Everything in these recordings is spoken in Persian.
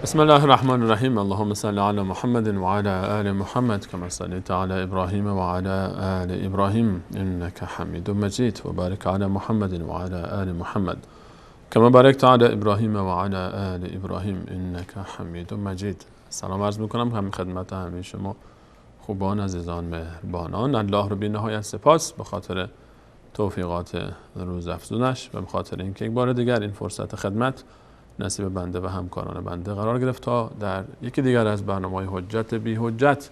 بسم الله الرحمن الرحیم. اللهم صل علی محمد و علی آل محمد كما صليت علی ابراهیم و علی آل ابراهیم انك حمید مجید و بارک علی محمد و علی آل محمد كما بارکت علی ابراهیم و علی آل ابراهیم انك حمید مجید. سلام عرض میکنم همین خدمت همه شما خوبان، عزیزان، مهربانان. الله رو بی نهایت سپاس به خاطر توفیقات روز افزونش و به خاطر اینکه یک بار دیگر این فرصت خدمت نصیب بنده و همکاران بنده قرار گرفت تا در یکی دیگر از برنامه‌های حجت بی حجت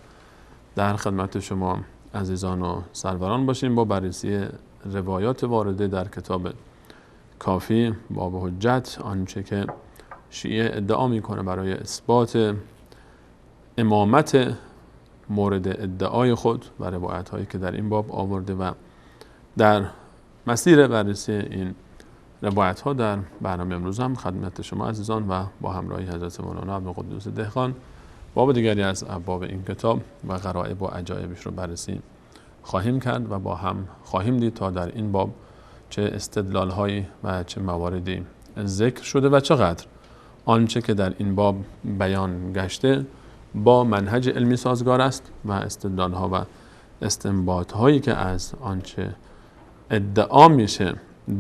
در خدمت شما عزیزان و سروران باشیم با بررسی روایات وارده در کتاب کافی باب حجت، آنچه که شیعه ادعا میکنه برای اثبات امامت مورد ادعای خود و روایت هایی که در این باب آورده و در مسیر بررسی این روایت ها در برنامه امروز هم خدمت شما عزیزان و با همراهی حضرت مولانا عبدالقدوس دهقان باب دیگری از ابواب این کتاب و غرایب و عجایبش رو بررسی خواهیم کرد و با هم خواهیم دید تا در این باب چه استدلال هایی و چه مواردی ذکر شده و چقدر آنچه که در این باب بیان گشته با منهج علمی سازگار است و استدلال ها و استنباط هایی که از آنچه ادعا میشه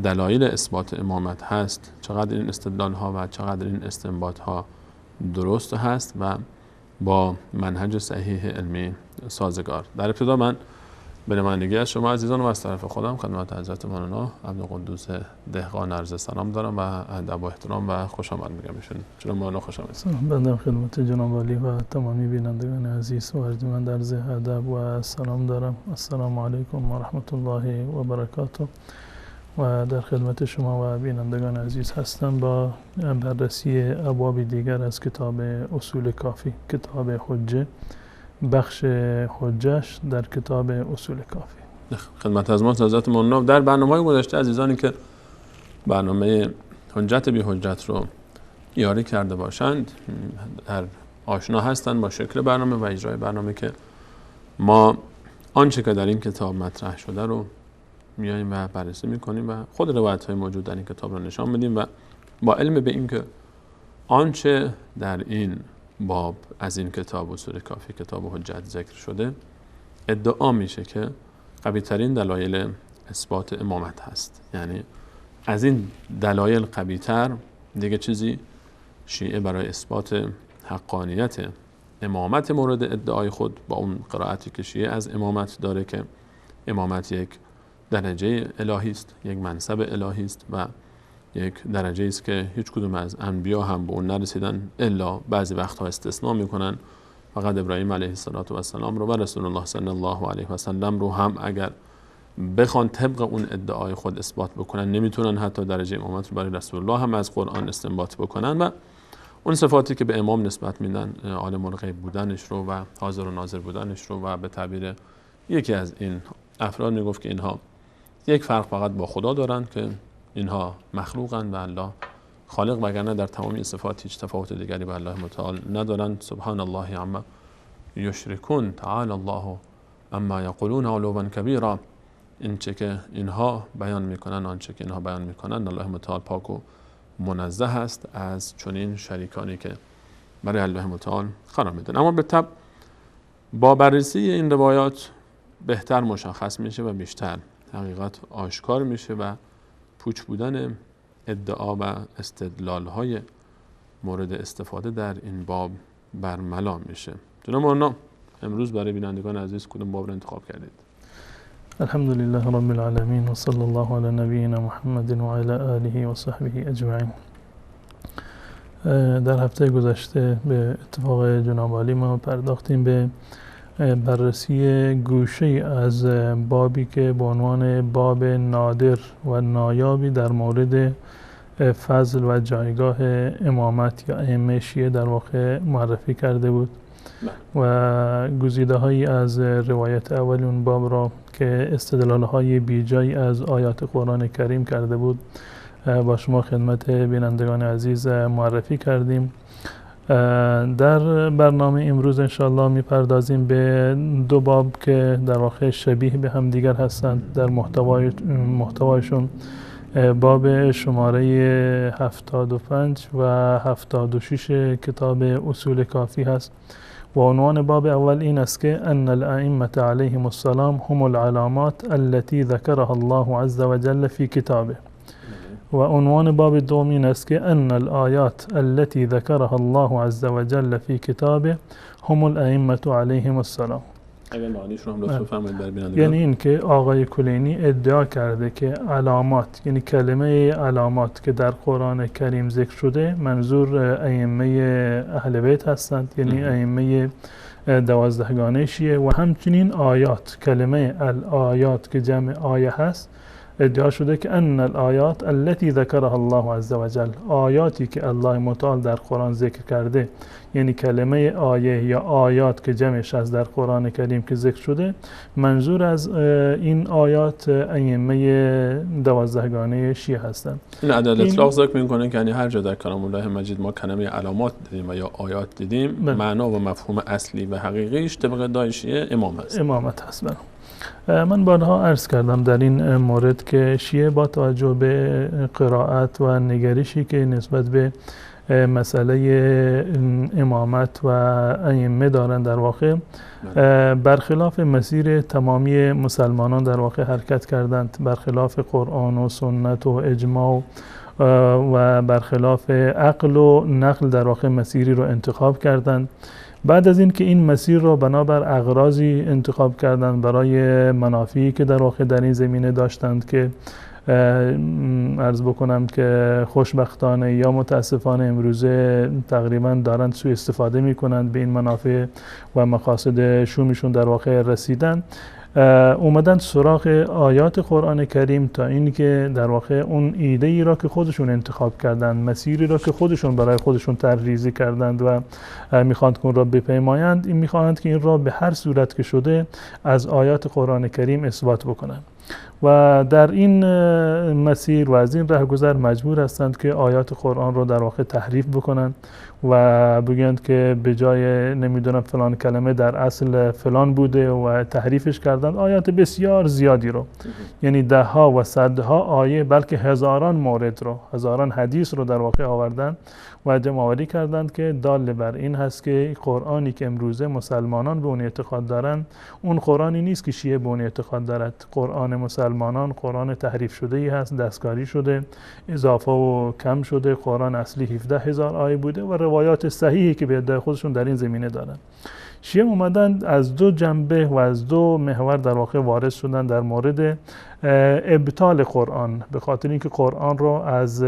دلایل اثبات امامت هست، چقدر این استدلال ها و چقدر این استنباط ها درست هست و با منهج صحیح علمی سازگار. در ابتدا من به نمایندگی از شما عزیزان و از طرف خودم خدمت حضرت مولانا عبدالقدوس دهقان عرض سلام دارم و ادب و احترام و خوش آمد میگم ایشون. جناب مولانا خوش آمدید. سلام بنده خدمت جناب عالی و تمامی بینندگان عزیز و ارجمند عرض ادب و سلام دارم. السلام علیکم و رحمت الله و برکاته و در خدمت شما و بینندگان عزیز هستم با بررسی ابواب دیگر از کتاب اصول کافی، کتاب حجه، بخش حجش در کتاب اصول کافی. خدمت از ما حضرت مولانا در برنامه‌های گذشته عزیزانی که برنامه حجت بی حجت رو یاری کرده باشند در آشنا هستند با شکل برنامه و اجرای برنامه که ما آنچه که در این کتاب مطرح شده رو میاییم و بررسی میکنیم و خود روایت‌های موجود در این کتاب رو نشان میدیم و با علم به این که آنچه در این باب از این کتاب اصول کافی، کتاب حجت ذکر شده، ادعا میشه که قوی ترین دلایل اثبات امامت هست. یعنی از این دلایل قوی تر دیگه چیزی شیعه برای اثبات حقانیت امامت مورد ادعای خود با اون قرائتی که شیعه از امامت داره که امامت یک درجه الهی است، یک منصب الهی است و یک درجه است که هیچ کدوم از انبیا هم به اون نرسیدن الا بعضی وقتها استثناء میکنن. فقط ابراهیم علیه السلام رو و رسول الله صلی الله علیه و سلم رو هم اگر بخوان طبق اون ادعای خود اثبات بکنن نمیتونن حتی درجه امامت رو برای رسول الله هم از قرآن استنباط بکنن و اون صفاتی که به امام نسبت میدن، عالم الغیب بودنش رو و حاضر و ناظر بودنش رو و به تعبیر یکی از این افراد میگفت که اینها یک فرق فقط با خدا دارن که اینها مخلوقن و الله خالق، وگرنه در تمامی این صفات هیچ تفاوت دیگری با الله متعال ندارن. سبحان الله عما یشرکون، تعالی الله اما یقولون علوا کبیرا. این چه که اینها بیان میکنن، آنچه که اینها بیان میکنن، الله متعال پاک و منزه است از چنین شریکانی که برای الله متعال قرار میدن. اما به طب با بررسی این روایات بهتر مشخص میشه و بیشتر حقیقت آشکار میشه و پوچ بودن ادعا و استدلال های مورد استفاده در این باب برملا میشه. جناب مولانا امروز برای بینندگان عزیز کدوم باب رو انتخاب کردید؟ الحمدلله رب العالمین و صلی الله علی نبینا محمد و علی آله و صحبه اجمعین. در هفته گذشته به اتفاق جناب عالی ما پرداختیم به بررسی گوشه از بابی که به عنوان باب نادر و نایابی در مورد فضل و جایگاه امامت یا ائمه شیعه در واقع معرفی کرده بود و گزیده هایی از روایت اول اون باب را که استدلال های بیجایی از آیات قرآن کریم کرده بود با شما خدمت بینندگان عزیز معرفی کردیم. در برنامه امروز انشاءالله میپردازیم به دو باب که در واقع شبیه به هم دیگر هستند در محتوایشون باب شماره 75 و 76 کتاب اصول کافی هست و عنوان باب اول این است که ان الائمة علیهم السلام هم العلامات التي ذكرها الله عز وجل في كتابه و عنوان باب دوم این است که ان الآیات التي ذكرها الله عز وجل في كتابه هم الائمة علیهم السلام. اگر معنیش رو هم لطفا فهمید برای بینندگان. یعنی این که آقای کلینی ادعا کرده که علامات، یعنی کلمه علامات که در قرآن کریم ذکر شده منظور ائمه اهل بیت هستند، یعنی ائمه 12گانه شیعه، و همچنین آیات، کلمه الآیات که جمع آیه هست ادعا شده که ان الآیات التي ذكرها الله عز وجل، آیاتی که الله متعال در قرآن ذکر کرده، یعنی کلمه آیه یا آیات که جمعش از در قرآن کریم که ذکر شده، منظور از این آیات ائمه 12گانه شیعه هستند. این عدد اطلاق ذکر میکنه که یعنی هر جا در کلام الله مجید ما کلمه علامات دیدیم و یا آیات دیدیم، معنا و مفهوم اصلی و حقیقیش طبق ادعای شیعه امام هست. امامت هست. من بارها عرض کردم در این مورد که شیعه با توجه به قرائت و نگرشی که نسبت به مسئله امامت و ائمه دارن، در واقع برخلاف مسیر تمامی مسلمانان در واقع حرکت کردند، برخلاف قرآن و سنت و اجماع و برخلاف عقل و نقل در واقع مسیری رو انتخاب کردند. بعد از این که این مسیر رو بنابر اغراضی انتخاب کردند برای منافعی که در واقع در این زمینه داشتند که عرض بکنم که خوشبختانه یا متاسفانه امروزه تقریبا دارند سوء استفاده می کنند به این منافع و مقاصد شومشون در واقع رسیدن، اومدن سراغ آیات قرآن کریم تا این که در واقع اون ایده ای را که خودشون انتخاب کردند، مسیری را که خودشون برای خودشون طرحریزی کردند و میخواند که اون را بپیمایند، این میخواهند که این را به هر صورت که شده از آیات قرآن کریم اثبات بکنند و در این مسیر و از این رهگذر مجبور هستند که آیات قرآن رو در واقع تحریف بکنند و بگویند که به جای نمیدونم فلان کلمه در اصل فلان بوده و تحریفش کردند. آیات بسیار زیادی رو، یعنی ده ها و صدها آیه بلکه هزاران مورد رو، هزاران حدیث رو در واقع آوردند و جمع آوری کردند که دال بر این هست که قرآنی که امروزه مسلمانان به اون اعتقاد دارند اون قرآنی نیست که شیعه به اون اعتقاد دارد. قرآن مسلمانان قرآن تحریف شده ای هست، دستکاری شده، اضافه و کم شده. قرآن اصلی 17,000 آیه بوده و روایات صحیحی که به ادعای خودشون در این زمینه دارن. شیعه اومدن از دو جنبه و از دو محور در واقع وارد شدن در مورد ابطال قرآن، به خاطر اینکه قرآن رو از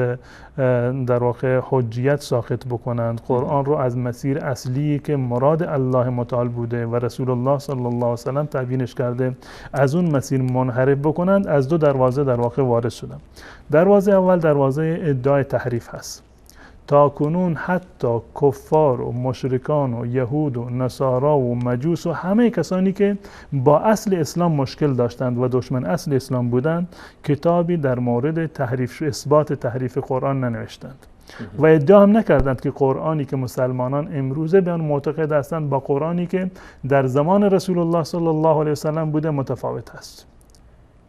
در واقع حجیت ساقط بکنند، قرآن رو از مسیر اصلی که مراد الله متعال بوده و رسول الله صلی الله علیه و سلم تبیینش کرده از اون مسیر منحرف بکنند. از دو دروازه در واقع وارد شدن. دروازه اول دروازه ادعای تحریف هست. تا کنون حتی کفار و مشرکان و یهود و نصارا و مجوس و همه کسانی که با اصل اسلام مشکل داشتند و دشمن اصل اسلام بودند کتابی در مورد تحریف، اثبات تحریف قرآن ننوشتند و ادعا هم نکردند که قرآنی که مسلمانان امروزه به آن معتقد هستند با قرآنی که در زمان رسول الله صلی الله علیه و سلم بوده متفاوت است.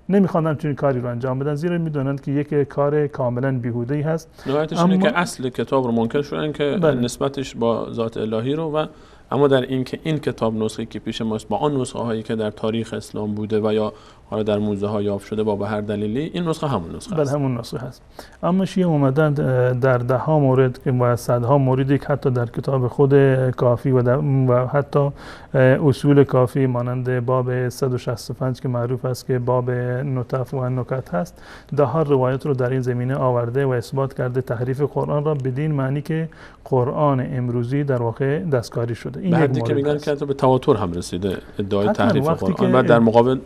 نمیخوان چنین کاری رو انجام بدن، زیرا میدونند که یک کار کاملا بیهوده‌ای هست. نهایتش اینه که اصل کتاب رو منکر شدن که نسبتش با ذات الهی رو، و اما در این که این کتاب نسخه که پیش ماست با آن نسخه هایی که در تاریخ اسلام بوده و یا حالا در موزه ها یافت شده با به هر دلیلی، این نسخه همون نسخه است. همون نسخه هست. اما شیعه اومدن در ده ها مورد که با صدها موردی که حتی در کتاب خود کافی و حتی اصول کافی مانند باب 165 که معروف است که باب نطف و نکات هست، ده ها روایت رو در این زمینه آورده و اثبات کرده تحریف قرآن را بدین معنی که قرآن امروزی در واقع دستکاری شده. این بعدی که میگن که به تواتر هم رسیده ادعای تحریف قرآن و در مقابل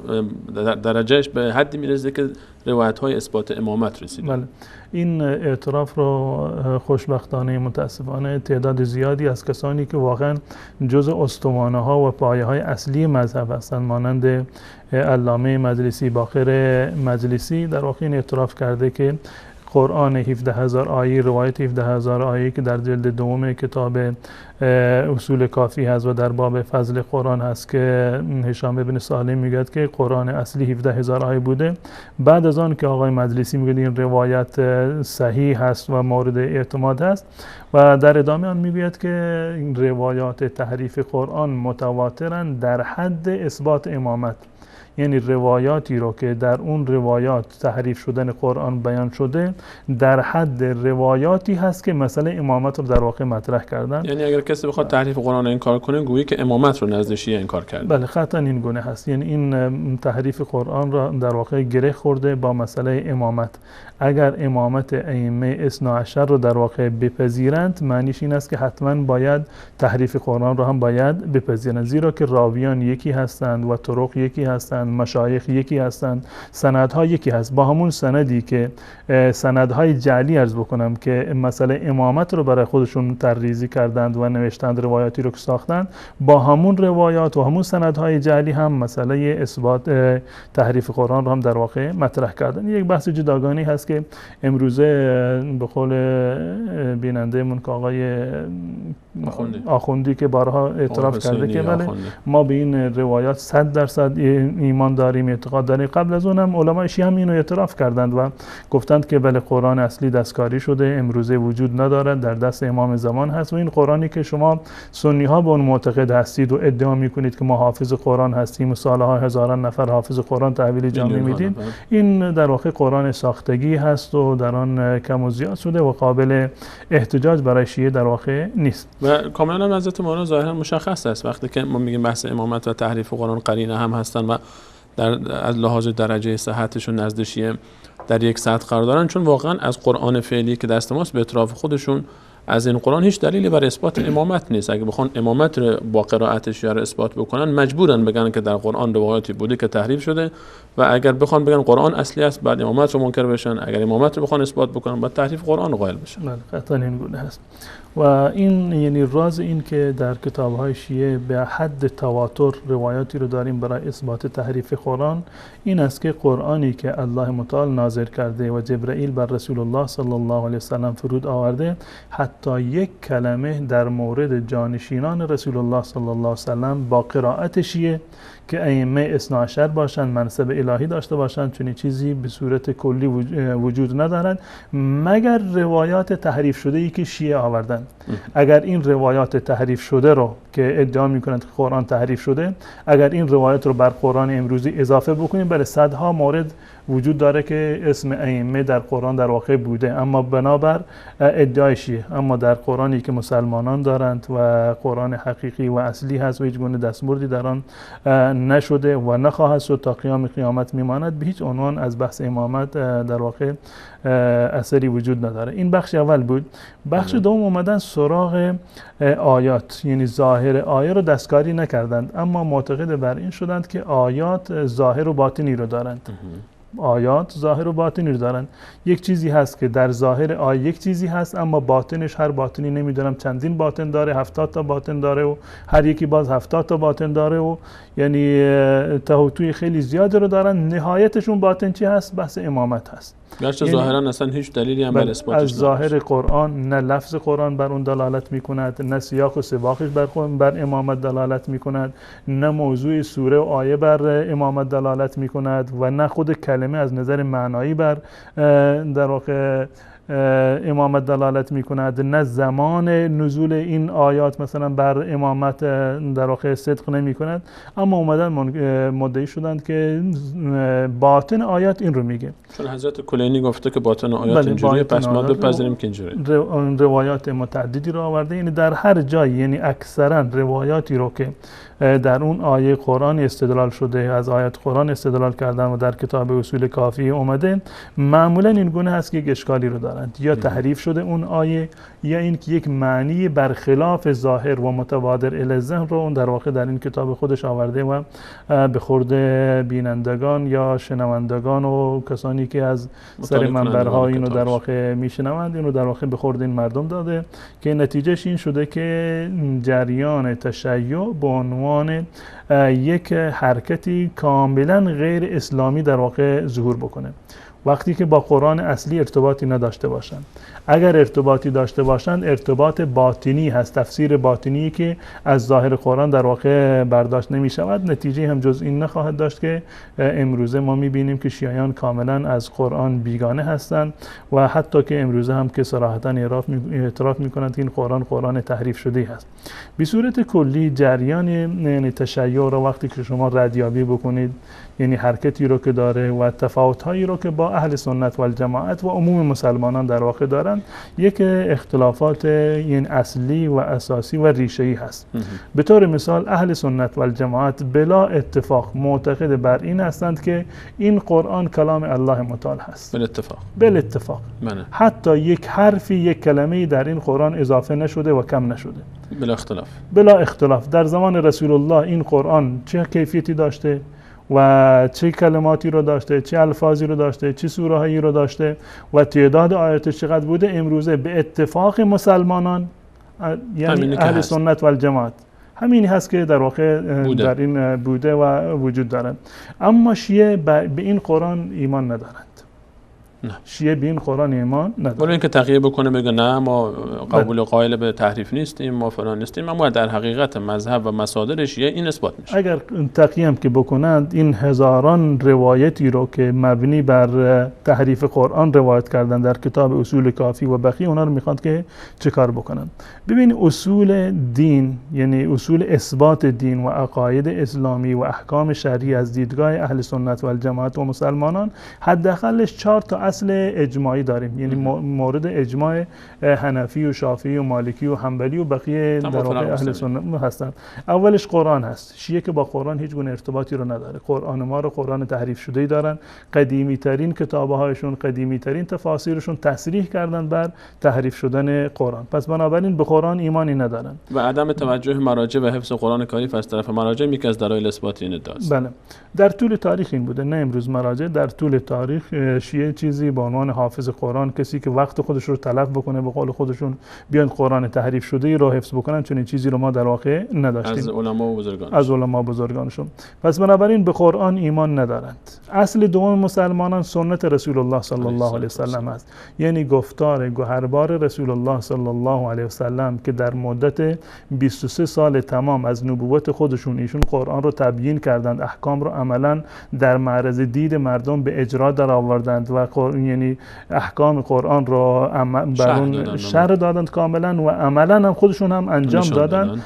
درجهش به حدی میرسه که روایت‌های اثبات امامت رسیده. بله. این اعتراف رو خوشبختانه متاسفانه تعداد زیادی از کسانی که واقعا جزء استوانه ها و پایه های اصلی مذهب هستند مانند علامه مجلسی، باقر مجلسی، در واقع این اعتراف کرده که قرآن 17000 آیه، روایت 17000 آیه که در جلد دوم کتاب اصول کافی هست و در باب فضل قرآن هست که هشام ابن سالم میگه که قرآن اصلی 17000 آیه بوده. بعد از آن که آقای مجلسی میگه این روایت صحیح هست و مورد اعتماد هست و در ادامه آن میگوید که این روایات تحریف قرآن متواترن در حد اثبات امامت، یعنی روایاتی رو که در اون روایات تحریف شدن قرآن بیان شده در حد روایاتی هست که مسئله امامت رو در واقع مطرح کردن. یعنی اگر کسی بخواد تحریف قرآن رو انکار کنه گویی که امامت رو نزد شیعه انکار کرده. بله قطعا این گونه هست، یعنی این تحریف قرآن را در واقع گره خورده با مسئله امامت. اگر امامت ائمه اثنا عشر رو در واقع بپذیرند معنیش این است که حتما باید تحریف قرآن رو هم باید بپذیرند، زیرا که راویان یکی هستند و طرق یکی هستند، مشایخ یکی هستند، سندها یکی هست. با همون سندی که سندهای جعلی عرض بکنم که مسئله امامت رو برای خودشون طرحریزی کردند و نوشتند روایاتی رو که ساختند، با همون روایات و همون سندهای جعلی هم مسئله اثبات تحریف قرآن رو هم در واقع مطرح کردن. یک بحث جداگانه هست که امروزه به قول بیننده من که آقای آخوندی که بارها اعتراف کرده که بله ما به این روایات 100% ایمان داریم، اعتقاد داریم. قبل از اونم علمای شیعه هم اینو اعتراف کردند و گفتند که بله قرآن اصلی دستکاری شده، امروزه وجود ندارد، در دست امام زمان هست و این قرآنی که شما سنی ها به اون معتقد هستید و ادعا میکنید که ما حافظ قرآن هستیم و سالها هزاران نفر حافظ قرآن تحویل جامعه میدید، این در واقع قرآن ساختگی هست و در آن کم و زیاد شده و قابل احتجاج برای شیعه در واقع نیست. و کاملا حضرت مولانا ظاهرا مشخص است وقتی که ما میگیم بحث امامت و تحریف قرآن قرینه هم هستن و از لحاظ درجه صحتشون نزد شیعه در یک سطح قرار دارن، چون واقعا از قرآن فعلی که دست ماست به اطراف خودشون از این قرآن هیچ دلیلی برای اثبات امامت نیست. اگه بخوان امامت رو با قرائتش یا اثبات بکنن مجبورن بگن که در قرآن روایاتی بوده که تحریف شده و اگر بخوان بگن قرآن اصلی است بعد امامت رو منکر بشن، اگر امامت رو بخوان اثبات بکنن بعد تحریف قرآن رو قائل بشن. بله قطعا این گونه هست و این یعنی راز این که در کتاب‌های شیعه به حد تواتر روایاتی رو داریم برای اثبات تحریف قرآن این است که قرآنی که الله متعال نازل کرده و جبرئیل بر رسول الله صلی الله علیه وسلم فرود آورده حتی یک کلمه در مورد جانشینان رسول الله صلی الله علیه وسلم با قرائت شیعه که ائمه اثنا عشر باشند، منصب الهی داشته باشند، چنین چیزی به صورت کلی وجود ندارد مگر روایات تحریف شده ای که شیعه آوردند. اگر این روایات تحریف شده رو که ادعا میکنند که قرآن تحریف شده، اگر این روایات رو بر قرآن امروزی اضافه بکنیم بله صدها مورد وجود داره که اسم ائمه در قرآن در واقع بوده اما بنابر ادعای شیعه، اما در قرآنی که مسلمانان دارند و قرآن حقیقی و اصلی هست و هیچ گونه دستمردی در آن نشده و نخواهد شد تا قیام قیامت میماند، به هیچ عنوان از بحث امامت در واقع اثری وجود نداره. این بخش اول بود. بخش دوم اومدن سراغ آیات، یعنی ظاهر آیه رو دستکاری نکردند اما معتقد بر این شدند که آیات ظاهر و باطنی رو دارند. آیات ظاهر و باطنی رو دارن. یک چیزی هست که در ظاهر آیه یک چیزی هست اما باطنش هر باطنی نمیدونم چندین باطن داره، 70 تا باطن داره و هر یکی باز 70 تا باطن داره و یعنی تهوتوی خیلی زیادی رو دارن. نهایتشون باطن چی هست؟ بحث امامت هست. گرچه ظاهرا اصلا هیچ دلیلی هم بر اثباتش از ظاهر قرآن نه لفظ قرآن بر اون دلالت میکند، نه سیاق و سباقش بر امامت دلالت میکند، نه موضوع سوره و آیه بر امامت دلالت میکند و نه خود کلمه از نظر معنایی بر در واقع امامت دلالت میکند، نه زمان نزول این آیات مثلا بر امامت در واقع صدق نمیکند. اما اومدن مدعی شدند که باطن آیات این رو میگه، چون حضرت کلینی گفته که باطن آیات اینجوریه پس ما بپذیریم که اینجوریه. روایات متعددی رو آورده، یعنی در هر جایی، یعنی اکثرا روایاتی رو که در اون آیه قرآن استدلال شده، از آیات قرآن استدلال کردن و در کتاب اصول کافی اومده، معمولا این گونه هست که یک اشکالی رو دارند، یا تحریف شده اون آیه یا اینکه یک معنی برخلاف ظاهر و متبادر الی ذهن رو اون در واقع در این کتاب خودش آورده و به خورد بینندگان یا شنوندگان و کسانی که از سر منبرها اینو در واقع میشنوند اینو در واقع به خورد این مردم داده که نتیجهش این شده که جریان تشیع به عنوان یک حرکتی کاملا غیر اسلامی در واقع ظهور بکنه وقتی که با قرآن اصلی ارتباطی نداشته باشند. اگر ارتباطی داشته باشند ارتباط باطنی هست، تفسیر باطنی که از ظاهر قرآن در واقع برداشت نمی شود. نتیجه هم جز این نخواهد داشت که امروزه ما می بینیم که شیعیان کاملا از قرآن بیگانه هستند و حتی که امروزه هم که صراحتا اعتراف می کنند که این قرآن تحریف شده است. به صورت کلی جریان یعنی تشیع رو وقتی که شما ردیابی بکنید، یعنی حرکتی رو که داره و تفاوت‌هایی رو که با اهل سنت و الجماعت و عموم مسلمانان در واقع دارن، یک اختلافات این اصلی و اساسی و ریشه‌ای هست. به طور مثال اهل سنت و الجماعت بلا اتفاق معتقد بر این هستند که این قرآن کلام الله متعال هست. بلا اتفاق. حتی یک حرفی، یک کلمه‌ای در این قرآن اضافه نشده و کم نشده. بلا اختلاف. در زمان رسول الله این قرآن چه کیفیتی داشته و چه کلماتی رو داشته، چه الفاظی رو داشته، چه سوره هایی رو داشته و تعداد آیاتش چقدر بوده، امروزه به اتفاق مسلمانان یعنی اهل سنت و الجماعت همینی هست که در واقع در این بوده و وجود دارند. اما شیعه به این قرآن ایمان ندارند. شیعه به این قرآن ایمان نداره. ولی اینکه تقیه بکنه بگه نه ما قبول قائل به تحریف نیستیم، ما فلان نیستیم، اما در حقیقت مذهب و مصادر شیعه این اثبات میشه. اگر تقیه هم که بکنند، این هزاران روایتی رو که مبنی بر تحریف قرآن روایت کردن در کتاب اصول کافی و بقیه، اونا رو میخواد که چه کار بکنن. ببین اصول دین، یعنی اصول اثبات دین و عقاید اسلامی و احکام شرعی از دیدگاه اهل سنت و الجماعت و مسلمانان حداقلش 4 تا اصل اجماعی داریم، یعنی مورد اجماع حنفی و شافعی و مالکی و حنبلی و بقیه در واقع اهل سنت هستند. اولش قرآن هست. شیعه که با قرآن هیچ گونه ارتباطی رو نداره. قرآن ما رو قرآن تحریف شده‌ای دارن. قدیمی ترین کتاب‌هایشون، قدیمی ترین تفاسیرشون تصریح کردن بر تحریف شدن قرآن. پس بنابراین به قرآن ایمانی ندارن. و عدم توجه مراجع و حفظ قرآن کریف از طرف مراجع یکی از دلایل اثبات این ادعاست. بله. در طول تاریخ این بوده، نه امروز مراجع. در طول تاریخ شیعه چیزی به عنوان حافظ قرآن، کسی که وقت خودش رو تلف بکنه به قول خودشون بیان قرآن تحریف شده ای رو حفظ بکنن، چون این چیزی رو ما در واقع نداشتیم از علما و بزرگانشون. پس بنابراین به قرآن ایمان ندارند. اصل دوم مسلمانان سنت رسول الله صلی الله علیه و سلم است، یعنی گفتار گوهربار رسول الله صلی الله علیه و سلم که در مدت 23 سال تمام از نبوت خودشون ایشون قرآن رو تبیین کردند، احکام رو عملا در معرض دید مردم به اجرا در آوردند و یعنی احکام قرآن رو برون شرح دادند کاملا و عملا هم خودشون هم انجام دادند.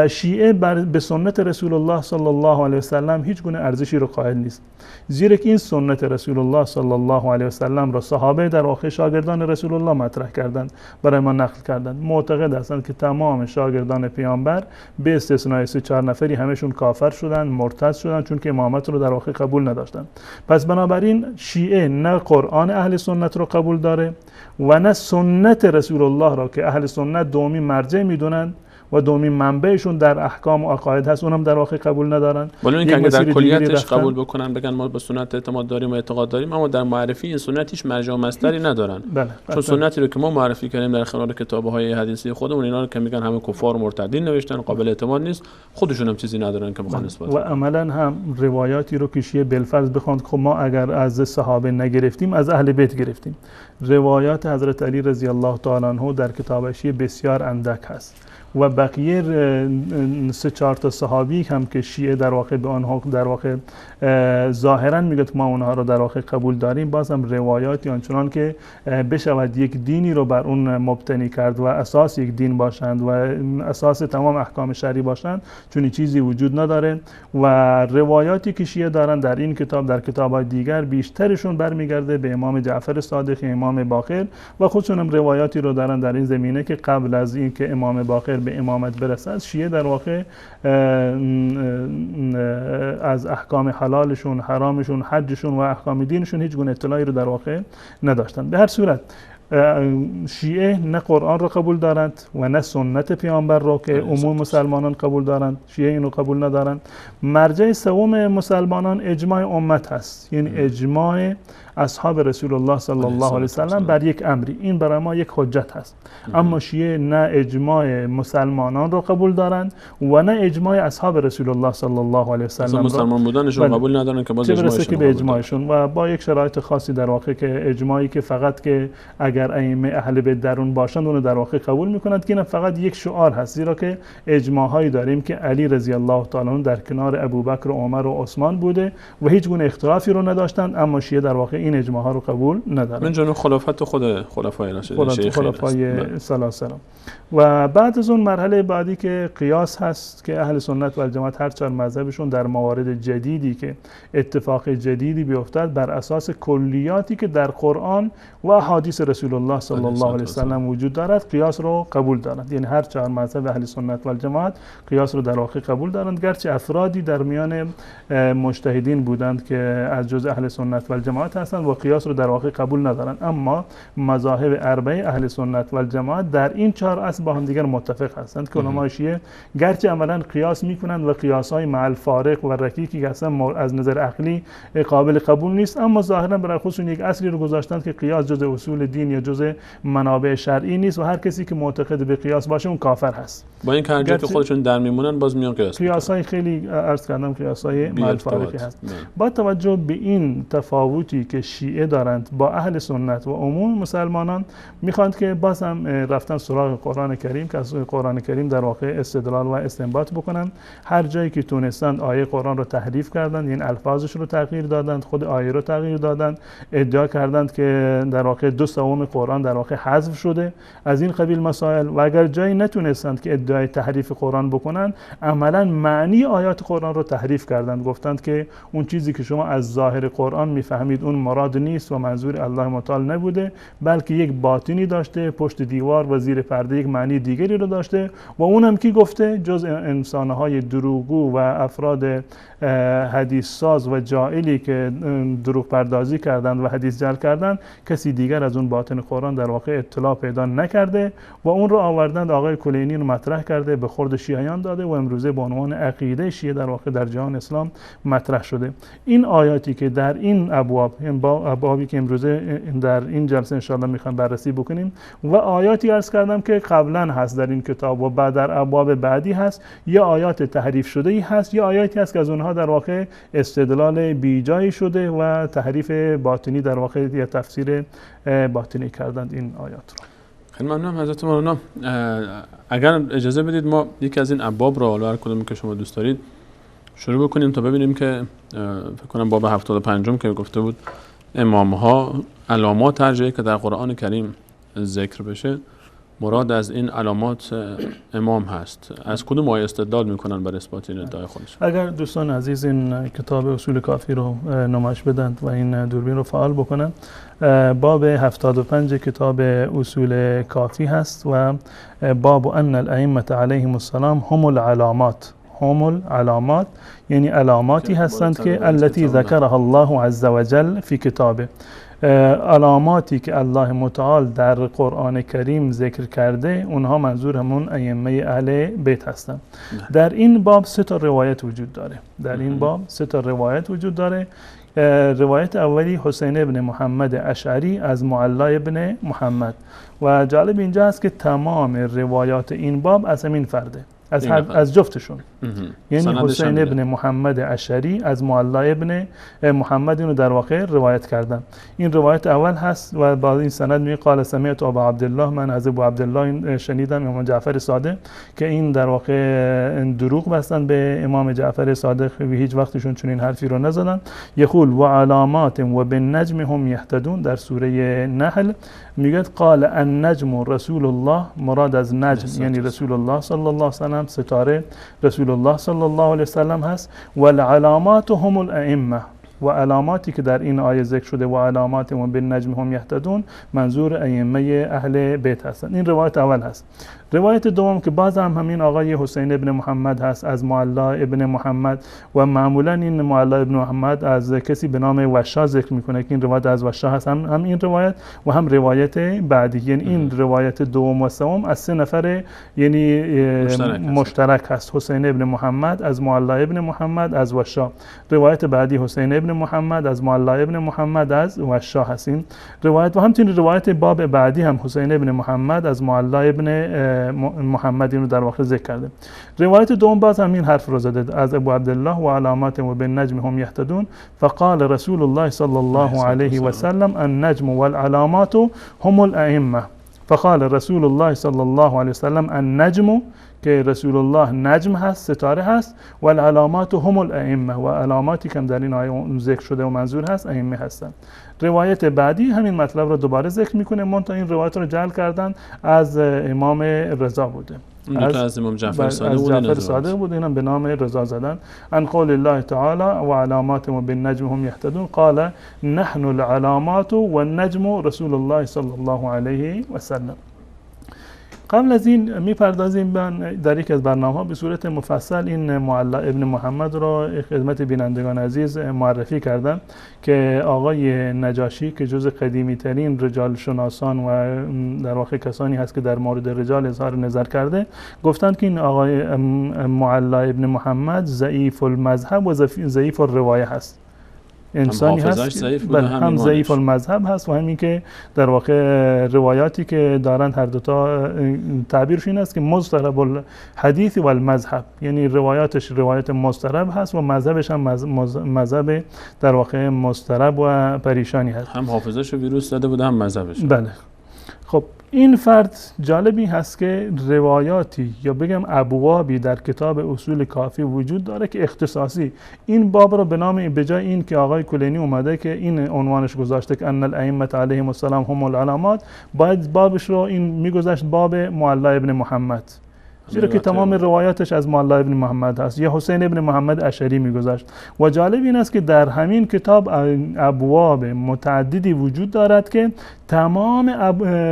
شیعه به سنت رسول الله صلی الله علیه و سلم هیچ گونه ارزشی رو قائل نیست، زیرا که این سنت رسول الله صلی الله علیه و سلم را صحابه در واقع شاگردان رسول الله مطرح کردند، برای ما نقل کردند. معتقد هستند که تمام شاگردان پیامبر به استثنای 3-4 نفری همشون کافر شدند، مرتد شدند، چون که امامت رو در واقع قبول نداشتند. پس بنابراین شیعه نه قرآن اهل سنت رو قبول داره و نه سنت رسول الله را که اهل سنت دومی مرجع میدونند و دومین منبعشون در احکام و عقاید هست، اونم در واقع قبول ندارن. ولی اینکه اگه در کلیتش قبول بکنن، بگن ما به سنت اعتماد داریم و اعتقاد داریم، اما در معرفی این سنت هیچ مرجع و مصدری ندارن. بله. چون سنتی رو که ما معرفی کردیم در خلال کتاب‌های حدیثی خودمون، اینا رو که میگن همه کفار و مرتدین نوشتن، قابل اعتماد نیست، خودشون هم چیزی ندارن که بخوان اثبات. و عملاً هم روایاتی رو که شیعه بالفرض بخوند خب ما اگر از صحابه نگرفتیم، از اهل بیت گرفتیم. روایات حضرت علی رضی الله تعالی عنه در کتاب شیعه بسیار اندک هست و بقیه 3-4 تا صحابی هم که شیعه در واقع به آنها در واقع ظاهرا میگه ما اونها رو در واقع قبول داریم، باز هم روایاتی آنچنان که بشود یک دینی رو بر اون مبتنی کرد و اساس یک دین باشند و اساس تمام احکام شرعی باشند، چون چیزی وجود نداره. و روایاتی که شیعه دارن در این کتاب، در کتاب‌های دیگر، بیشترشون برمیگرده به امام جعفر صادق، امام باقر، و خودشون هم روایاتی رو دارن در این زمینه که قبل از این که امام باقر به امامت برسد، شیعه در واقع از احکام حلالشون، حرامشون، حجشون و احکام دینشون هیچ گونه اطلاعی رو در واقع نداشتن. به هر صورت شیعه نه قرآن را قبول دارند و نه سنت پیامبر را که عموم مسلمانان قبول دارند، شیعه اینو قبول ندارند. مرجع سوم مسلمانان اجماع امت هست، یعنی اجماع اصحاب رسول الله صلی الله علیه وسلم بر یک امری، این برای ما یک حجت هست. اما شیعه نه اجماع مسلمانان رو قبول دارند و نه اجماع اصحاب رسول الله صلی الله علیه وسلم رو مسلمان بودنشون قبول ندارن که باز اجماعشون به اجماعشون و با یک شرایط خاصی در واقع که اجماعی که فقط که اگر ائمه اهل بیت درون باشند اون در واقع قبول میکنند که این فقط یک شعار هست، زیرا که اجماعهایی داریم که علی رضی الله تعالی عنه در کنار ابوبکر و عمر و عثمان بوده و هیچ گونه اختلافی رو نداشتند، اما شیعه در واقع این اجماع ها رو قبول ندارند. من جنو خلافت خود خلفای راشدین خلفای ثلاثه. و بعد از اون مرحله بعدی که قیاس هست که اهل سنت و الجماعت هر چهار مذهبشون در موارد جدیدی که اتفاق جدیدی بیفتد بر اساس کلیاتی که در قرآن و احادیث رسول الله صلی الله علیه وسلم وجود دارد قیاس رو قبول دارند. یعنی هر چهار مذهب اهل سنت و الجماعت قیاس رو در واقع قبول دارند، گرچه افرادی در میان مجتهدین بودند که از جزء اهل سنت و الجماعت هستند و قیاس رو در واقع قبول ندارند، اما مذاهب اربعه اهل سنت و الجماعت در این چهار اصل با هم دیگر متفق هستند که علمای شیعه گرچه عملا قیاس میکنند و قیاس‌های مع الفارق و رکیکی که اصلا از نظر عقلی قابل قبول نیست، اما ظاهرا برای خودشون یک اصلی رو گذاشتند که قیاس جزء اصول دین یا جزء منابع شرعی نیست و هر کسی که معتقد به قیاس باشه اون کافر هست. با این که که خودشون در میمونن باز میان قیاس‌های خیلی عرض کردم قیاس‌های مع الفارقی هست. با توجه به این تفاوتی که شیعه دارند با اهل سنت و عموم مسلمانان میخواند که باز هم رفتن سراغ قرآن کریم که از قرآن کریم در واقع استدلال و استنباط بکنن. هر جایی که تونستند آیه قرآن رو تحریف کردند، یعنی الفاظش رو تغییر دادند، خود آیه رو تغییر دادند، ادعا کردند که در واقع 2/3 قرآن در واقع حذف شده، از این قبیل مسائل. و اگر جایی نتونستند که ادعای تحریف قرآن بکنن، عملا معنی آیات قرآن رو تحریف کردند، گفتند که اون چیزی که شما از ظاهر قرآن میفهمید اون مراد نیست و منظور الله متعال نبوده، بلکه یک باطنی داشته، پشت دیوار و زیر پرده یک معنی دیگری رو داشته و اونم کی گفته؟ جز انسانهای دروغگو و افراد حدیث ساز و جاهلی که دروغ پردازی کردند و حدیث جعل کردند، کسی دیگر از اون باطن قرآن در واقع اطلاع پیدا نکرده و اون رو آوردند آقای کلینی رو مطرح کرده، به خورد شیعیان داده و امروزه به عنوان عقیده شیعه در واقع در جهان اسلام مطرح شده. این آیاتی که در این ابوابی که امروزه در این جلسه ان شاء الله میخوام بررسی بکنیم و آیاتی عرض کردم که قبلا هست در این کتاب و بعد در ابواب بعدی هست، یا آیات تحریف شده ای هست یا آیاتی هست که از اونها در واقع استدلال بیجایی شده و تحریف باطنی در واقع یا تفسیر باطنی کردند این آیات رو. خیلی ممنونم حضرت مولانا. اگر اجازه بدید ما یکی از این ابواب رو هر کدومی که شما دوست دارید شروع بکنیم تا ببینیم که فکر کنم باب 75 که گفته بود امام‌ها علامات هر جایی که در قرآن کریم ذکر بشه مراد از این علامات امام هست. از کدوم آیه استدلال میکنن بر اثبات این ادعای خودش؟ اگر دوستان عزیز این کتاب اصول کافی رو نمایش بدند و این دوربین رو فعال بکنن، باب 75 کتاب اصول کافی هست و باب ان الائمه علیهم السلام هم العلامات. هم العلامات یعنی علاماتی هستند که التي ذکرها الله عز وجل فی کتابه، علاماتی که الله متعال در قرآن کریم ذکر کرده، اونها منظور همون ائمه اهل بیت هستند. در این باب 3 روایت وجود داره. در این باب 3 روایت وجود داره. روایت اولی حسین ابن محمد اشعری از معلا ابن محمد و جالب اینجا است که تمام روایات این باب از همین فرده، از جفتشون، یعنی حسین ابن محمد اشعری از معلا ابن محمد اینو در واقع روایت کردن. این روایت اول هست و بعد این سند می قال سمعت ابو عبدالله، من از ابو عبدالله شنیدم امام جعفر صادق، که این در واقع دروغ بستن به امام جعفر صادق و هیچ وقتشون چنین حرفی رو نزدن. یقول و علامات و بالنجم هم یهتدون، در سوره نحل میگه قال النجم رسول الله، مراد از نجم یعنی رسول الله صلی الله علیه و سلم، ستاره رسول الله صلی الله علیه و سلم هست. و العلامات هم الائمه، و علاماتی که در این آیه ذکر شده و علامات و بالنجم هم یهتدون منظور ائمه اهل بیت هستند. این روایت اول هست. روایت دوم که باز هم همین آقای حسین ابن محمد هست از معلا ابن محمد و معمولا این معلا ابن محمد از کسی به نام وشا ذکر میکنه که این روایت از وشا هست، هم این روایت و هم روایت بعدی، یعنی این روایت دوم و سوم از 3 نفر یعنی مشترک هست. حسین ابن محمد از معلا ابن محمد از وشا، روایت بعدی حسین ابن محمد از معلا ابن محمد از وشا هست این روایت. و همچنین روایت باب بعدی هم حسین ابن محمد از معلا ابن محمد اینو در واقع ذکر کرده. روایت دوم باز هم این حرف رو زده از ابو عبدالله و علامات و بالنجم هم یهتدون فقال رسول الله صلی الله علیه و سلم النجم والعلامات هم الائمه. فقال رسول الله صلی الله علیه و سلم النجم که رسول الله نجم هست، ستاره هست، و العلامات هم الائمه و علاماتی که در این آیه ذکر شده و منظور هست ائمه هستند. روایت بعدی همین مطلب رو دوباره ذکر میکنه، منتها این روایت رو جعل کردن از امام رضا بوده، از امام جعفر صادق بود، اینم به نام رضا زدن. ان قول الله تعالی و علامات و بالنجم هم یهتدون قال نحن العلامات و النجم رسول الله صلی الله علیه و سلم. قبل از این میپردازیم در یک از برنامه‌ها به صورت مفصل این معلا ابن محمد را خدمت بینندگان عزیز معرفی کردم که آقای نجاشی که جز قدیمی ترین رجال شناسان و در واقع کسانی هست که در مورد رجال اظهار نظر کرده، گفتند که این آقای معلا ابن محمد ضعیف المذهب و ضعیف الروایه هست، انسانی هست هم ضعیف المذهب هست و همین که در واقع روایاتی که دارند هر دوتا تعبیرش این است که مضطرب الحدیث و المذهب، یعنی روایاتش روایت مضطرب هست و مذهبش هم مذهب در واقع مضطرب و پریشانی هست، هم حافظش ویروس زده بوده هم مذهبش. بله. خب این فرد جالبی هست که روایاتی یا بگم ابوابی در کتاب اصول کافی وجود داره که اختصاصی این باب رو به نام به جای این که آقای کلینی اومده که این عنوانش گذاشته که ان الائمه علیهم السلام هم العلامات، باید بابش رو این میگذاشت باب معلا ابن محمد، زیرا که تمام روایاتش از معلا ابن محمد هست، یا حسین ابن محمد اشعری میگذاشت. و جالب این است که در همین کتاب ابواب متعددی وجود دارد که تمام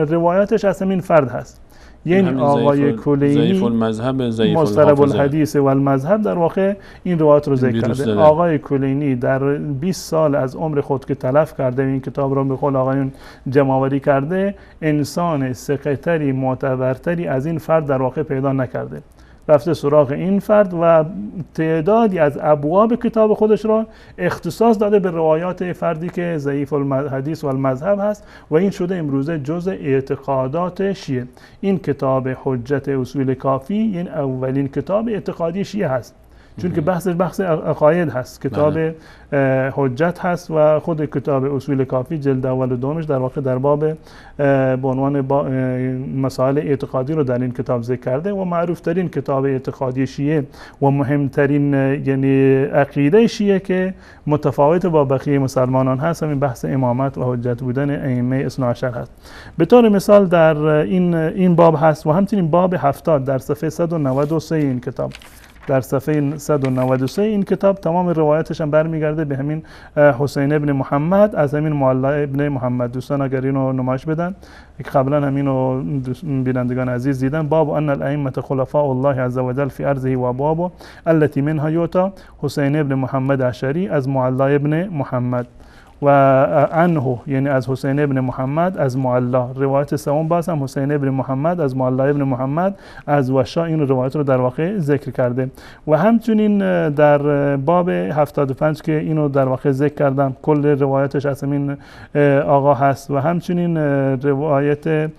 روایاتش از همین فرد هست، یعنی آقای کلینی ضعیف المذهب مضطرب الحدیث و المذهب در واقع این روایت رو ذکر کرده. آقای کلینی در 20 سال از عمر خود که تلف کرده این کتاب رو به قول آقایون جمع‌آوری کرده، انسان ثقه‌تری معتبرتری از این فرد در واقع پیدا نکرده، رفته سراغ این فرد و تعدادی از ابواب کتاب خودش را اختصاص داده به روایات فردی که ضعیف الحدیث و المذهب هست و این شده امروزه جزء اعتقادات شیعه. این کتاب حجت اصول کافی این اولین کتاب اعتقادی شیعه هست، چون که بحث عقاید هست. کتاب حجت هست و خود کتاب اصول کافی جلد اول و دومش در واقع در باب به عنوان مسائل اعتقادی رو در این کتاب ذکر کرده و معروف ترین کتاب اعتقادی شیعه و مهمترین یعنی عقیده شیعه که متفاوت با بقیه مسلمانان هست همین بحث امامت و حجت بودن ائمه اثنا عشر هست. به طور مثال در این باب هست و همچنین باب 70 در صفحه 193 این کتاب، در صفحه 193 این کتاب تمام روایتش هم برمیگرده به همین حسین ابن محمد از همین معلا ابن محمد. دوستان اگر اینو نمایش بدن که قبلا همینو بینندگان عزیز دیدن، باب ان الائمه خلفاء الله عز وجل فی ارضه و ابوابه التي منها یؤتی حسین ابن محمد اشعری از معلا ابن محمد و عنه یعنی از حسین ابن محمد از معلا. روایت سوم باز هم حسین ابن محمد از معلا ابن محمد از وشا این روایت رو در واقع ذکر کرده. و همچنین در باب 75 که اینو در واقع ذکر کردم کل روایتش از همین آقا هست و همچنین روایت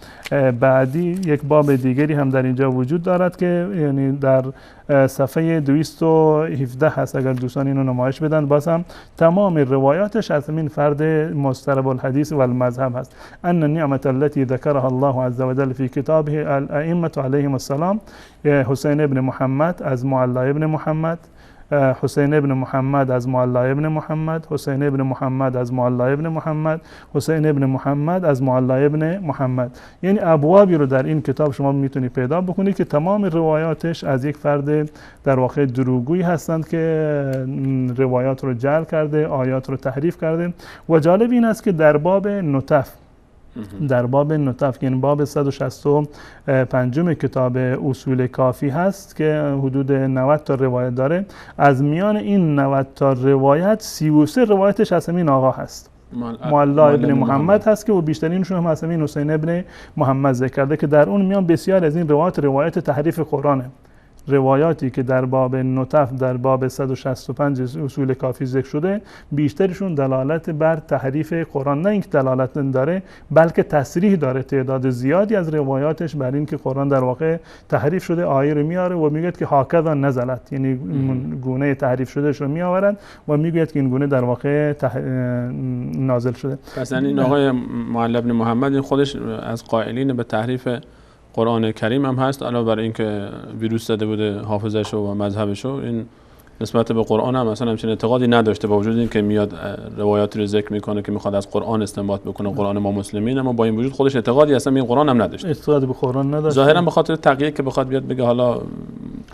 بعدی یک باب دیگری هم در اینجا وجود دارد که یعنی در صفحه 217 هست، اگر دوستان اینو نمایش بدن باز هم تمام روایاتش از همین فرد مضطرب الحدیث و المذهب هست. ان النعمت التي ذكرها الله عز وجل في كتابه الائمه علیهم السلام حسین ابن محمد از معلا ابن محمد، حسین ابن محمد از معلا ابن محمد، حسین ابن محمد از معلا ابن محمد، حسین ابن محمد از معلا ابن محمد. یعنی ابوابی رو در این کتاب شما میتونید پیدا بکنید که تمام روایاتش از یک فرد در واقع دروغگویی هستند که روایات رو جعل کرده، آیات رو تحریف کرده. و جالب این است که در باب نطف در باب نطف که این باب 165 کتاب اصول کافی هست که حدود 90 تا روایت داره. از میان این 90 تا روایت 33 روایتش از همین آقا هست، معلا ابن محمد هست که و بیشترینشون هم از همین حسین ابن محمد ذکر کرده که در اون میان بسیار از این روایت تحریف قرآنه. روایاتی که در باب نطف در باب 165 اصول کافی ذکر شده بیشترشون دلالت بر تحریف قرآن، نه اینکه دلالت داره بلکه تصریح داره. تعداد زیادی از روایاتش بر این که قرآن در واقع تحریف شده آیه رو میاره و میگه که هاکذا نزلت، یعنی گونه تحریف شدهش رو میآورند و میگه که این گونه در واقع نازل شده. پس این آقای معلی بن محمد این خودش از قائلین به تحریف قرآن کریم هم هست، علاوه بر اینکه ویروس زده بوده حافظه‌شو و مذهبشو، این نسبت به قرآن هم اصلا همچین اعتقادی نداشته، با وجود اینکه میاد روایاتی رو ذکر میکنه که میخواد از قرآن استنباط بکنه، قرآن ما مسلمین، اما با این وجود خودش اعتقادی اصلا به قرآن هم نداشته، اعتقادی به قرآن نداشته، ظاهرا به خاطر تقیه که بخواد بیاد بگه حالا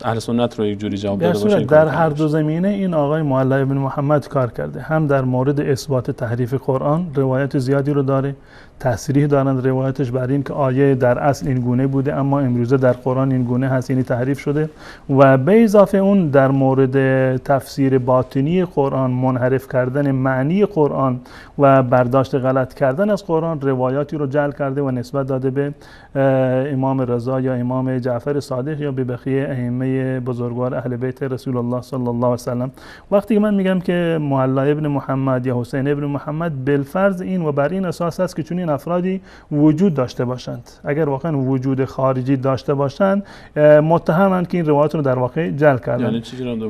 اهل سنت رو یک جوری جواب داده باشه. در هر دو زمینه این آقای معلی بن محمد کار کرده، هم در مورد اثبات تحریف قرآن روایت زیادی رو داره، تصریح دارند روایتش بر این که آیه در اصل این گونه بوده اما امروزه در قرآن این گونه هست، یعنی تحریف شده. و به اضافه اون در مورد تفسیر باطنی قرآن، منحرف کردن معنی قرآن و برداشت غلط کردن از قرآن روایاتی رو جعل کرده و نسبت داده به امام رضا یا امام جعفر صادق یا به بقیه ائمه بزرگوار اهل بیت رسول الله صلی الله علیه و سلم. وقتی که من میگم که معلی ابن محمد یا حسین ابن محمد بالفرض این و بر این اساس است که چون این افرادی وجود داشته باشند، اگر واقعا وجود خارجی داشته باشند متهمند که این روایات رو در واقع جعل کردن.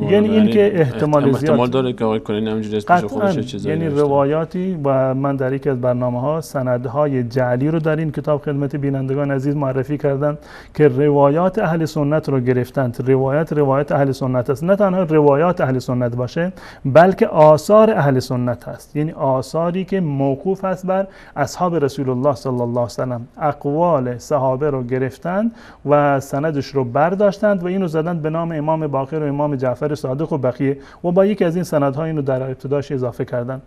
یعنی این که احتمال داره که آقای کنینی همینجوری اسمش خودش چیزایی، یعنی روایاتی و من در یکی از برنامه‌ها سندهای جعلی رو در این کتاب خدمت بینندگان عزیز معرفی کردم که روایات اهل سنت رو گرفتند. روایت اهل سنت است، نه تنها روایات اهل سنت باشه بلکه آثار اهل سنت هست، یعنی آثاری که موقوف است بر اصحاب رسول الله صلی الله علیه و سلم. اقوال صحابه رو گرفتند و سندش رو برداشتند و اینو زدند به نام امام باقر و امام جعفر صادق و بقیه و با یکی از این سندها اینو در ابتداش اضافه کردند.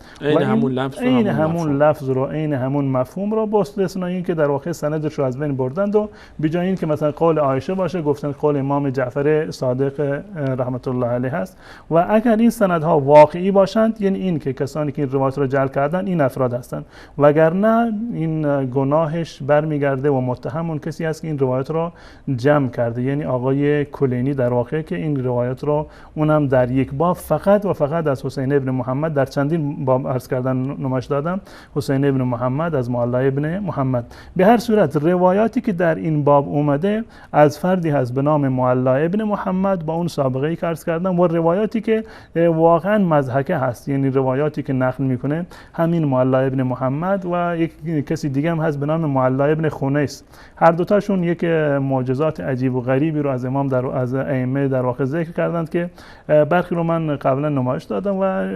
عین همون لفظ رو عین همون مفهوم رو با استثنای این که در واقع سندش رو از بین بردند و به جای این که مثلا قول عایشه باشه گفتن قول امام جعفر صادق رحمت الله علیه است. و اگر این سندها واقعی باشند یعنی این که کسانی که این روایت رو جعل کردن این افراد هستند، وگرنه این گناهش برمیگرده و متهم اون کسی است که این روایت رو جمع کرده، یعنی آقای کلینی در واقع که این روایت رو اونم در یک باب فقط و فقط از حسین ابن محمد، در چندین باب عرض کردن نمایش دادم، حسین ابن محمد از معلی ابن محمد. به هر صورت روایاتی که در این باب اومده از فردی هست به نام معلی ابن محمد با اون سابقه ای که عرض کردم و روایاتی که واقعا مضحکه هست، یعنی روایاتی که نقل میکنه همین معلی ابن محمد و یک کسی دیگه هم هست به نام معلی ابن خنیس. هر دوتاشون یک معجزات عجیب و غریبی رو از امام از ائمه در واقع ذکر کردند که برخی رو من قبلا نمایش دادم و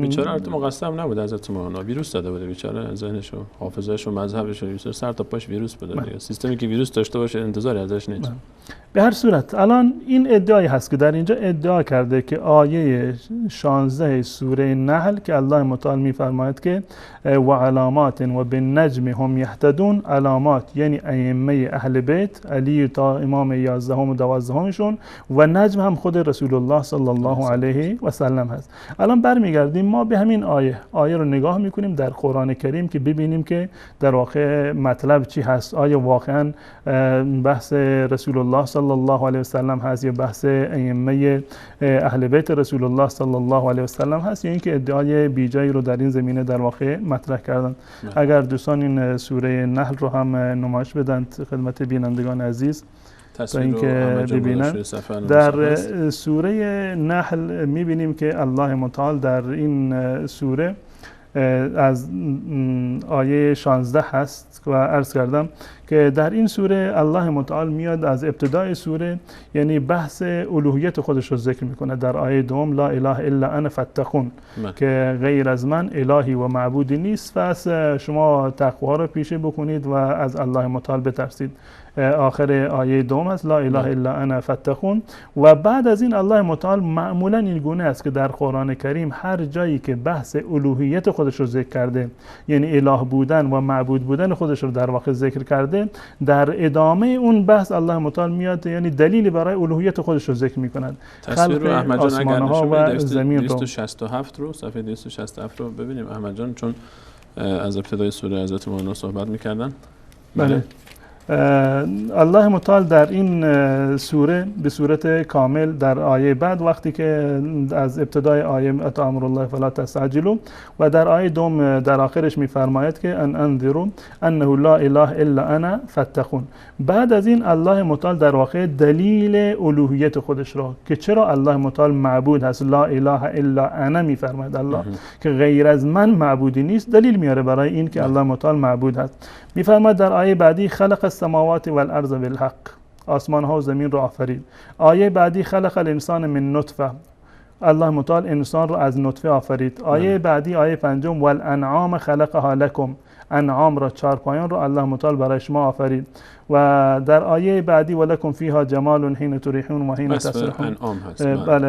بیچاره البته مقصر نبود، حضرت مولانا ویروس داده بوده بیچاره، ذهنش و حافظه‌اش و مذهبش و سر تا پاش ویروس بوده. سیستمی که ویروس داشته باشه انتظاری ازش نیست. به هر صورت الان این ادعایی هست که در اینجا ادعا کرده که آیه 16 سوره نحل که الله متعال میفرماید که و علامات و بالنجم هم یهتدون، علامات یعنی ائمه اهل بیت علی تا امام 11 و 12 شون و نجم هم خود رسول الله صلی الله علیه و سلم هست. الان برمیگردیم ما به همین آیه رو نگاه میکنیم در قرآن کریم که ببینیم که در واقع مطلب چی هست. آیا واقعا بحث رسول الله صلی الله علیه و سلم هست یا بحث ائمه اهل بیت رسول الله صلی الله علیه و سلم هست یا اینکه ادعای بیجایی رو در این زمینه در واقع مطرح کردن. اگر دوستان این سوره نحل رو هم نمایش بدن خدمت بینندگان عزیز تا اینکه ببینن. در سوره نحل میبینیم که الله متعال در این سوره از آیه 16 هست و عرض کردم که در این سوره الله متعال میاد از ابتدای سوره یعنی بحث الوهیت خودش رو ذکر میکنه. در آیه دوم لا اله الا انا فاتقون که غیر از من الهی و معبودی نیست، پس شما تقوا رو پیشه بکنید و از الله متعال بترسید. آخر آیه دوم هست، لا اله الا انا فاتقون. و بعد از این الله متعال معمولا این گونه است که در قرآن کریم هر جایی که بحث الوهیت خودش رو ذکر کرده، یعنی اله بودن و معبود بودن خودش رو در واقع ذکر کرده، در ادامه اون بحث الله متعال میاد یعنی دلیلی برای الوهیت خودش رو ذکر میکنند. تصویر رو احمد جان اگر ها و زمین رو 267 رو صفحه 267 رو ببینیم احمد جان، چون از ابتدای سوره حضرت مولانا صحبت میکردن. بله. الله متعال در این سوره به صورت کامل در آیه بعد وقتی که از ابتدای آیه اتی امر الله فلا تستعجلوا و در آیه دوم در آخرش میفرماید که ان انذروا انه لا اله الا انا فاتقون. بعد از این الله متعال در واقع دلیل الوهیت خودش را که چرا الله متعال معبود هست، لا اله الا انا میفرماید الله که غیر از من معبودی نیست، دلیل میاره برای این که الله متعال معبود هست. میفرماید در آیه بعدی خلق السماوات والارض بالحق، آسمان ها و زمین را آفرید. آیه بعدی خلق الانسان من نطفه، الله متعال انسان را از نطفه آفرید. آیه بعدی آیه پنجم والانعام خلقها لكم، انعام را چارپایان را الله متعال برای شما آفرید. و در آیه بعدی ولکم فیها جمال حین تریحون و حین تسرحون، انعام هست. بله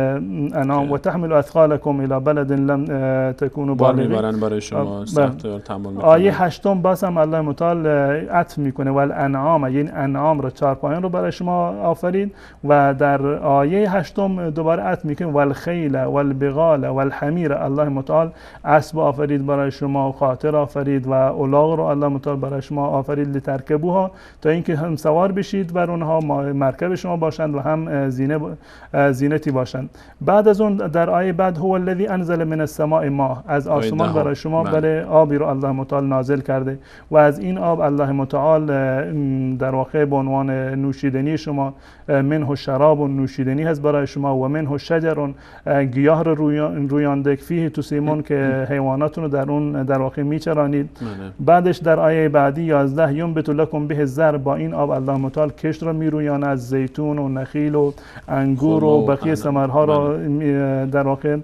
انعام و تحمل اثقالکم الی بلد لم تکونوا بالغین، برای شما سخت تحمل میکنه. آیه هشتم باز هم الله متعال عطف میکنه والانعام، یعنی انعام را چارپایان رو برای شما آفرید. و در آیه هشتم دوباره عطف میکنه والخیل والبغال والحمیر، الله متعال اسب آفرید برای شما، خاطر آفرید و الاغ رو الله متعال برای شما آفرید لترکبوها، تا اینکه هم سوار بشید بر اونها، مرکب شما باشند و هم زینتی باشند. بعد از اون در آیه بعد هو الذی انزل من السماء ماء، از آسمان برای شما بله آبی رو الله متعال نازل کرده و از این آب الله متعال در واقع به عنوان نوشیدنی شما منه شراب و نوشیدنی هست برای شما و منه شجر، گیاه رو رویانده فیه تسیمون که حیواناتون رو در اون در واقع میچرانید. بعدش در آیه بعدی 11 ینبت لکم به الزرع، با این آب الله متعال کشت را میرویاند، از زیتون و نخیل و انگور و بقیه ثمرها را در واقع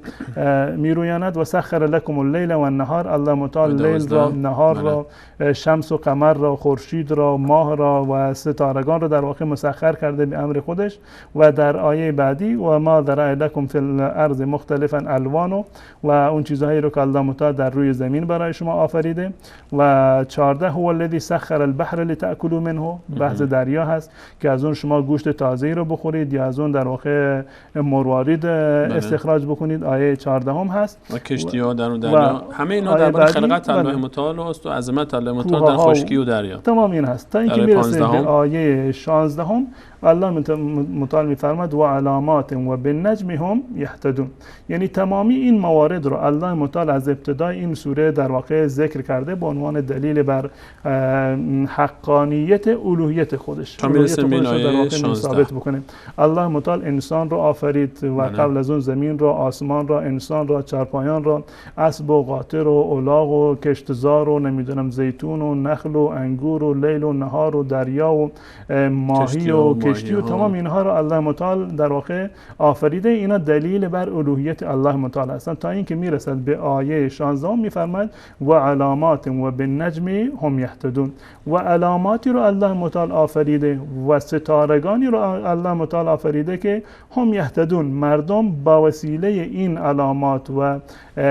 میرویاند. و سخر لکم اللیل و النهار، الله متعال لیل را، نهار را، شمس و قمر را، خورشید را، ماه را و ستارگان را در واقع مسخر کرده به امر خودش. و در آیه بعدی و ما ذرأ لکم فی الارض مختلفا الوانو، و اون چیزهایی رو که الله متعال در روی زمین برای شما آفریده. و 14 هو الذی سخر البحر لتأکلوا منه، بحث دریا هست که از اون شما گوشت تازه‌ای رو بخورید یا از اون در واقع مروارید استخراج بکنید. آیه 14 هم هست و کشتی‌ها در اون دریا، همه اینا درباره خلقت الله متعال است و عظمت الله متعال در خشکی و دریا، تمام این هست تا اینکه میرسه به آیه 16 هم الله متعال میفرماد و علامات و بالنجم هم یهتدون، یعنی تمامی این موارد رو الله متعال از ابتدای این سوره در واقع ذکر کرده به عنوان دلیل بر حقانیت الوهیت خودش، تا میرسه به آیه 16 ثابت بکنه. الله متعال انسان رو آفرید و قبل از اون زمین رو، آسمان را، انسان را، چارپایان را، اسب و قاطر و الاغ و کشتزار و نمیدونم زیتون و نخل و انگور و لیل و نهار و دریا و ماهی و کشتی و تمام اینها رو الله متعال در واقع آفریده. اینا دلیل بر الوهیت الله متعال هستند تا اینکه میرسد به آیه 16 میفرماید و علامات و بالنجم هم یهتدون، و علاماتی رو الله متعال آفریده و ستارگانی رو الله متعال آفریده که هم یهتدون، مردم با وسیله این علامات و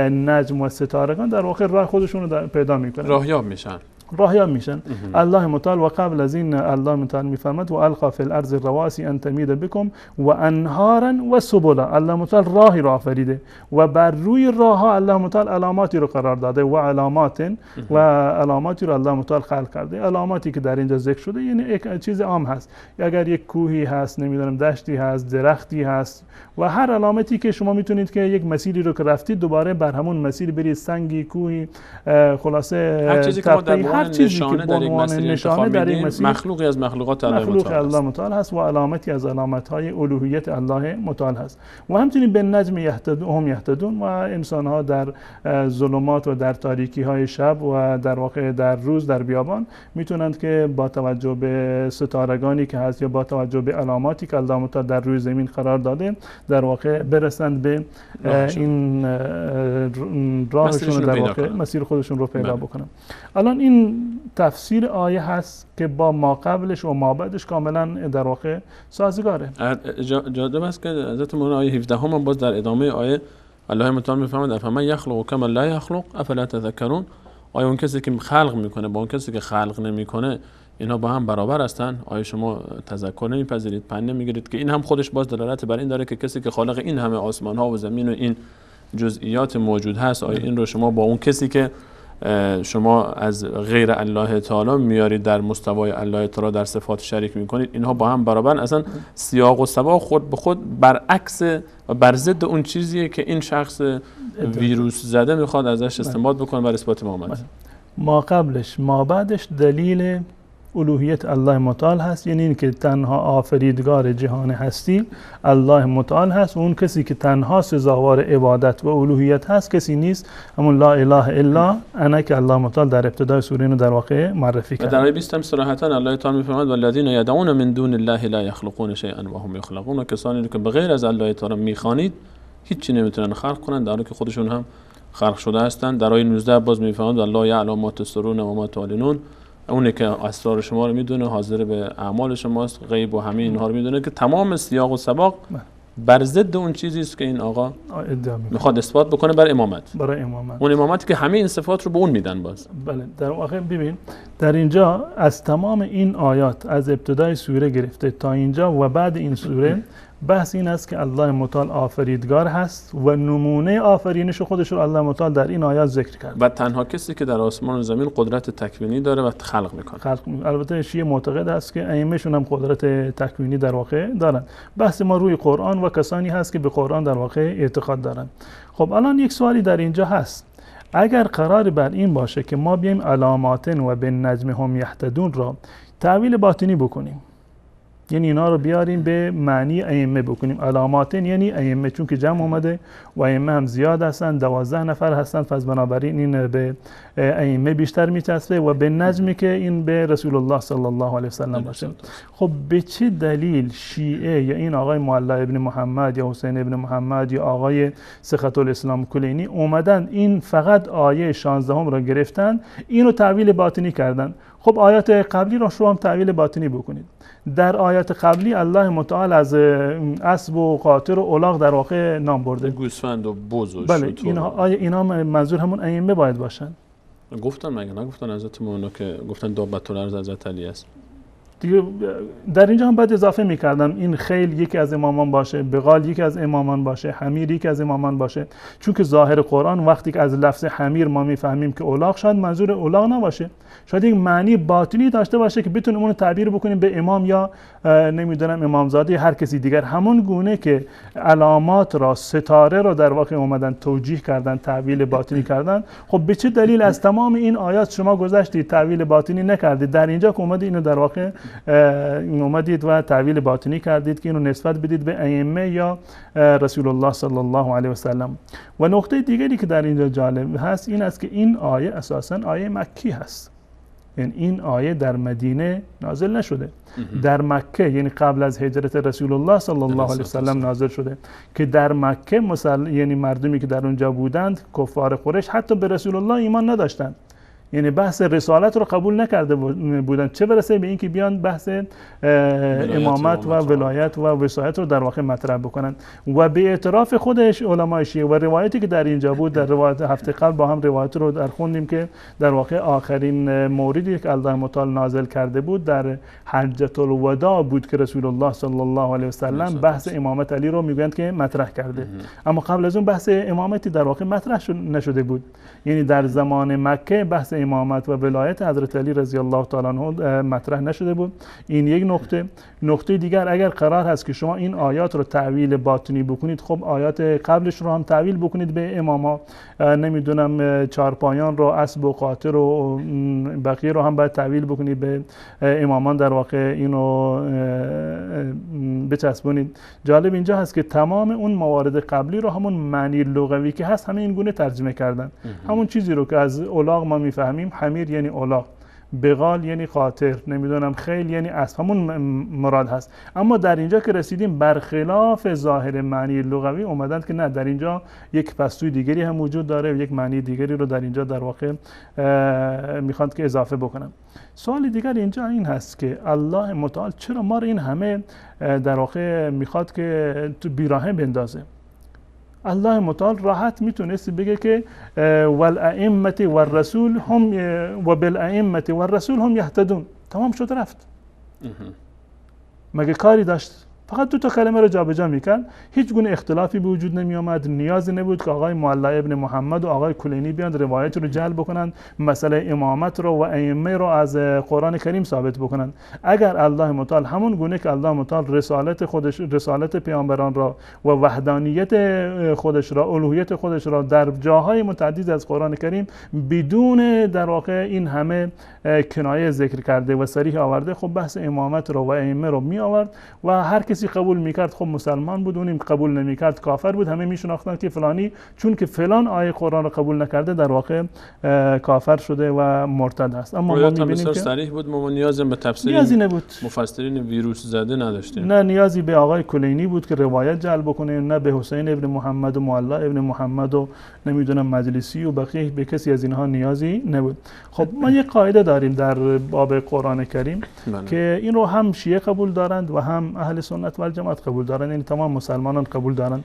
نجم و ستارگان در واقع راه خودشون رو پیدا میکنن، راهیاب میشن. الله متعال و قبل از این الله متعال میفرماد و القا فی الارض رواسی ان تمید بکم و انهارا و سبلا، الله متعال راهی را آفریده و بر روی راه ها الله متعال علاماتی رو قرار داده و علاماتی رو الله متعال خلق کرده. علاماتی که در اینجا ذکر شده یعنی یک چیز عام هست، اگر یک کوهی هست، نمیدونم دشتی هست، درختی هست و هر علامتی که شما میتونید که یک مسیری رو که رفتید دوباره بر همون مسیر برید، سنگی، کوهی، خلاصه هر چیزی که هر چیزی که نشانه در یک مسیر مخلوقی از مخلوقات الله متعال هست و علامتی از علامت‌های الوهیت الله متعال هست. و همچنین به نجم هم یهتدون، و انسان ها در ظلمات و در تاریکی های شب و در واقع در روز در بیابان میتونند که با توجه به ستارگانی که هست یا با توجه به علاماتی که الله متعال در روی زمین قرار داده در واقع برسند به این راهشون، در واقع مسیر خودشون رو پیدا بکنن. الان این این تفسیر آیه هست که با ما قبلش و ما بعدش کاملا در واقع سازگاره. جالب است که حضرت مولانا آیه 17 هم باز در ادامه آیه الله متعال میفرماید افمن یخلق کما لا یخلق افلا تذکرون. آیا اون کسی که خلق میکنه با اون کسی که خلق نمیکنه اینها با هم برابر هستن؟ آیا شما تذکر نمیپذیرید، پند نمیگیرید که این هم خودش باز دلالت بر این داره که کسی که خالق این همه آسمان ها و زمین و این جزئیات موجود هست، آیا این رو شما با اون کسی که شما از غیر الله تعالی میارید در مستوای الله تعالی در صفات شریک میکنید، اینها با هم برابر؟ اصلا سیاق و سباق خود به خود برعکس و بر ضد اون چیزیه که این شخص ویروس زده میخواد ازش استنباط بکنه بر اثبات امامت. ما قبلش ما بعدش دلیل الوهیت الله متعال هست، یعنی این که تنها آفریدگار جهان هستی الله متعال هست و اون کسی که تنها سزاوار عبادت و الوهیت هست کسی نیست، همون لا اله الا انا که الله متعال در ابتدای سوره اینو در واقع معرفی کرد. در آیه 20 هم صراحتا الله تعالی میفرماید والذین یدعون من دون الله لا یخلقون شیئا و هم یخلقون، و کسانی که بغیر از الله تعالی میخوانید هیچی نمیتونن خلق کنن در حالی که خودشون هم خلق شده هستند. در آیه 19 باز میفرماید الله یعلم ما تسرون و ما تعلنون، اونی که اسرار شما رو میدونه، حاضر به اعمال شماست، غیب و همه اینها رو میدونه، که تمام سیاق و سباق بر ضد اون چیزی است که این آقا میخواد اثبات بکنه بر امامت، برای امامت، اون امامتی که همه این صفات رو به اون میدن. باز بله در واقع ببین در اینجا از تمام این آیات از ابتدای سوره گرفته تا اینجا و بعد این سوره بحث این است که الله متعال آفریدگار هست و نمونه آفرینش خودش رو الله متعال در این آیات ذکر کرد و تنها کسی که در آسمان و زمین قدرت تکوینی داره و خلق میکنه. البته شیعه معتقد است که ائمه‌شون هم قدرت تکوینی در واقع دارن. بحث ما روی قرآن و کسانی هست که به قرآن در واقع اعتقاد دارن. خب الان یک سوالی در اینجا هست، اگر قرار بر این باشه که ما بیایم علامات و بالنجم هم یهتدون را تعویل باطنی بکنیم، یعنی اینا رو بیاریم به معنی ائمه بکنیم، علامات یعنی ائمه چون که جمع اومده و ائمه هم زیاد هستن، 12 نفر هستن، پس بنابراین این به ائمه بیشتر میچسبه و به نجمی که این به رسول الله صلی الله علیه و سلم باشه. خب به چه دلیل شیعه یا این آقای معلا ابن محمد یا حسین ابن محمد یا آقای سخت الاسلام کلینی اومدن این فقط آیه 16 را گرفتن اینو تعویل باطنی کردن؟ خب آیات قبلی رو شما هم تعویل باطنی بکنید. در آیات قبلی الله متعال از اسب و قاطر و الاغ در واقع نام برده، گوسفند و بز و بله اینا منظور همون ائمه باید باشن. گفتن مگه نگفتن حضرت مولانا که گفتن دابت الارض حضرت علی است؟ دیگه در اینجا هم باید اضافه می‌کردم این خیل یکی از امامان باشه، بغال یکی از امامان باشه، حمیر یکی از امامان باشه، چون که ظاهر قرآن وقتی که از لفظ حمیر ما میفهمیم که الاغ، شاید منظور الاغ نباشه، شاید یک معنی باطنی داشته باشه که بتونیم اون رو تعبیر بکنیم به امام یا نمیدونم امامزاده هر کسی دیگر. همون گونه که علامات را، ستاره را در واقع اومدن توجیه کردن، تعبیر باطنی کردن، خب به چه دلیل از تمام این آیات شما گذشتید تعبیر باطنی نکردید؟ در اینجا که اومدید اینو در واقع اومدید و تعبیر باطنی کردید که اینو نسبت بدید به ائمه یا رسول الله صلی الله علیه و سلم. و نکته دیگری که در اینجا جالب هست این است که این آیه اساساً آیه مکی هست، یعنی این آیه در مدینه نازل نشده، در مکه یعنی قبل از هجرت رسول الله صلی الله علیه و سلم نازل شده که در مکه یعنی مردمی که در اونجا بودند کفار قریش حتی به رسول الله ایمان نداشتند، یعنی بحث رسالت رو قبول نکرده بودن، چه برسه به اینکه بیان بحث امامت و ولایت و وصایت رو در واقع مطرح بکنن. و به اعتراف خودش علمای شیعه و روایتی که در اینجا بود، در روایت هفته قبل با هم روایت رو در خوندیم که در واقع آخرین موردی که الله متعال نازل کرده بود در حجة الوداع بود که رسول الله صلی الله علیه و سلم بحث امامت علی رو میگویند که مطرح کرده، اما قبل از اون بحث امامتی در واقع مطرح نشده بود، یعنی در زمان مکه بحث امامت و ولایت حضرت علی رضی الله تعالی عنه مطرح نشده بود. این یک نکته. نکته دیگر، اگر قرار هست که شما این آیات رو تعویل باطنی بکنید، خب آیات قبلش رو هم تعویل بکنید به اماما، نمیدونم چارپایان رو، اسب و قاطر و بقیه رو هم باید تعویل بکنید به امامان، در واقع اینو بچسبونید. جالب اینجا هست که تمام اون موارد قبلی رو همون معنی لغوی که هست همه این گونه ترجمه کردن. همون چیزی رو که از الاغ ما میفهمیم، حمیر یعنی الاغ، بغال یعنی قاطر، نمیدونم خیل یعنی اسب، همون مراد هست. اما در اینجا که رسیدیم برخلاف ظاهر معنی لغوی اومدن که نه، در اینجا یک پستوی دیگری هم وجود داره و یک معنی دیگری رو در اینجا در واقع میخواد که اضافه بکنم. سوال دیگر اینجا این هست که الله متعال چرا ما رو این همه در واقع میخواد که تو بیراهه بندازه؟ الله متعال راحت میتونست بگه که والائمه والرسول هم و بالائمه والرسول هم یهتدون، تمام شد رفت. مگه کاری داشت؟ فقط دو تا کلمه رو جابجا میکرد، هیچ گونه اختلافی به وجود نمی آمد، نیازی نبود که آقای معلا ابن محمد و آقای کلینی بیان روایت رو جلب بکنن، مسئله امامت رو و ائمه رو از قرآن کریم ثابت بکنن. اگر الله متعال همون گونه که الله متعال رسالت خودش، رسالت پیامبران را و وحدانیت خودش را، الوهیت خودش را در جاهای متعدد از قرآن کریم بدون در واقع این همه کنایه ذکر کرده و صریح آورده، خب بحث امامت رو و ائمه رو می آورد و هر کسی قبول میکرد خب مسلمان بود، اونیم قبول نمیکرد کافر بود. همه میشناختن که فلانی چون که فلان آیه قرآن رو قبول نکرده در واقع کافر شده و مرتد است. اما ما میبینیم که صریح بود، ما نیاز به تفسیر نیازی نبود، مفسرین ویروس زده نداشتیم. نه نیازی به آقای کلینی بود که روایت جلب بکنه، نه به حسین ابن محمد و معلا ابن محمد و نمیدونم مجلسی و بقیه، به کسی از اینها نیازی نبود. خب ما یک قاعده داریم در باب قرآن کریم که این رو هم شیعه قبول دارند و هم اهل سنت و الجماعت قبول دارند، یعنی تمام مسلمانان قبول دارند.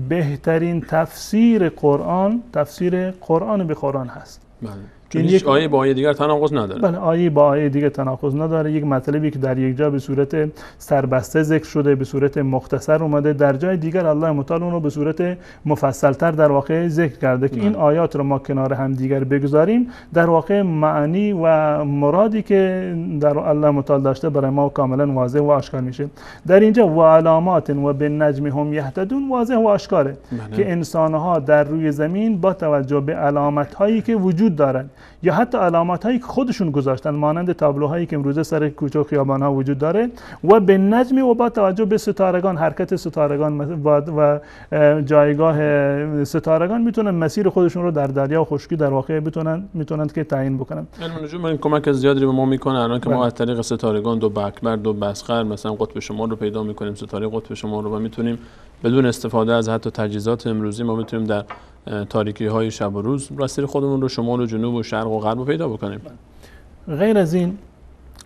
بهترین تفسیر قرآن تفسیر قرآن به قرآن هست. چون هیچ آیه با آیه دیگر تناقض نداره. بله، آیه با آیه دیگر تناقض نداره. یک مطلبی که در یک جا به صورت سربسته ذکر شده، به صورت مختصر اومده، در جای دیگر الله متعال اون رو به صورت مفصل‌تر در واقع ذکر کرده که این آیات رو ما کنار هم دیگر بگذاریم، در واقع معنی و مرادی که در الله متعال داشته برای ما کاملا واضح و آشکار میشه. در اینجا و علامات و بالنجم هم یهتدون واضح و آشکاره که انسان‌ها در روی زمین با توجه به علامت‌هایی که وجود دارند یا حتی علامات هایی که خودشون گذاشتن، مانند تابلوهایی که امروزه سر کوچه و خیابان ها وجود داره، و به نجم و با توجه به ستارگان، حرکت ستارگان و جایگاه ستارگان میتونن مسیر خودشون رو در دریا و خشکی در واقع میتونن که تعیین بکنن. علم نجوم این کمک زیادی به ما میکنه الان که ما از طریق ستارگان دو اکبر دو اصغر مثلا قطب شمال رو پیدا میکنیم، ستاره قطب شمال رو، و میتونیم بدون استفاده از حتی تجهیزات امروزی ما میتونیم در تاریکی های شب و روز مسیر خودمون رو شمال و جنوب و شرق و غرب رو پیدا بکنیم. غیر از این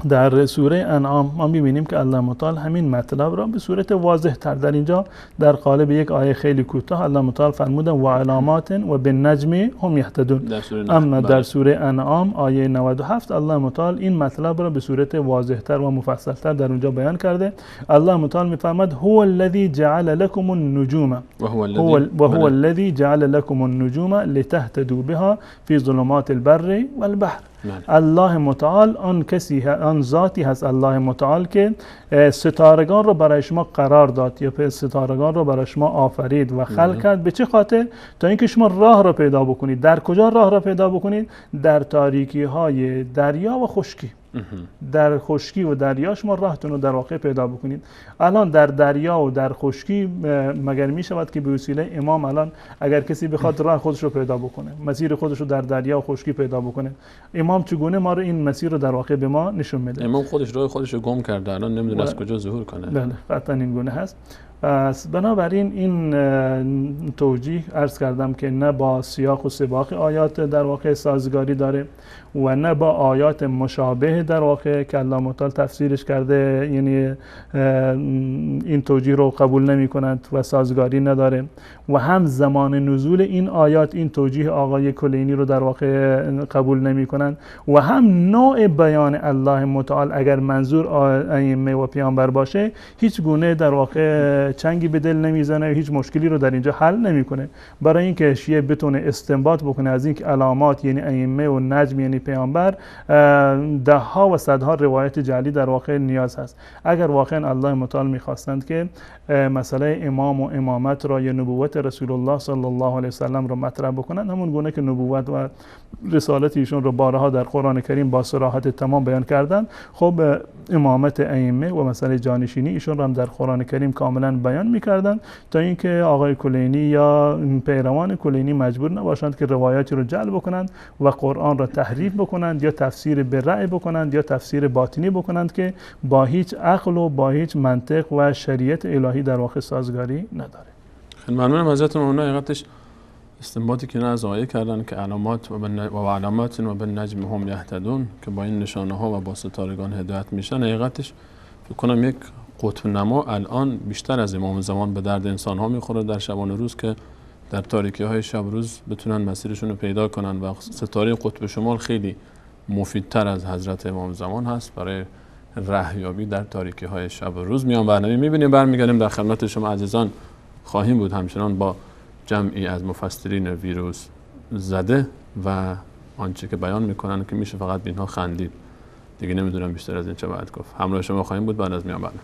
در سوره انعام ما می‌بینیم که الله متعال همین مطلب را به صورت واضح تر در اینجا در قالب یک آیه خیلی کوتاه الله متعال فرموده و علامات و بالنجم هم یهتدون. اما در سوره انعام آیه 97 الله متعال این مطلب را به صورت واضح تر و مفصل تر در اونجا بیان کرده. الله متعال می‌فرماد هو الذی جعل لكم النجوم و هو الذی جعل لكم النجوم لتهتدوا بها فی ظلمات البر والبحر. الله متعال آن ذاتی هست الله متعال که ستارگان رو برای شما قرار داد یا ستارگان رو برای شما آفرید و خلق کرد. به چه خاطر؟ تا اینکه شما راه را پیدا بکنید. در کجا راه را پیدا بکنید؟ در تاریکی های دریا و خشکی. در خشکی و دریا شما راهتون رو در واقع پیدا بکنید. الان در دریا و در خشکی مگر می شود که به وسیله امام الان اگر کسی بخواد راه خودش رو پیدا بکنه، مسیر خودش رو در دریا و خشکی پیدا بکنه، امام چگونه ما رو این مسیر رو در واقع به ما نشون میده؟ امام خودش راه خودش رو گم کرده، الان نمیدونه از کجا ظهور کنه. بله، قطعا این گونه هست. پس بنابراین این توجیه عرض کردم که نه با سیاق و سباق آیات در واقع سازگاری داره و نه با آیات مشابه در واقع که الله متعال تفسیرش کرده، یعنی این توجیه رو قبول نمی کنند و سازگاری نداره. و هم زمان نزول این آیات این توجیه آقای کلینی رو در واقع قبول نمی کنند و هم نوع بیان الله متعال اگر منظور ائمه و پیامبر باشه هیچ گونه در واقع چنگی به دل نمیزنه و هیچ مشکلی رو در اینجا حل نمیکنه. برای اینکه شیعه بتونه استنباط بکنه از اینکه علامات یعنی ائمه و نجم یعنی پیامبر، ده ها و صدها روایت جعلی در واقع نیاز هست. اگر واقعا الله متعال میخواستند که مسئله امام و امامت را یا نبوت رسول الله صلی الله علیه وسلم را مطرح بکنند، همون گونه که نبوت و رسالت ایشون رو بارها در قرآن کریم با صراحت تمام بیان کردن، خب امامت ائمه و مسئله جانشینی ایشون را هم در قرآن کریم کاملا میکردن بیان میکردن تا اینکه آقای کلینی یا پیروان کلینی مجبور نباشند که روایاتی رو جعل بکنند و قرآن را تحریف بکنند یا تفسیر به رأی بکنند یا تفسیر باطنی بکنند که با هیچ عقل و با هیچ منطق و شریعت الهی در واقع سازگاری نداره. خیلی ممنونم حضرت مولانا. حقیقتش استنباطی که از آیه کردن که علامات و علامات و بالنجم هم یهتدون که با این نشانه ها و با ستارگان هدایت میشن، حقیقتش فکر کنم یک قطب نما الان بیشتر از امام زمان به درد انسان ها میخوره در شبانه روز که در تاریکی های شب روز بتونن مسیرشون رو پیدا کنن و ستاره قطب شمال خیلی مفیدتر از حضرت امام زمان هست برای رهیابی در تاریکی های شب و روز. میان برنامه میبینیم، برمیگردیم در خدمت شما عزیزان خواهیم بود همچنان با جمعی از مفسرین ویروس زده و آنچه که بیان میکنن که میشه فقط به اینها خندید، دیگه نمیدونم بیشتر از این چه باید گفت. همراه شما خواهیم بود بعد از میان برنامه.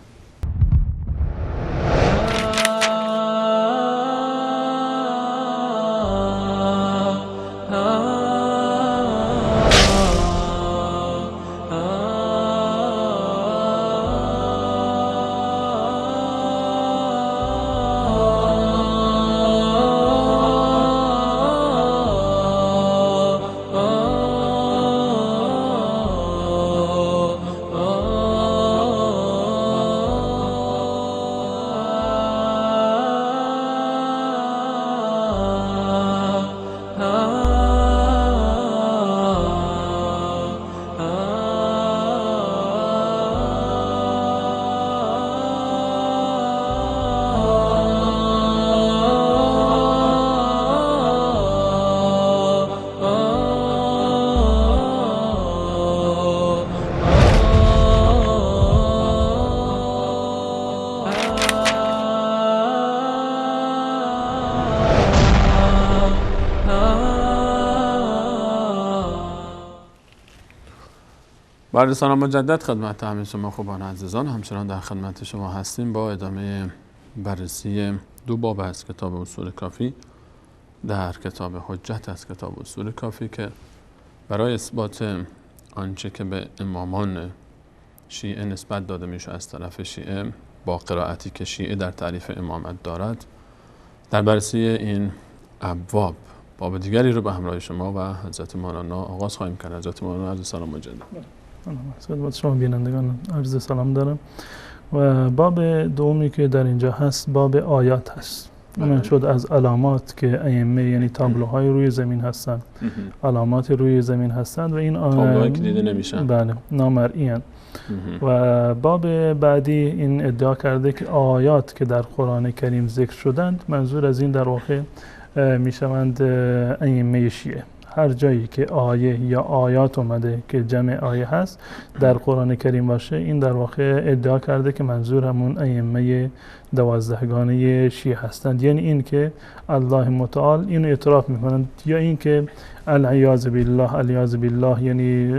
بعد سلام مجدد خدمت همه شما خوبان عزیزان، همچنان در خدمت شما هستیم با ادامه بررسی دو باب از کتاب اصول کافی در کتاب حجت از کتاب اصول کافی که برای اثبات آنچه که به امامان شیعه نسبت داده میشه از طرف شیعه با قرائتی که شیعه در تعریف امامت دارد، در بررسی این ابواب باب دیگری رو به همراه شما و حضرت مولانا آغاز خواهیم کرد. حضرت مولانا عرض سلام مجدد. خدمت شما بینندگان عرض سلام دارم. و باب دومی که در اینجا هست باب آیات هست. اون شد از علامات که ائمه یعنی تابلوهای روی زمین هستند، علامات روی زمین هستند و این تابلوهایی که دیده نمیشن، بله، نامرئی هستند. و باب بعدی این ادعا کرده که آیات که در قرآن کریم ذکر شدند منظور از این در واقع میشوند ائمه شیعه. هر جایی که آیه یا آیات اومده که جمع آیه هست در قرآن کریم باشه، این در واقع ادعا کرده که منظور همون ائمه 12گانه شیعه هستند. یعنی این که الله متعال اینو اعتراف میکنند یا این که العیاذ بالله یعنی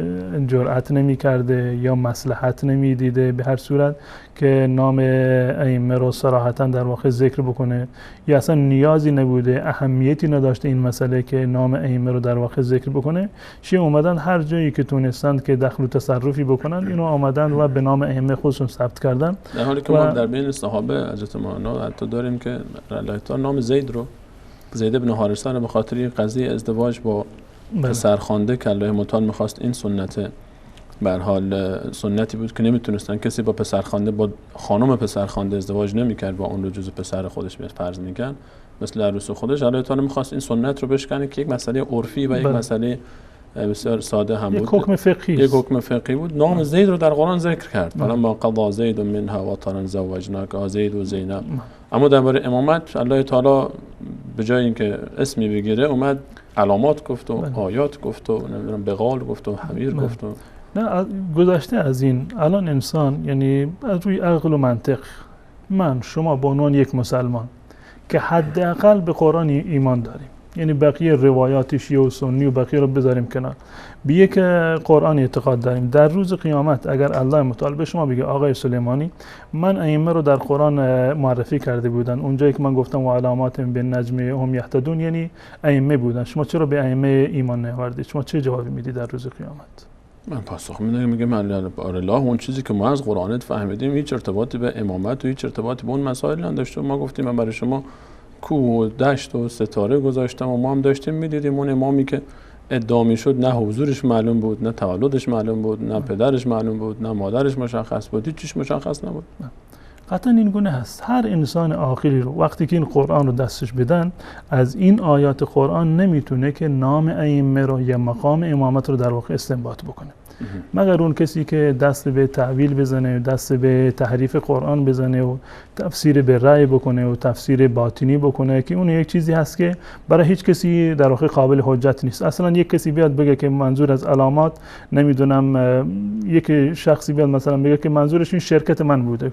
جرأت نمی کرده یا مصلحت نمی دیده به هر صورت که نام ائمه رو صراحتا در واقع ذکر بکنه، یا اصلا نیازی نبوده، اهمیتی نداشته این مسئله که نام ائمه رو در واقع ذکر بکنه. شیعه اومدن هر جایی که تونستند که دخل و تصرفی بکنن اینو آمدن و به نام ائمه خودشون ثبت کردن. در حالی که ما در بین صحابه حضرت مولانا حتی داریم که الله تعالی نام زید رو، زید بن حارثه رو به خاطر قضیه ازدواج با پسرخوانده که الله متعال میخواست این سنت به هر حال سنتی بود که نمیتونستن کسی با پسرخوانده با خانم پسرخوانده ازدواج نمیکرد، با اون رو جزو پسر خودش فرض میکرد مثل عروس خودش. الله تعالی میخواست این سنت رو بشکنه که یک مسئله عرفی و یک مسئله بسیار ساده هم بود، یک حکم فقهی بود. نام زید رو در قرآن ذکر کرد، فلما قضا زید منها وطرا زوجناک، زید و زینب. اما درباره امامت الله تعالی به جای اینکه اسمی بگیره اومد علامات گفت و آیات گفت و نمیدونم بقال گفت و حمیر گفت و نه. گذشته از این الان انسان یعنی از روی عقل و منطق، من شما به عنوان یک مسلمان که حداقل به قرآن ایمان داریم، یعنی بقیه روایات شیعه و سنی و بقیه رو بذاریم کنار، به یک قرآن اعتقاد داریم، در روز قیامت اگر الله متعال به شما بگه آقای سلیمانی من ائمه رو در قرآن معرفی کرده بودن، اونجایی که من گفتم و علامات بالنجم هم یهتدون یعنی ائمه بودن، شما چرا به ائمه ایمان نیاوردید؟ شما چه جوابی میدید در روز قیامت؟ من پاسخ میگم الله اون چیزی که ما از قرآن فهمیدیم هیچ ارتباطی به امامت و هیچ ارتباطی به اون مسائل نداشته. ما گفتیم من برای شما کوه و دشت و ستاره گذاشتم و ما هم داشتیم میدیدیم اون امامی که ادعا میشد نه حضورش معلوم بود، نه تولدش معلوم بود، نه پدرش معلوم بود، نه مادرش مشخص بود، هیچ چیز مشخص نبود. قطعا این گونه هست. هر انسان عاقلی رو وقتی که این قرآن رو دستش بدن، از این آیات قرآن نمیتونه که نام ائمه رو یا مقام امامت رو در واقع استنباط بکنه، مگر اون کسی که دست به تعویل بزنه و دست به تحریف قرآن بزنه و تفسیر به رأی بکنه و تفسیر باطنی بکنه که اون یک چیزی هست که برای هیچ کسی در واقع قابل حجت نیست. اصلا یک کسی بیاد بگه که منظور از علامات نمیدونم، یک شخصی بیاد مثلا بگه که منظورش این شرکت من بوده،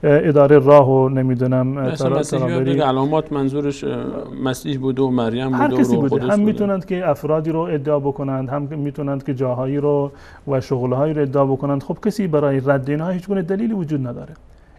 اداره راه و نمیدونم مثلا علامات منظورش مسیح بوده و مریم بوده، هر کسی بوده. هم بوده. میتونند که افرادی رو ادعا بکنند، هم میتونند که جاهایی رو و شغلهایی رو ادعا بکنند. خب کسی برای رد اینها هیچ گونه دلیلی وجود نداره.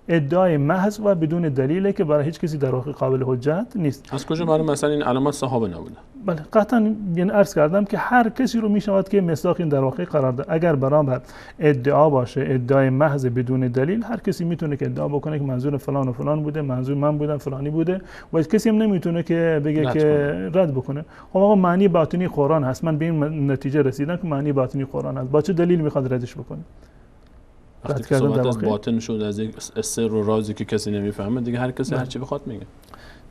ادعای محض و بدون دلیله که برای هیچ کسی در واقع قابل حجت نیست. از کجا معلوم مثلا این علامات صحابه نبوده؟ بله قطعا یعنی عرض کردم که هر کسی رو میشود که مصداق این در واقع قرار ده. اگر برابر ادعا باشه، ادعای محض بدون دلیل، هر کسی میتونه که ادعا بکنه که منظور فلان و فلان بوده، منظور من بودم فلانی بوده و کسی هم نمیتونه که بگه که رد بکنه. خب آقا معنی باطنی قرآن هست، من به این نتیجه رسیدم که معنی باطنی قرآن هست، با چه دلیل میخواد ردش بکنه؟ وقتی که صحبت از باطن شد، از یک سر و رازی که کسی نمیفهمه، دیگه هر کسی هر چی بخواد میگه.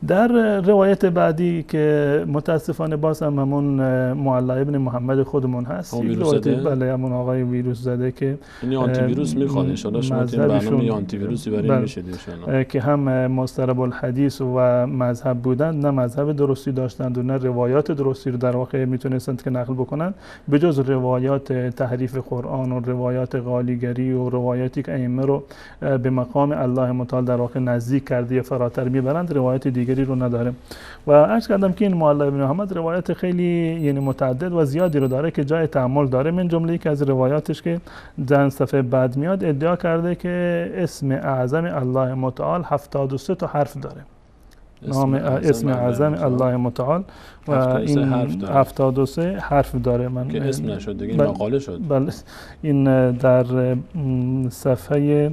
در روایت بعدی که متاسفانه باز هم همون معلی ابن محمد خودمون هست، یک روایت بله همون آقای ویروس زده که این آنتی ویروس میخواد ان شاء الله شما این برنامه آنتی ویروسی برای میشید ان شاء الله، که هم مسترب الحدیث و مذهب بودند، نه مذهب درستی داشتند و نه روایات درستی رو در واقع میتونستند که نقل بکنن، به جز روایات تحریف قرآن و روایات غالیگری و روایاتی که ائمه رو به مقام الله متعال در واقع نزدیک کرده یا فراتر میبرند، روایت دیگری رو نداره. و عرض کردم که این معلی ابن محمد روایت خیلی یعنی متعدد و زیادی رو داره که جای تأمل داره. من جمله ای که از روایاتش که در صفحه بعد میاد ادعا کرده که اسم اعظم الله متعال 73 تا حرف داره. نام اسم اعظم الله متعال و این 73 حرف داره. من که اسم نشد دیگه، این مقاله شد. بله این در صفحه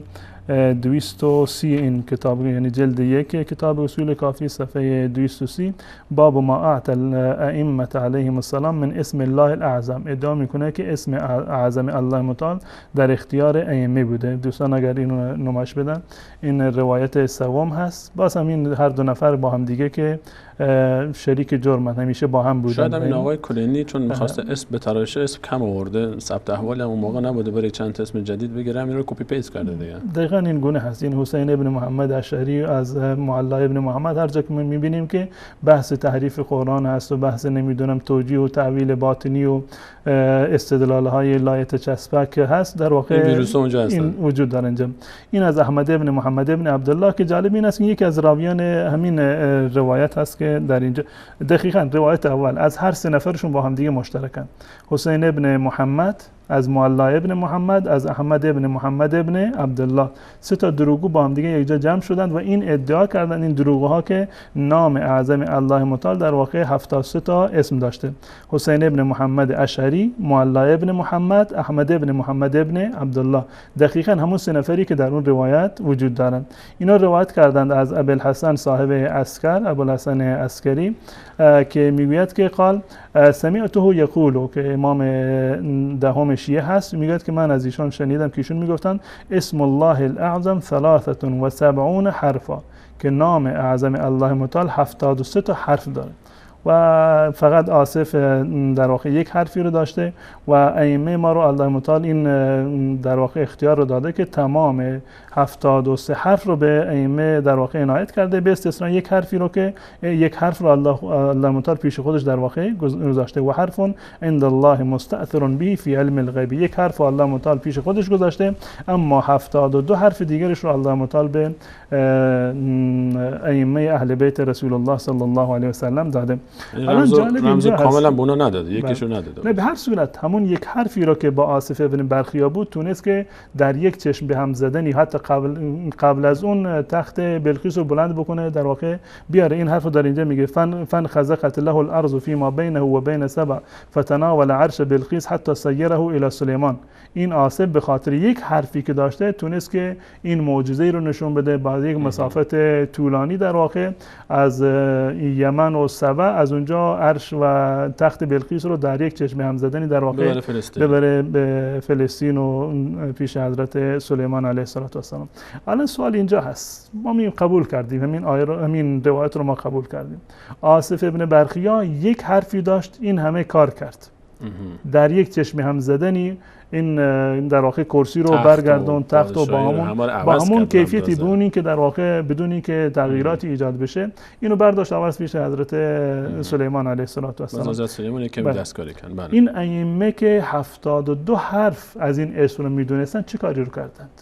230 این کتاب، یعنی جلد 1 کتاب اصول کافی، صفحه 230، باب ما اعطى الائمه علیهم السلام من اسم الله الاعظم، ادعا میکنه که اسم اعظم الله متعال در اختیار ائمه بوده. دوستان اگر اینو نمایش بدن، این روایت سوم هست. باز هم این هر دو نفر با هم دیگه که شریک جرمن همیشه با هم بودن. شاید این آقای کلینی چون می‌خواسته اسم به تراشه اسم کم آورده، ثبت احوال اون موقع نبوده، برای چند تا اسم جدید بگیره، این رو کپی پیست کرده دیگه. دقیقاً این گونه هست. این حسین ابن محمد اشعری از معلی ابن محمد، هر جا که می‌بینیم که بحث تحریف قرآن هست و بحث نمیدونم توجیه و تعویل باطنی و استدلال‌های لایت چسبک هست، در واقع این ویروس اونجا هست، این وجود داره اینجا. این از احمد ابن محمد ابن عبدالله که جالب این است که یکی از راویان همین روایت هست که در اینجا دقیقاً روایت اول از هر سه نفرشون با هم دیگه مشترکن. حسین ابن محمد از معلی ابن محمد، از احمد ابن محمد ابن عبدالله، سه تا دروغگو با هم دیگه یک جا جمع شدند و این ادعا کردن، این دروغها، که نام اعظم الله متعال در واقع 73 تا اسم داشته. حسین ابن محمد اشعری، معلی ابن محمد، احمد ابن محمد ابن عبدالله، دقیقاً همون سه نفری که در اون روایت وجود دارند. اینا روایت کردند از ابوالحسن صاحب عسکر، ابوالحسن عسکری، که میگوید که قال سمعته یقول، که امام دهم شیعه هست، میگوید که من از ایشان شنیدم که ایشون میگفتن اسم الله الاعظم 73 حرفا، که نام اعظم الله متعال 73 تا حرف داره و فقط آصف در واقع یک حرفی رو داشته و ائمه ما رو الله متعال این در واقع اختیار رو داده که تمام 73 حرف رو به ائمه در واقع عنایت کرده، به استثناء یک حرفی رو که یک حرف رو الله متعال پیش خودش در واقع گذاشته. و حرف عند الله مستأثر به فی علم الغیب، یک حرف الله متعال پیش خودش گذاشته، اما 72 حرف دیگرش رو الله متعال به ائمه اهل بیت رسول الله صلی الله علیه و سلم داده. رمز کاملا به اونا نداده، یکیشو نداده. نه به هر صورت همون یک حرفی رو که با آصف ابن برخیا بود تونست که در یک چشم به هم زدنی حتی قبل از اون تخت بلقیس رو بلند بکنه، در واقع بیاره. این حرف رو در اینجا میگه فن خزقت له الارض فيما بينه وبين سبع فتناول عرش بلقیس حتی سیره الى سلیمان. این آصف به خاطر یک حرفی که داشته تونست که این معجزه رو نشون بده، بعد یک مسافت طولانی در واقع از یمن و سبع، از اونجا عرش و تخت بلقیس رو در یک چشم هم زدنی در واقع ببره به فلسطین و پیش حضرت سلیمان علیه السلام. الان سوال اینجا هست، ما قبول کردیم همین آیه رو، همین روایت رو ما قبول کردیم. آصف ابن برخیا یک حرفی داشت این همه کار کرد، در یک چشم هم زدنی این در واقع کرسی رو برگردون، تخت و با همون کیفیتی بونی که در واقع بدونی که تغییراتی ایجاد بشه اینو برداشت عوض پیش حضرت سلیمان علیه السلام. حضرت سلیمان کمی دستکاری کردن. این ائمه که 72 حرف از این اسم رو میدونستن چه کاری رو کردند؟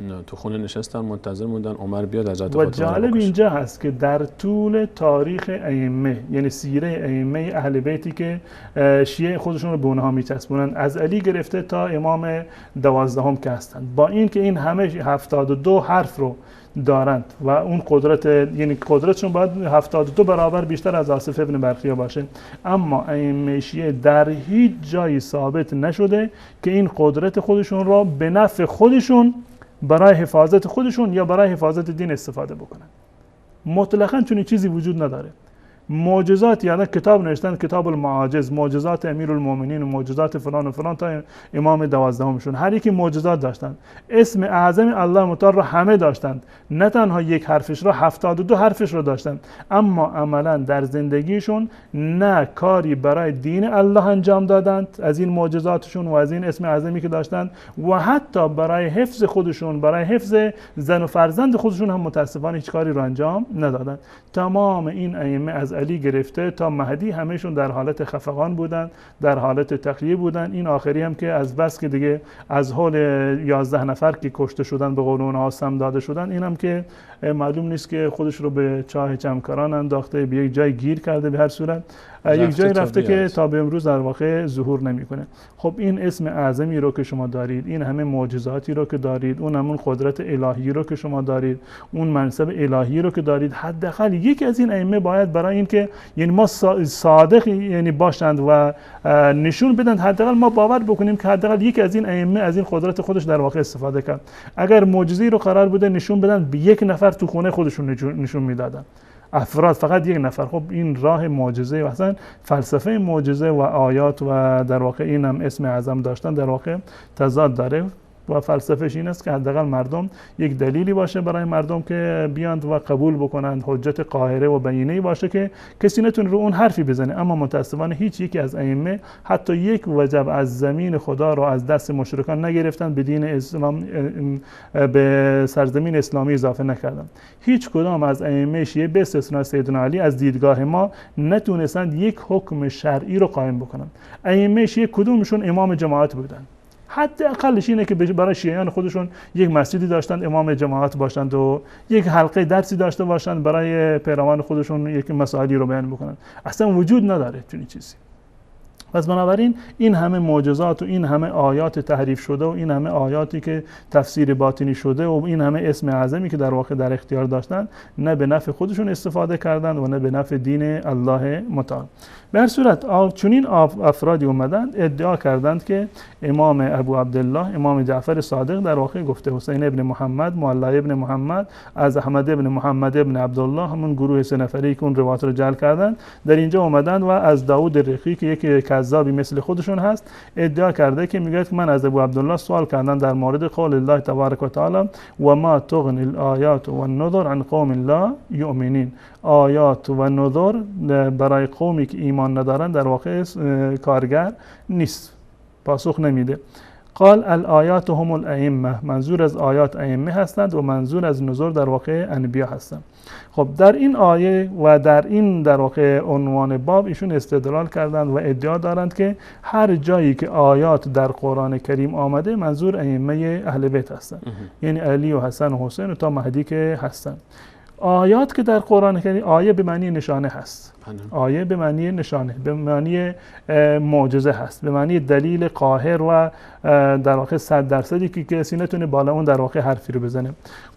نه تو خونه نشستن منتظر موندن عمر بیاد حضرت و جالب اینجا هست که در طول تاریخ ائمه، یعنی سیره ائمه اهل بیتی که شیعه خودشون رو به اونها میچسبونن، از علی گرفته تا امام 12 که هستند، با این که این همه 72 حرف رو دارند و اون قدرت، یعنی قدرتشون باید 72 برابر بیشتر از آصف ابن برخیا باشه، اما ائمه شیعه در هیچ جایی ثابت نشده که این قدرت خودشون را به نفع خودشون برای حفاظت خودشون یا برای حفاظت دین استفاده بکنن. مطلقاً چنین چیزی وجود نداره. معجزات، یعنی کتاب نوشتن، کتاب المعاجز، معجزات امیرالمومنین و معجزات فلان و فلان تا امام 12 هر یکی معجزات داشتند. اسم اعظم الله متعال را همه داشتند، نه تنها یک حرفش را، 72 حرفش را داشتند، اما عملا در زندگیشون نه کاری برای دین الله انجام دادند از این معجزاتشون و از این اسم اعظمی که داشتند، و حتی برای حفظ خودشون، برای حفظ زن و فرزند خودشون هم متاسفانه هیچ کاری را انجام ندادند. تمام این ائمه از علی گرفته تا مهدی همهشون در حالت خفقان بودن، در حالت تقیه بودن. این آخری هم که از بس که دیگه از حال 11 نفر که کشته شدن به قول اونها سم داده شدن، این هم که معلوم نیست که خودش رو به چاه چمکاران انداخته، به یک جای گیر کرده، به هر صورت یک جای رفته که تا به امروز در واقع ظهور نمیکنه. خب این اسم اعظمی رو که شما دارید، این همه معجزاتی رو که دارید، اون همون قدرت الهی رو که شما دارید، اون منصب الهی رو که دارید، حداقل یکی از این ائمه باید برای این که یعنی ما صادق یعنی باشند و نشون بدن، حداقل ما باور بکنیم که حداقل یکی از این ائمه از این قدرت خودش در واقع استفاده کرد. اگر معجزه‌ای رو قرار بوده نشون بدن، به یک نفر تو خونه خودشون نشون میدادن، افراد فقط یک نفر. خب این راه معجزه و اصلا فلسفه معجزه و آیات و در واقع این هم اسم اعظم داشتن در واقع تضاد داره و فلسفهش این است که حداقل مردم یک دلیلی باشه برای مردم که بیاند و قبول بکنند، حجت قاهره و بینه‌ای باشه که کسی نتونه رو اون حرفی بزنه. اما متاسفانه هیچ یکی از ائمه حتی یک وجب از زمین خدا رو از دست مشرکان نگرفتن، به دین اسلام، به سرزمین اسلامی اضافه نکردن. هیچ کدام از ائمه شیعه به استثنای سیدنا علی از دیدگاه ما نتونستند یک حکم شرعی رو قائم بکنن. ائمه شیعه کدومشون امام جماعت بودن؟ حداقلش اینه که برای شیعیان خودشون یک مسجدی داشتند امام جماعت باشند و یک حلقه درسی داشته باشند برای پیروان خودشون یک مسائلی رو بیان بکنند. اصلا وجود نداره چنین چیزی. پس بنابراین این همه معجزات و این همه آیات تحریف شده و این همه آیاتی که تفسیر باطنی شده و این همه اسم اعظمی که در واقع در اختیار داشتن، نه به نفع خودشون استفاده کردند و نه به نفع دین الله متعال. به هر صورت چنین افرادی اومدند ادعا کردند که امام ابو عبدالله، امام جعفر صادق در واقع گفته حسین ابن محمد، معلا ابن محمد، از احمد ابن محمد ابن عبدالله، همون گروه سه نفری که اون روایت رو جعل کردند، در اینجا اومدند و از داوود الرقی که یک کذابی مثل خودشون هست ادعا کرده که میگه که من از ابو عبدالله سوال کردم در مورد قول الله تبارک و تعالی و ما تغنی الآیات و النذر عن قوم لا یؤمنین. آیات و نذر برای قومی که ایمان ندارن در واقع کارگر نیست، پاسخ نمیده. قال الآیات هم الائمه، منظور از آیات ائمه هستند و منظور از نذر در واقع انبیا هستند. خب در این آیه و در این در واقع عنوان باب ایشون استدلال کردند و ادعا دارند که هر جایی که آیات در قرآن کریم آمده منظور ائمه اهل بیت هستند، یعنی علی و حسن و حسین و تا مهدی که هستند. آیات که در قرآن کریم، آیه به معنی نشانه هست، آیه به معنی نشانه، به معنی معجزه هست، به معنی دلیل قاهر و در واقع 100% که کسی نتونه بالا اون در واقع حرفی رو بزنه.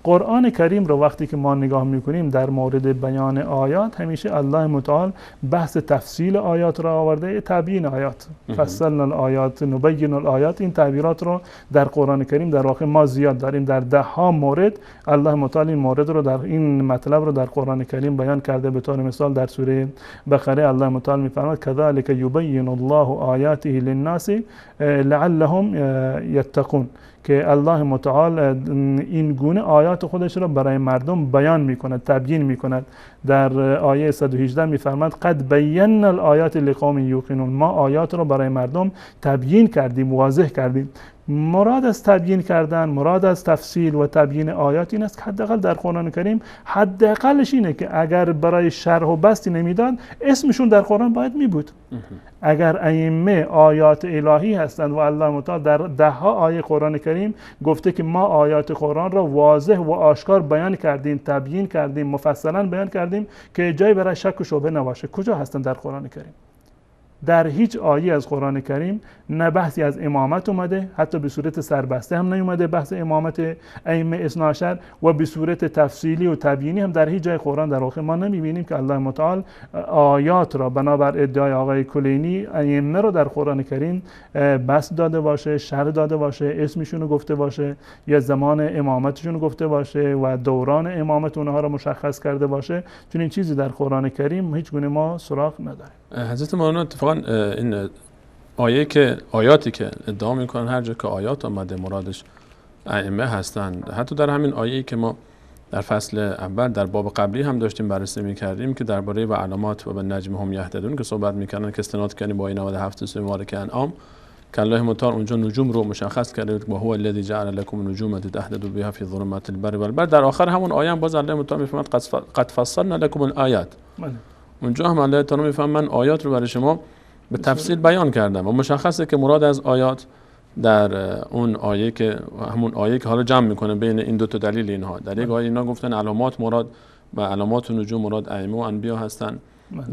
قرآن کریم رو وقتی که ما نگاه میکنیم در مورد بیان آیات، همیشه الله متعال بحث تفصیل آیات را آورده، تبیین آیات، فصلنا الآیات نبین الآیات. این تعبیرات رو در قرآن کریم در واقع ما زیاد داریم. در 10 مورد الله متعال این مورد رو در این مطلب رو در قرآن کریم بیان کرده. به طور مثال در سوره بقره الله متعال میفرماید كذلك يبين الله آیاته للناس لعلهم یتقون، که الله متعال این گونه آیات خودش را برای مردم بیان میکند، تبیین میکند. در آیه 118 میفرماید قد بینا الآیات لقوم یوقنون، ما آیات را برای مردم تبیین کردیم، واضح کردیم. مراد از تبیین کردن، مراد از تفصیل و تبیین آیات این است که حداقل در قرآن کریم حداقلش اینه که اگر برای شرح و بسطی نمیداد اسمشون در قرآن باید می بود. اگر ائمه آیات الهی هستند و الله متعال در 10 آیه قرآن کریم گفته که ما آیات قرآن را واضح و آشکار بیان کردیم، تبیین کردیم، مفصلا بیان کردیم که جای برای شک و شبهه نباشه، کجا هستند در قرآن کریم؟ در هیچ آیه از قرآن کریم نه بحثی از امامت اومده، حتی به صورت سربسته هم نیومده بحث امامت ائمه اثنا عشر، و به صورت تفصیلی و تبیینی هم در هیچ جای قرآن در واقع ما نمیبینیم که الله متعال آیات را بنابر ادعای آقای کلینی ائمه رو در قرآن کریم بس داده باشه، شرح داده باشه، اسمشون رو گفته باشه یا زمان امامتشون رو گفته باشه و دوران امامت اونها رو مشخص کرده باشه. چون این چیزی در قرآن کریم هیچ گونه ما سراغ نداریم. حضرت مولانا اتفاقا این آیاتی که ادعا میکنن هر جا که آیات آمده مرادش ائمه هستند. حتی در همین آیه‌ای که ما در فصل اول در باب قبلی هم داشتیم بررسی میکردیم که درباره و علامات و بالنجم هم یهتدون که صحبت میکردن، که استناد کردیم با 97 سوره مبارکه انعام که الله متعال اونجا نجوم رو مشخص کرده و هو الذی جعل لكم النجوم تهتدوا بها فی ظلمات البر والبحر. در آخر همون آیه هم باز الله متعال میفرماید قد فصلنا لكم الآیات. اونجا هم الله تعالی میفهمه من آیات رو برای شما به تفصیل بیان کردم و مشخصه که مراد از آیات در اون آیه که همون آیه که حالا جمع میکنه بین این دو تا دلیل اینها. در یک آیه اینا گفتن علامات مراد و علامات و نجوم مراد ائمه و انبیا هستن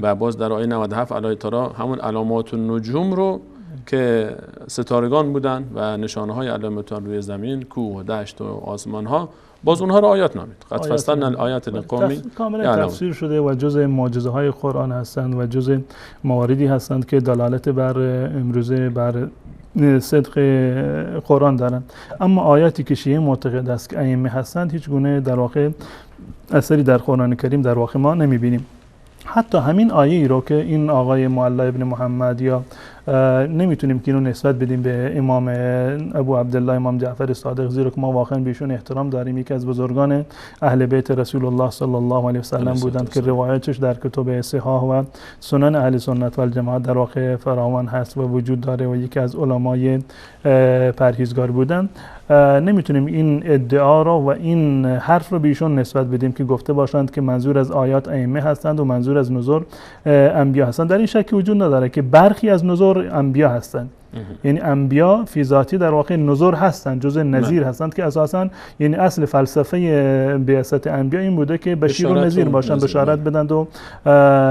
و باز در آیه 97 الله تعالی همون علامات و نجوم رو که ستارگان بودن و نشانه های علامه روی زمین، کوه و دشت و آسمان ها، باز اونها رو آیات نامید. قد فصلنا الآیات لقوم کاملا تفسیر شده و جزء معجزه های قرآن هستند و جزء مواردی هستند که دلالت بر امروزه بر صدق قرآن دارند. اما آیاتی که شیعه معتقد است که ائمه هستند هیچ گونه در واقع اثری در قرآن کریم در واقع ما نمیبینیم. حتی همین آیه ای رو که این آقای معلی ابن محمد یا نمیتونیم که اینو نسبت بدیم به امام ابو عبدالله امام جعفر صادق، زیرا که ما واقعا بهشون احترام داریم، یکی از بزرگان اهل بیت رسول الله صلی الله علیه و سلم بودند که روایتش در کتب صحاح و سنن اهل سنت و الجماعت در واقع فراوان هست و وجود داره و یکی از علمای پرهیزگار بودند. نمیتونیم این ادعا رو و این حرف رو بهشون نسبت بدیم که گفته باشند که منظور از آیات ائمه هستند و منظور از نظر انبیا هستند. در این شکی وجود نداره که برخی از نظر انبیا هستند، یعنی انبیا فی ذاتی در واقع نظر هستند، جزء نذیر هستند که اساساً یعنی اصل فلسفه بعثت انبیا این بوده که بشیر و نذیر باشند، بشارت بدند و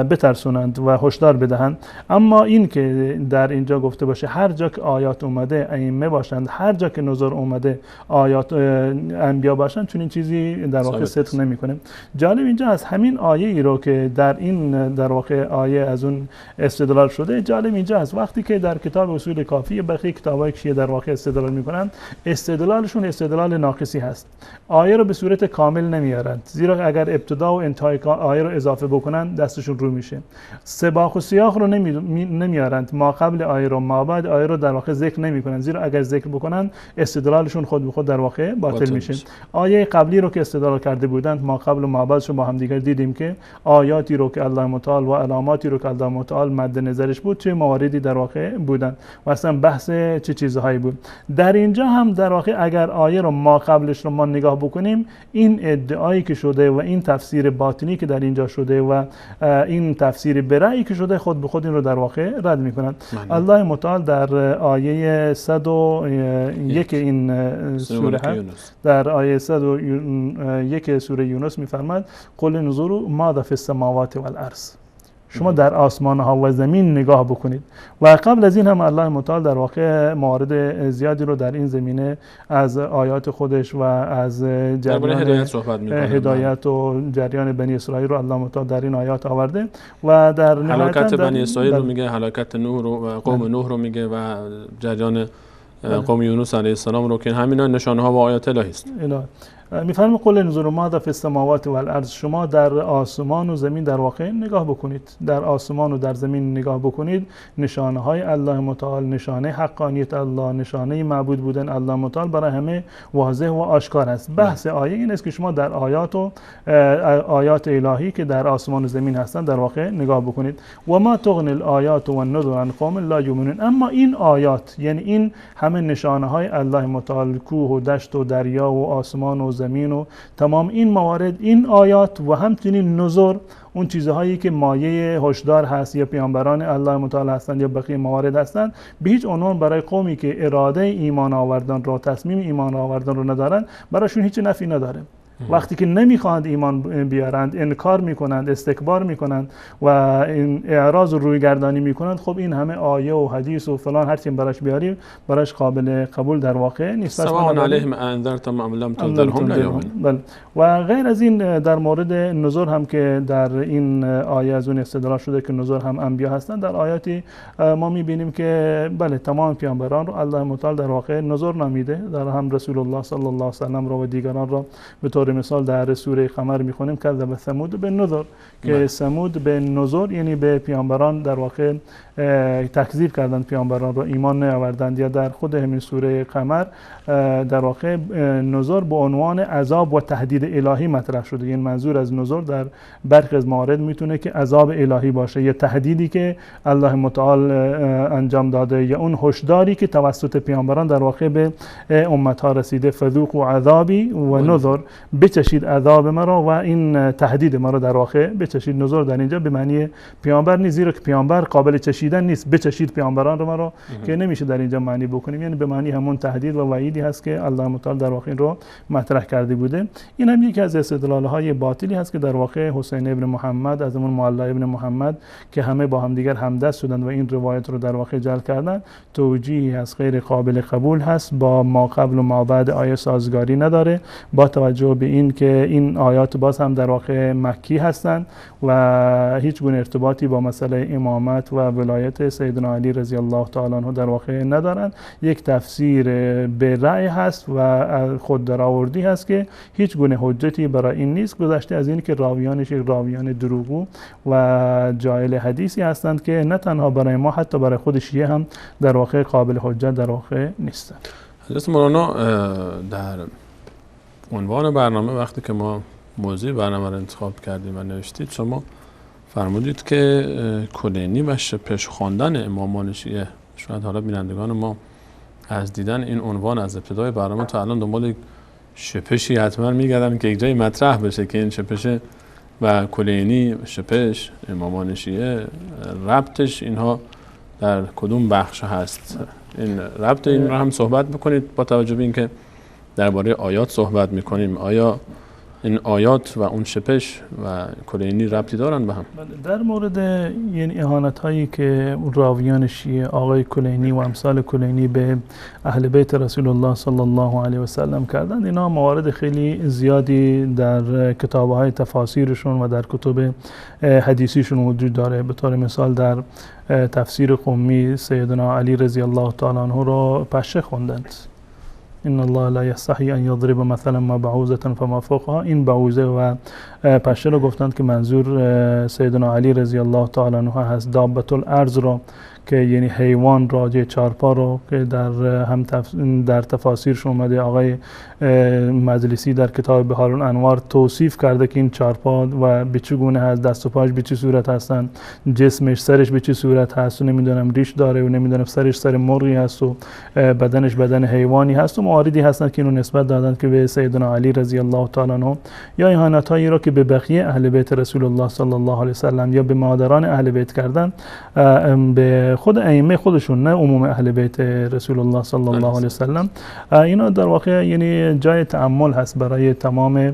بترسونند و هشدار بدهند. اما این که در اینجا گفته باشه هر جا که آیات اومده ائمه باشند، هر جا که نظر اومده آیات انبیا باشند، چون این چیزی در واقع صدق نمیکنه. جالب اینجا از همین آیه ای رو که در این در واقع آیه از اون استدلال شده، جالب اینجا است وقتی که در کتاب اصول کافی بقیه کتابایی که شیعه در واقع استدلال میکنن، استدلالشون استدلال ناقصی هست. آیه رو به صورت کامل نمیارند، زیرا اگر ابتدا و انتهای آیه رو اضافه بکنن دستشون رو میشه. سباق و سیاق رو نمیارند، ما قبل آیه رو ما بعد آیه رو در واقع ذکر نمیکنن، زیرا اگر ذکر بکنن استدلالشون خود به خود در واقع باطل میشه. آیه قبلی رو که استدلال کرده بودند، ما قبل و ما بعدش با هم دیگر دیدیم که آیاتی رو که الله متعال و علاماتی رو که الله متعال مد نظرش بود چه مواردی در واقع بودند و اصلا بحث چه چیزهایی بود. در اینجا هم در واقع اگر آیه رو ما قبلش رو ما نگاه بکنیم، این ادعایی که شده و این تفسیر باطنی که در اینجا شده و این تفسیر برایی که شده خود به خود این رو در واقع رد میکنند. الله متعال در آیه 101 این سوره هست، در آیه 101 سوره یونس میفرماد قل انظروا ماذا فی السماوات والارض، شما در آسمان ها و زمین نگاه بکنید. و قبل از این هم الله متعال در واقع موارد زیادی رو در این زمینه از آیات خودش و از جریان هدایت و جریان بنی اسرائیل رو الله متعال در این آیات آورده و در هلاکت بنی اسرائیل رو میگه، هلاکت نوح رو و قوم نوح رو میگه و جریان قوم یونس علیه السلام رو که همینا نشانه ها و آیات الهی است. میفرمه قل انظروا ماذا فی السماوات والارض، شما در آسمان و زمین در واقع نگاه بکنید، در آسمان و در زمین نگاه بکنید، نشانه های الله متعال، نشانه حقانیت الله، نشانه معبود بودن الله متعال برای همه واضح و آشکار است. بحث آیه این است که شما در آیات الهی که در آسمان و زمین هستند در واقع نگاه بکنید. و ما تغنی الآیات و النذر عن قوم لا یؤمنون، اما این آیات یعنی این همه نشانه های الله متعال، کوه و دشت و دریا و آسمان و زمین و تمام این موارد، این آیات و همچنین نذر، اون چیزهایی که مایه هشدار هست یا پیامبران الله متعال هستند یا بقیه موارد هستند، به هیچ عنوان برای قومی که اراده ایمان آوردن را، تصمیم ایمان آوردن رو ندارن، برایشون هیچ نفعی نداره. وقتی که نمیخواند ایمان بیارند، انکار میکنند، استکبار میکنند و این اعراض و رویگردانی میکنند، خب این همه آیه و حدیث و فلان هر چی براش بیاریم براش قابل قبول در واقع نیست. سواء علیهم انذرتم ام لم تنذرهم لا یؤمنون. و غیر از این در مورد نذر هم که در این آیه از اون استدلال شده که نذر هم انبیا هستند، در آیاتی ما میبینیم که بله تمام پیامبران رو الله متعال در واقع نذر نامیده، در هم رسول الله صلی الله علیه و سلم رو و دیگران را به طور مثال در سوره قمر میخونیم کذب ثمود به نذر، که ثمود به نذر یعنی به پیامبران در واقع تکذیب کردند، پیامبران رو ایمان نیاوردند. یا در خود همین سوره قمر در واقع نذر به عنوان عذاب و تهدید الهی مطرح شده. این منظور از نذر در برخی از موارد میتونه که عذاب الهی باشه یا تهدیدی که الله متعال انجام داده یا اون هشداری که توسط پیامبران در واقع به امت ها رسیده، فذوقوا عذابی و نذر، بچشید عذاب مرا و این تهدید مرا در واقع بچشید. نذر در اینجا به معنی پیامبر نیست، زیرا که پیامبر قابل چشیدن نیست، بچشید پیامبران رو مرا که نمیشه در اینجا معنی بکنیم، یعنی به معنی همون تهدید و وعیدی هست که الله متعال در واقع این رو مطرح کرده بوده. این هم یکی از استدلال‌های باطلی هست که در واقع حسین ابن محمد از اون معلی ابن محمد که همه با هم دیگر همدست شدند و این روایت رو در واقع جعل کردن، توجیهی از غیر قابل قبول هست، با ما قبل و ما بعد آیه سازگاری نداره، با توجه به این که این آیات باز هم در واقع مکی هستند و هیچ گونه ارتباطی با مسئله امامت و ولایت سیدنا علی رضی الله تعالی عنه در واقع ندارند. یک تفسیر به رأی هست و خود درآوردی هست که هیچ گونه حجتی برای این نیست، گذشته از این که راویانش راویان دروغگو و جاهل حدیثی هستند که نه تنها برای ما حتی برای خود شیعه هم در واقع قابل حجت در واقع نیستند. حضرت مولانا در عنوان برنامه وقتی که ما موضوع برنامه رو انتخاب کردیم و نوشتید، شما فرمودید که کلینی و شپش خواندن امامان شیعه، شاید حالا بینندگان ما از دیدن این عنوان از ابتدای برنامه تا الان دنبال شپشی حتما میگردن که یک جایی مطرح بشه که این شپش و کلینی شپش امامان شیعه ربطش اینها در کدوم بخش هست. این ربط این رو هم صحبت بکنید با توجه به اینکه درباره آیات صحبت میکنیم، آیا این آیات و اون شپش و کلینی ربطی دارن به هم؟ در مورد یعنی اهانت هایی که راویان شیعه آقای کلینی و امثال کلینی به اهل بیت رسول الله صلی الله علیه و سلم کردند، اینا موارد خیلی زیادی در کتاب های تفاسیرشون و در کتب حدیثیشون وجود داره. به طور مثال در تفسیر قمی سیدنا علی رضی الله تعالی عنه رو پشه خوندند. ان الله لا یستحی ان یضرب مثلا ما بعوضه فما فوقها. این بعوضه و پشه رو گفتند که منظور سیدنا علی رضی الله تعالی عنه هست. دابة الارض رو که یعنی حیوان راجع چارپا رو که در تفاسیرش اومده، آقای مجلسی در کتاب بحار الانوار توصیف کرده که این چارپا و به چه گونه هست، دست و پاش به چه صورت هستن، جسمش سرش به چه صورت هست و نمیدونم ریش داره و نمیدونم سرش سر مرغی هست و بدنش بدن حیوانی هست و مواردی هستن که اینو نسبت دادن که به سیدنا علی رضی الله تعالی عنه، یا اهانت‌هایی را که به بقیه اهل بیت رسول الله صلی الله علیه و سلم یا به مادران اهل بیت کردن، به خود ائمه خودشون، نه عموم اهل بیت رسول الله صلی الله علیه و سلم. اینا در واقع یعنی جای تأمل هست برای تمام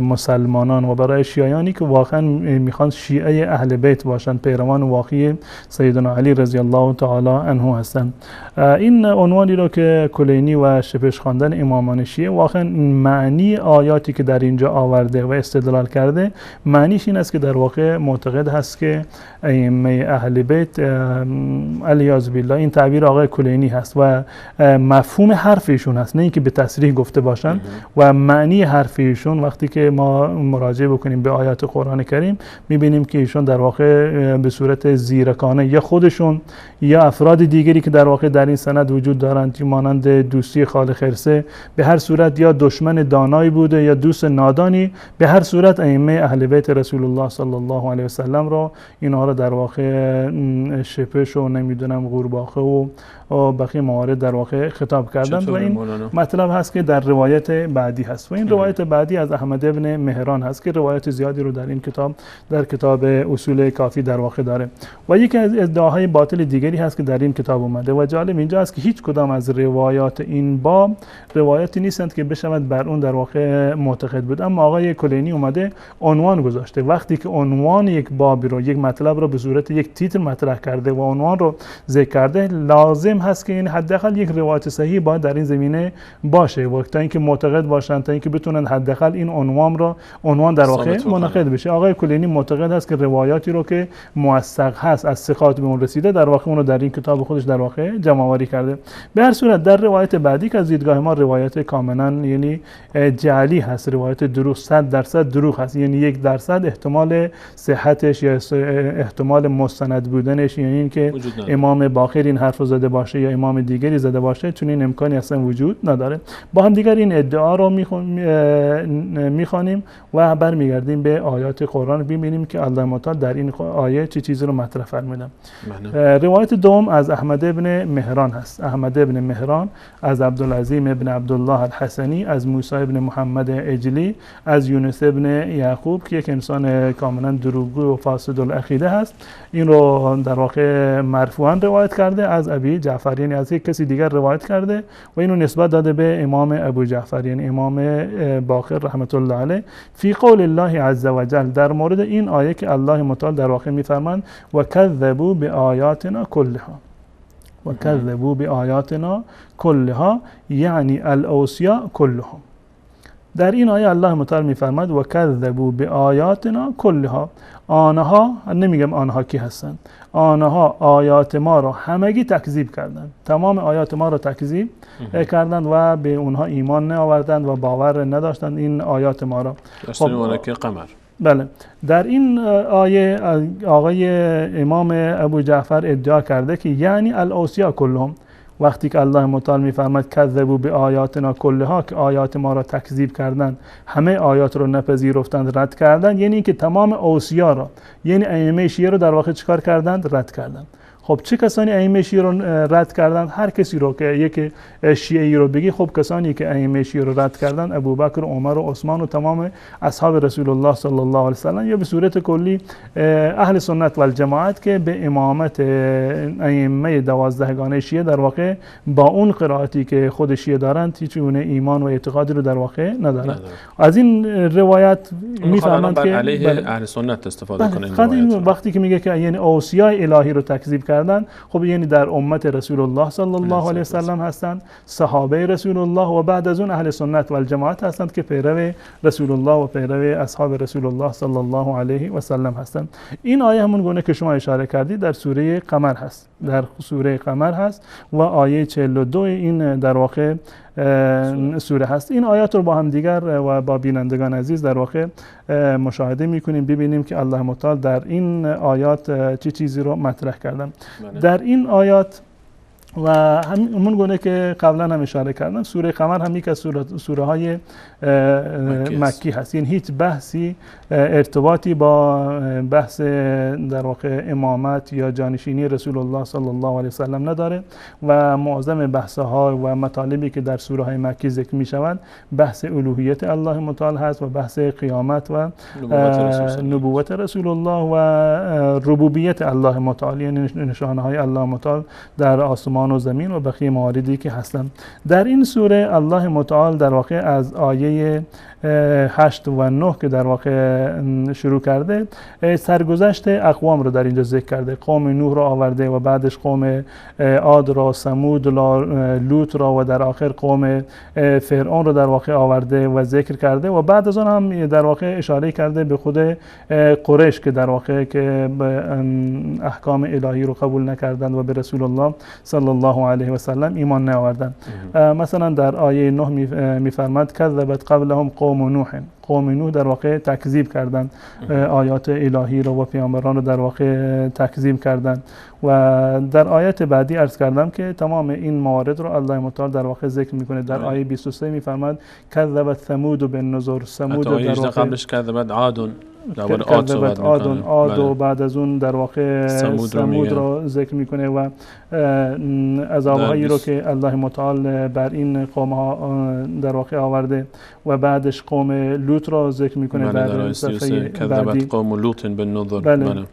مسلمانان و برای شیعیانی که واقعا میخوان شیعه اهل بیت باشند، پیروان واقعی سیدنا علی رضی الله تعالی عنه هستند. این عنوانی رو که کلینی و شپش خواندن امامان شیعه، واقعا معنی آیاتی که در اینجا آورده و استدلال کرده، معنیش این است که در واقع معتقد هست که ائمه اهل بیت علیاذ بالله، این تعبیر آقای کلینی هست و مفهوم حرفشون هست، نه اینکه به تصریح گفته باشن. و معنی حرفشون وقتی که ما مراجعه بکنیم به آیات قرآن کریم، میبینیم که ایشون در واقع به صورت زیرکانه یا خودشون یا افراد دیگری که در واقع در این سند وجود دارند، مانند دوستی خال خرسه، به هر صورت یا دشمن دانایی بوده یا دوست نادانی، به هر صورت ائمه اهل بیت رسول الله صلی الله علیه و سلم را اینها را در واقع شپش و نمیدونم قورباغه و بقیه موارد در واقع خطاب کردند. و این مطلب هست که در روایت بعدی هست و این روایت بعدی از احمد ابن مهران هست که روایت زیادی رو در این کتاب، در کتاب اصول کافی در واقع داره. و یکی از ادعاهای باطل دیگری هست که در این کتاب اومده و جالب اینجا است که هیچ کدام از روایات این باب روایتی نیستند که بشود بر اون در واقع معتقد بود. اما آقای کلینی اومده عنوان گذاشته. وقتی که عنوان یک باب رو، یک مطلب رو به صورت یک تیتر مطرح کرده و عنوان رو ذکر کرده، لازم هست که این حداقل یک روایت صحیح باید در این زمینه باشه و تا اینکه معتقد باشن، تا اینکه بتونن حداقل این عنوان در واقع منعقد بشه. آقای کلینی معتقد است که روایاتی رو که موثق هست از ثقات به اون رسیده، در واقع اون رو در این کتاب خودش در واقع جمع آوری کرده. به هر صورت در روایت بعدی که از دیدگاه ما روایت کاملا یعنی جعلی هست، روایت دروغ، 100% دروغ هست، یعنی 1% احتمال صحتش یا احتمال مستند بودنش، یعنی اینکه امام باقر این حرف زده باشه یا امام دیگری زده باشه، چون این امکانی اصلا وجود نداره. با هم دیگر این ادعا رو میخوانیم و برمیگردیم به آیات قرآن، ببینیم که الله متعال در این آیه چه چیزی رو مطرح فرمودن. روایت دوم از احمد ابن مهران هست. احمد ابن مهران از عبدالعظیم ابن عبدالله الحسنی، از موسی ابن محمد اجلی، از یونس ابن یعقوب که یک انسان کاملا دروغگو و فاسد العقیده هست. این رو در واقع مرفوعاً روایت کرده از ابی جعفر، یعنی از یک کسی دیگر روایت کرده و اینو نسبت داده به امام ابو جعفر، یعنی امام باقر رحمت الله علیه، فی قول الله عز وجل، در مورد این آیه که الله متعال در واقع میفرماند و کذبوا بآیاتنا کلها، و کذبوا بآیاتنا کلها یعنی الاوصیاء کلهم. در این آیه الله متعال میفرماید و کذبوا بآیاتنا کلها، آنها، نمیگم آنها کی هستند، آنها آیات ما را همگی تکذیب کردند، تمام آیات ما را تکذیب کردند و به اونها ایمان نیاوردند و باور نداشتند این آیات ما را. خب قمر. بله، در این آیه آقای امام ابو جعفر ادعا کرده که یعنی الاوصیاء کلهم، وقتی که الله متعال میفرماید کذبوا بآیاتنا کلها، که آیات ما را تکذیب کردند، همه آیات رو نپذیرفتند، رد کردند، یعنی که تمام اوصیا را، یعنی ائمه شیعه رو در واقع چیکار کردند؟ رد کردند. خب چه کسانی ائمه شیعه رو رد کردند؟ هر کسی رو که یک شیعی رو بگی، خب کسانی که ائمه شیعه رو رد کردند ابوبکر و عمر و عثمان و تمام اصحاب رسول الله صلی الله علیه و سلم، یا به صورت کلی اهل سنت و الجماعت که به امامت ائمه 12گانه شیعه در واقع با اون قرائتی که خود شیعه دارند هیچ گونه ایمان و اعتقادی رو در واقع ندارند. از این روایت میفهمند که علیه اهل سنت استفاده کنند. وقتی که میگه که یعنی اوصیای الهی رو تکذیب کردن، خب یعنی در امت رسول الله صلی الله علیه و سلم هستند، صحابه رسول الله و بعد از اون اهل سنت و الجماعت هستند که پیرو رسول الله و پیرو اصحاب رسول الله صلی الله علیه و سلم هستند. این آیه همون گونه که شما اشاره کردید در سوره قمر هست، در سوره قمر هست و آیه 42 این در واقع سوره هست. این آیات رو با هم دیگر و با بینندگان عزیز در واقع مشاهده میکنیم، ببینیم که الله متعال در این آیات چه چیزی رو مطرح کردن. در این آیات و همون گونه که قبلا هم اشاره کردم، سوره قمر هم یک از سوره های مکی هست، یعنی هیچ بحثی ارتباطی با بحث در واقع امامت یا جانشینی رسول الله صلی الله علیه وسلم نداره و معظم بحث‌ها و مطالبی که در سوره های مکی ذکر می شود بحث الوهیت الله متعال هست و بحث قیامت و نبوت رسول الله و ربوبیت الله متعال، یعنی نشانه های الله متعال در آسمان آسمان و زمین و بقیه مواردی که هستن. در این سوره الله متعال در واقع از آیه 8 و 9 که در واقع شروع کرده سرگذشت اقوام رو در اینجا ذکر کرده. قوم نوح رو آورده و بعدش قوم عاد را، ثمود را، لوط را و در آخر قوم فرعون رو در واقع آورده و ذکر کرده و بعد از اون هم در واقع اشاره کرده به خود قریش که در واقع که احکام الهی رو قبول نکردند و به رسول الله صلی الله علیه و سلم ایمان نیاوردند. مثلا در آیه 9 میفرماد کذبت قبلهم قوم نوح. قوم نوح در واقع تکذیب کردند آیات الهی رو و پیامبران رو در واقع تکذیب کردند و در آیت بعدی عرض کردم که تمام این موارد رو الله متعال در واقع ذکر میکنه. در آیه 23 میفرماد کذبت ثمود بالنذر. ثمود در واقع قبلش کذبت عاد کذبت عاد و بعد از اون در واقع ثمود رو ذکر میکنه و عذابهایی رو که الله متعال بر این قوم ها در واقع آورده و بعدش قوم لوط رو ذکر میکنه. در صفحه کذبت قوم لوط بالنذر.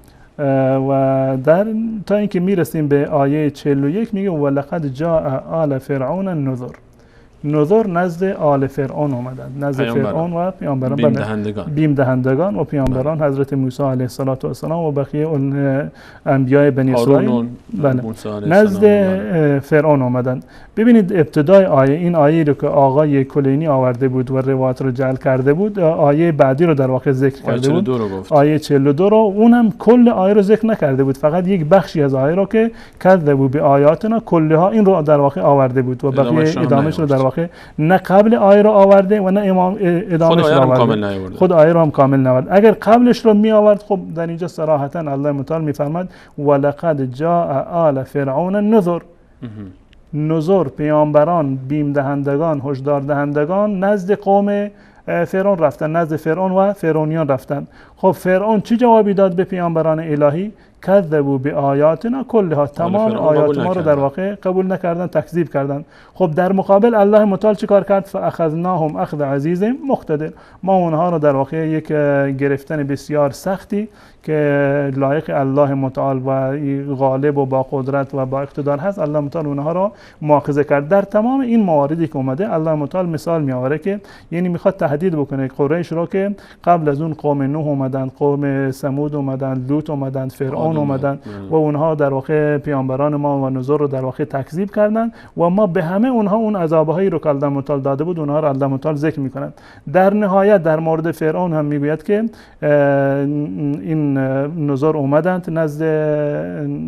و در تا اینکه میرسیم به آیه 41 میگه ولقد جاء آل فرعون النذر. نذر نزد آل فرعون اومدند، نزد فرعون و پیامبران، بیم دهندگان و پیامبران حضرت موسی علیه السلام و بقیه انبیاء بنی اسرائیل نزد فرعون اومدند. ببینید ابتدای آیه، این آیه رو که آقای کلینی آورده بود و روایت رو جعل کرده بود، آیه بعدی رو در واقع ذکر کرده بود، آیه 42 رو، اونم کل آیه رو ذکر نکرده بود، فقط یک بخشی از آیه رو که کذبوا بآیاتنا کلها این رو در واقع آورده بود و بقیه ادامهش رو در واقع نه قبل آیه رو آورده و نه ادامهش رو آورده، خود آیه رو هم کامل نآورد. اگر قبلش رو می آورد خب در اینجا صراحتا الله متعال میفرماد ولقد جاء آل فرعون النذر. نذر پیامبران، بیم دهندگان، هشدار دهندگان نزد قوم فرعون رفتن، نزد فرعون و فرعونیان رفتن. خب فرعون چه جوابی داد به پیامبران الهی؟ کذبوا بآیاتنا کلها، تمام آیات ما رو در واقع قبول نکردن، تکذیب کردن. خب در مقابل الله متعال چه کار کرد؟ فاخذناهم اخذ عزیز مقتدر. ما اونها رو در واقع یک گرفتن بسیار سختی که لایق الله متعال و غالب و با قدرت و با اقتدار هست، الله متعال اونها رو مؤاخذه کرد. در تمام این مواردی که اومده الله متعال مثال می آوره که یعنی میخواد تهدید بکنه قریش رو که قبل از اون قوم نوح اومدن، قوم ثمود اومدن، لوط اومدن، فرعون اومدن و اونها در واقع پیامبران ما و نذر رو در واقع تکذیب کردن و ما به همه اونها اون عذابهایی رو که الله متعال داده بود اونها رو الله متعال ذکر میکنن. در نهایت در مورد فرعون هم میگوید که این نذر اومدند نزد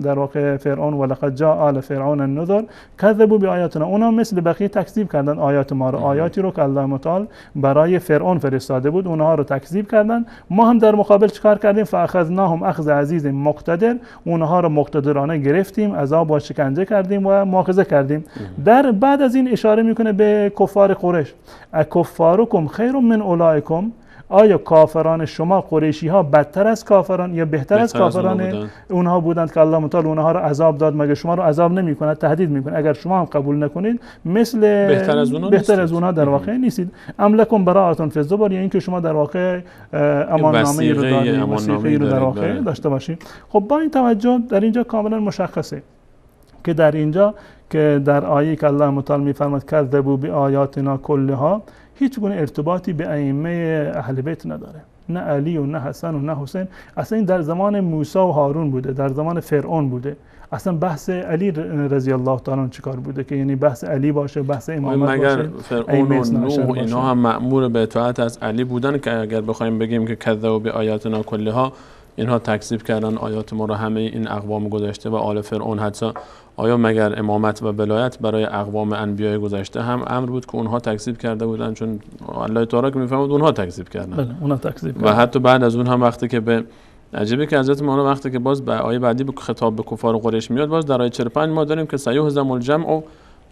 در واقع فرعون ولقد جاء آل فرعون النذر کذبوا بآیاتنا، اونها مثل بقیه تکذیب کردن آیات ما رو، آیاتی رو که الله متعال برای فرعون فرستاده بود اونها رو تکذیب کردن. ما هم در مقابل چیکار کردیم؟ فاخذناهم اخذ عزیز مقتدر، اونها رو مقتدرانه گرفتیم، عذاب و شکنجه کردیم و مؤاخذه کردیم. در بعد از این اشاره میکنه به کفار قریش، اکفارکم خیر من اولئکم، آیا کافران شما قریشی ها بدتر از کافران یا بهتر از کافران اونها بودند که الله متعال اونها رو عذاب داد؟ مگر شما رو عذاب نمی کند؟ تهدید میکنه اگر شما هم قبول نکنید مثل بهتر از اونها در واقع نیستید. ام لکم براءة فی الزبر، یعنی اینکه شما در واقع اماننامه رو دارید، وثیقه رو در واقع داشته باشید. خب با این توجه در اینجا کاملا مشخصه که در اینجا که در آیه که الله متعال میفرماد کذبوا بآیاتنا کلها هیچ گونه ارتباطی به ائمه اهل بیت نداره، نه علی و نه حسن و نه حسین. اصلا این در زمان موسی و هارون بوده، در زمان فرعون بوده. اصلا بحث علی رضی الله تعالی عنه چیکار بوده که یعنی بحث علی باشه، بحث امامت باشه؟ مگر فرعون و نوح اینا هم مأمور به اطاعت از علی بودن که اگر بخوایم بگیم که کذبوا بآیاتنا کلها اینها تکذیب کردن آیات ما رو، همه این اقوام گذشته و آل فرعون حتی، آیا مگر امامت و ولایت برای اقوام انبیاء گذشته هم امر بود که اونها تکذیب کرده بودن؟ چون الله تعالی که میفهمد اونها تکذیب کردن. بله اونها تکذیب کردن. و حتی بعد از اون هم وقتی که به عجیبه که حضرت مولانا وقتی که باز به آیه بعدی به خطاب به کفار قریش میاد، باز در آیه 45 ما داریم که سیهزم الجمع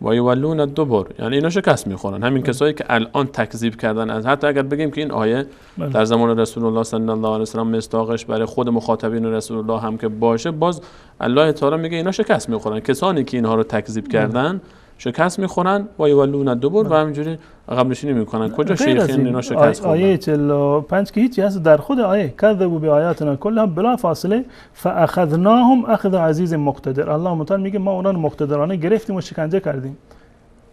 و یولون الدبر، یعنی اینا شکست میخورن. همین کسایی که الان تکذیب کردن از، حتی اگر بگیم که این آیه در زمان رسول الله صلی الله علیه و سلم مصداقش برای خود مخاطبین رسول الله هم که باشه، باز الله تعالی میگه اینا شکست میخورن. کسانی که اینها رو تکذیب کردن شکست میخورن و یولون الدبر و همینجوری عقب نشینی میکنن. کجا غیر از شیخین اینا شکست خوردن؟ آیه 45 که هیچی هست در خود آیه کذبوا بآیاتنا کلها بلا فاصله فاخذناهم اخذ عزیز مقتدر. الله متعال میگه ما اونان مقتدرانه گرفتیم و شکنجه کردیم.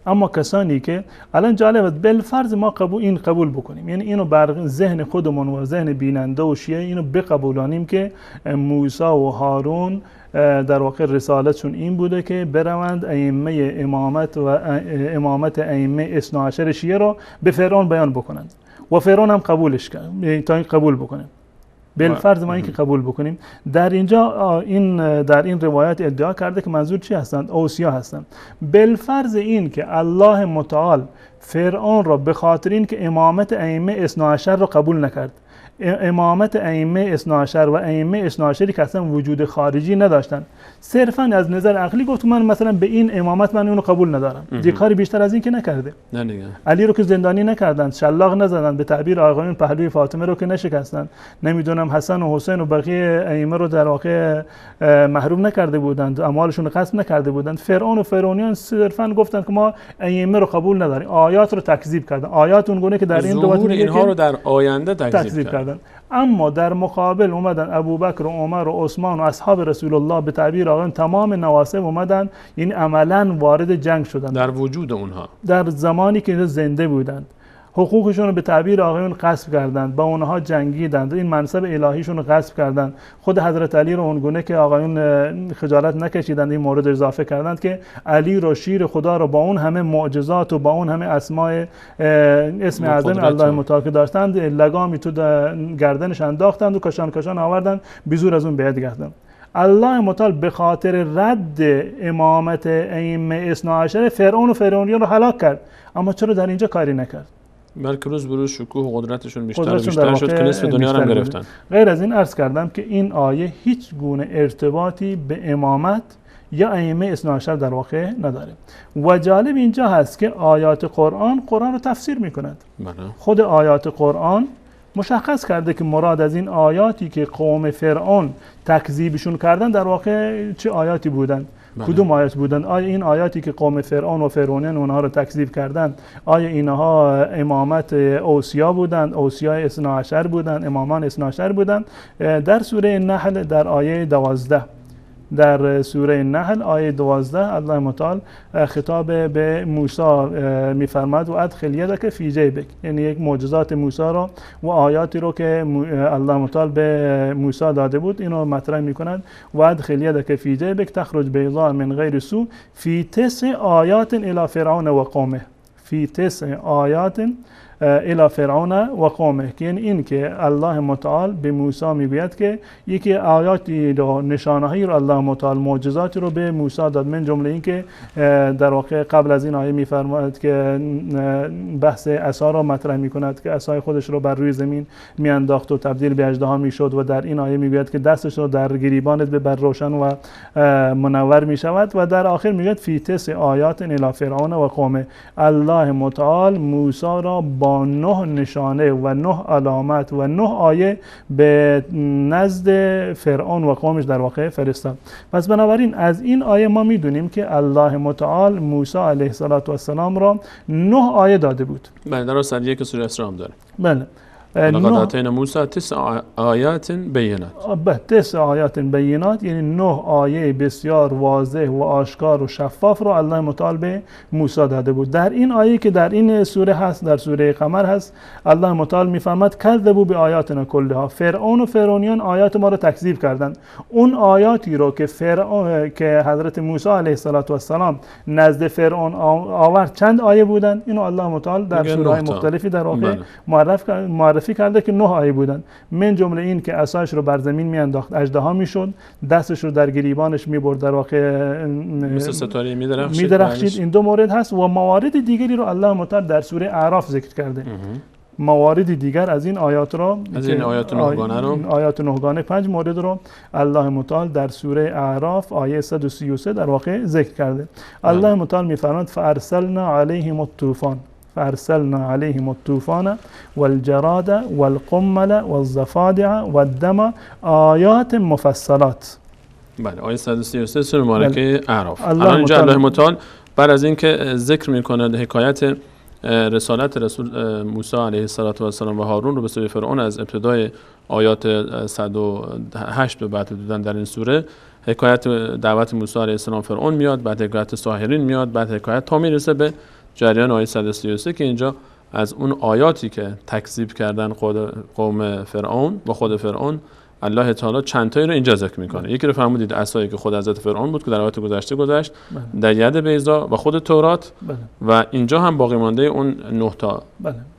اما کسانی که الان جالبه بالفرض ما قبول بکنیم، یعنی اینو بر ذهن خودمون و ذهن بیننده و شیعه اینو بقبولانیم که موسی و هارون در واقع رسالتشون این بوده که بروند ائمه امامت ائمه اثنا عشر شیعه رو به فرعون بیان بکنند و فرعون هم قبولش کرد تا این قبول بکنه. بالفرض ما این که قبول بکنیم، در اینجا در این روایت ادعا کرده که منظور چی هستند؟ اوصیا هستند. بالفرض این که الله متعال فرعون را به خاطر این که امامت ائمه اثنا عشر را قبول نکرد، امامت ائمه اثنا عشر و ائمه اثنا عشری که اصلا وجود خارجی نداشتن، صرفا از نظر عقلی گفت من مثلا به این امامت من اونو قبول ندارم. دیگه کاری بیشتر از این که نکرده. نه دیگه. علی رو که زندانی نکردند، شلاق نزدند، به تعبیر آقایون پهلوی فاطمه رو که نشکستند، نمیدونم حسن و حسین و بقیه ائمه رو در واقع محروم نکرده بودند، اموالشون رو غصب نکرده بودند. فرعون و فرعونیان صرفا گفتند که ما ائمه رو قبول نداریم، آیات رو تکذیب کردن. آیات اون گونه که در این روایت اینها رو در آینده تکذیب کردن. اما در مقابل اومدن ابوبکر و عمر و عثمان و اصحاب رسول الله به تعبیر آقایون تمام نواصب اومدن، این عملا وارد جنگ شدن در وجود اونها، در زمانی که زنده بودند، حقوقشون رو به تعبیر آقایون غصب کردند، با اونها جنگیدند، این منصب الهیشون رو غصب کردند. خود حضرت علی رو اونگونه که آقایون خجالت نکشیدند این مورد اضافه کردند که علی رو شیر خدا رو با اون همه معجزات و با اون همه اسماء اسم اعظم الله متعال که داشتند لگامی تو گردنش انداختند و کشان آوردند، به زور از اون بیعت کردند. الله متعال به خاطر رد امامت ائمه اثنا عشر فرعون و فرعونیان رو هلاک کرد، اما چرا در اینجا کاری نکرد؟ بلکه روز به روز شکوه و قدرتشون بیشتر شد که نصف دنیا رو گرفتن. غیر از این عرض کردم که این آیه هیچ گونه ارتباطی به امامت یا ائمه اثنا عشر در واقع نداره. و جالب اینجا هست که آیات قرآن رو تفسیر میکنند. خود آیات قرآن مشخص کرده که مراد از این آیاتی که قوم فرعون تکذیبشون کردن در واقع چه آیاتی بودند. کدوم آیات بودند؟ آیا این آیاتی که قوم فرعون و فرعونیان اونها رو تکذیب کردند، آیا اینها امامت اوصیا بودند، اوصیای اثنا عشر بودند، امامان اثنا عشر بودند؟ در سوره نحل در آیه 12 در سوره نحل آیه 12 الله متعال خطاب به موسی میفرماد و ادخل یدک فی جیبک، یعنی یک معجزات موسی رو و آیاتی رو که الله متعال به موسی داده بود اینو مطرح میکنند. و ادخل یدک فی جیبک تخرج بیضاء من غیر سوء فی 9 آیات الی فرعون و قومه، فی 9 آیات الی فرعون و قومه، که این که الله متعال به موسی میگوید که یکی آیاتی رو، نشانه‌هایی رو الله متعال، معجزاتی رو به موسی داد، من جمله این که در واقع قبل از این آیه میفرماید که بحث عصا رو مطرح میکند که عصای خودش رو بر روی زمین میانداخت و تبدیل به اژدها میشد، و در این آیه میگوید که دستش رو در گریبانت ببر روشن و منور میشود، و در آخر میگوید فی 9 آیات الی فرعون و قومه. الله متعال موسی را با 9 نشانه و 9 علامت و 9 آیه به نزد فرعون و قومش در واقع فرستاد. پس بنابراین از این آیه ما میدونیم که الله متعال موسی علیه السلام را 9 آیه داده بود. بله، درست یک سوره اسراء هم داره. بله. لقد آتینا موسی 9 آیات بینات. 9 آیات بینات یعنی 9 آیه بسیار واضح و آشکار و شفاف رو الله متعال به موسی داده بود. در این آیه که در این سوره هست، در سوره قمر هست، الله متعال میفرماد کذبوا بآیاتنا کلها، فرعون و فرعونیان آیات ما رو تکذیب کردند. اون آیاتی رو که که حضرت موسی علیه السلام نزد فرعون آورد چند آیه بودند؟ اینو الله متعال در سوره‌های مختلفی در واقع معرفی کرده که 9 آیه بودند. من جمله این که عصایش رو بر زمین میانداخت، اژدها میشد، دستش رو در گریبانش میبرد، در واقع مثل ستاره میدرخشید. این 2 مورد هست و موارد دیگری رو الله متعال در سوره اعراف ذکر کرده. موارد دیگر از این آیات رو، از این آیات 9گانه رو، آیات 9گانه 5 مورد رو الله متعال در سوره اعراف آیه 133 در واقع ذکر کرده. الله متعال میفرماید فارسلنا علیهم الطوفان، فارسلنا علیهم الطوفان والجراد والقمل والضفادع والدم آیات مفصلات. بله، آیه 133 سوره مبارکه اعراف. الان اینجا الله متعال بعد از اینکه ذکر میکنه حکایت رسالت رسول موسی علیه السلام و هارون رو به سوی فرعون از ابتدای آیات 108 به بعد دیدن در این سوره، حکایت دعوت موسی علیه السلام فرعون میاد، بعد حکایت ساحرین میاد، بعد حکایت تا میرسه به جریان آیه 133 که اینجا از اون آیاتی که تکذیب کردن قوم فرعون و خود فرعون، الله تعالی چند تایی رو اینجا ذکر میکنه. یکی رو فرمودید عصایی که خود حضرت فرعون بود که در آیات گذشته گذشت، در ید بیضا و خود تورات، و اینجا هم باقی مانده اون 9 تا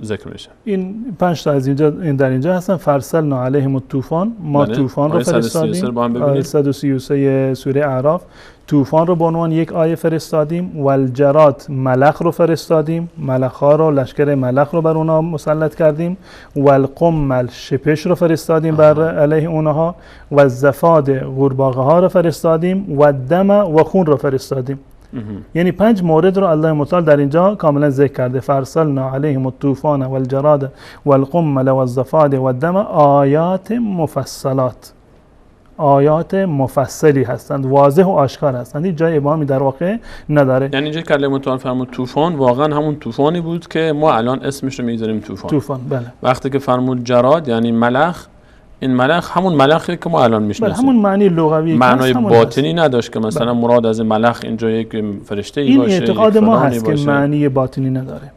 ذکر میشه. این 5 تا از اینجا در اینجا هستن. فرسلنا علیهم الطوفان، ما طوفان رو فرستادیم. 133 سوره اعراف طوفان رو به عنوان یک آیه فرستادیم. والجرات ملخ رو فرستادیم، ملخ ها رو، لشکر ملخ رو بر اونها مسلط کردیم. والقمل شپش رو فرستادیم بر علیه اونها. و الزفاد قورباغه ها رو فرستادیم. و الدم و خون رو فرستادیم. یعنی 5 مورد رو الله متعال در اینجا کاملا ذکر کرده. فرسلنا علیهم الطوفان والجراد والقمل والزفاد والدم آیات مفصلات، آیات مفصلی هستند، واضح و آشکار هستند، هیچ جای ابهامی در واقع نداره. یعنی اینجا که الله متعال فرمود طوفان، واقعا همون طوفانی بود که ما الان اسمش رو میذاریم طوفان. بله. وقتی که فرمود جراد یعنی ملخ، این ملخ همون ملخی که ما الان میشناسیم. همون معنی لغوی، معنای باطنی نداشت که مثلا مراد از ملخ اینجا یک فرشته ای باشه. این اعتقاد ما هست که معنی باطنی نداره.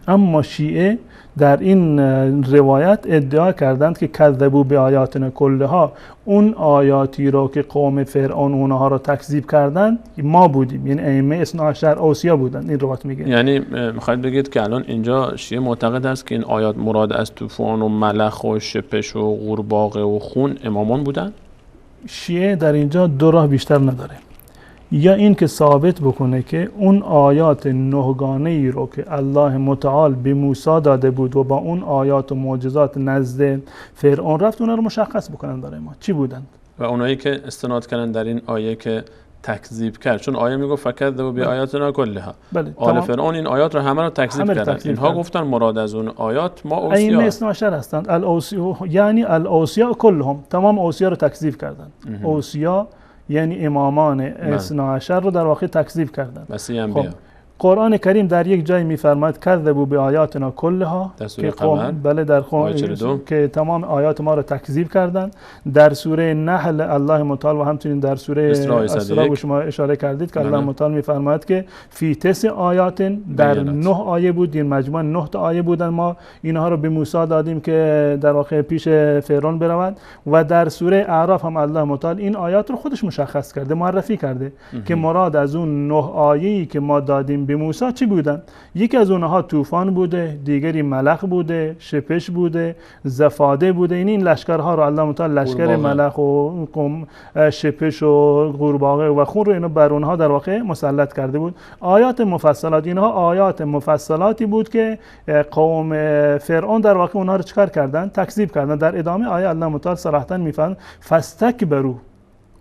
اما شیعه در این روایت ادعا کردند که کذبوا بآیاتنا کلها، اون آیاتی رو که قوم فرعون اونها رو تکذیب کردند ما بودیم، یعنی ائمه اثنا عشر اوصیا بودند. این روایت میگه. یعنی میخواید بگید که الان اینجا شیعه معتقد است که این آیات مراد از طوفان و ملخ و شپش و قورباغه و خون امامان بودن؟ شیعه در اینجا 2 راه بیشتر نداره. یا این که ثابت بکنه که اون آیات 9 گانه‌ای رو که الله متعال به موسی داده بود و با اون آیات و معجزات نزد فرعون رفت، اونا رو مشخص بکنن برای ما چی بودن. و اونایی که استناد کردن در این آیه که تکذیب کرد، چون آیه میگه فکذبوا بآیاتنا کلها، آل فرعون این آیات رو همه رو تکذیب کردن. اینها گفتن مراد از اون آیات ما اوصیا، ائمه اثنا عشر هستند، الاوصیا یعنی الاوصیا کلهم، تمام اوصیا رو تکذیب کردن. اوصیا یعنی امامان اثنا عشر رو در واقع تکذیب کردن. خب قرآن کریم در یک جای میفرماید کذبوا بآیاتنا کلها، که بله در که تمام آیات ما رو تکذیب کردند. در سوره نحل الله متعال و همچنین در سوره اسراء شما اشاره کردید که الله متعال میفرماید که فی 9 آیات، در 9 آیه بود، این مجموعه 9 تا آیه بودن، ما اینها رو به موسی دادیم که در واقع پیش فرعون برود. و در سوره اعراف هم الله متعال این آیات رو خودش مشخص کرده، معرفی کرده که مراد از اون 9 آیه‌ای که ما دادیم به موسی چی بودن. یکی از اونها طوفان بوده، دیگری ملخ بوده، شپش بوده، زفاده بوده. این لشکرها رو الله متعال لشکر ملخ و شپش و قورباغه و خون رو اینا بر اونها در واقع مسلط کرده بود. آیات مفصلات، اینها آیات مفصلاتی بود که قوم فرعون در واقع اونها رو چکار کردن؟ تکذیب کردن. در ادامه آیه الله متعال صراحتاً میفرماید فاستکبروا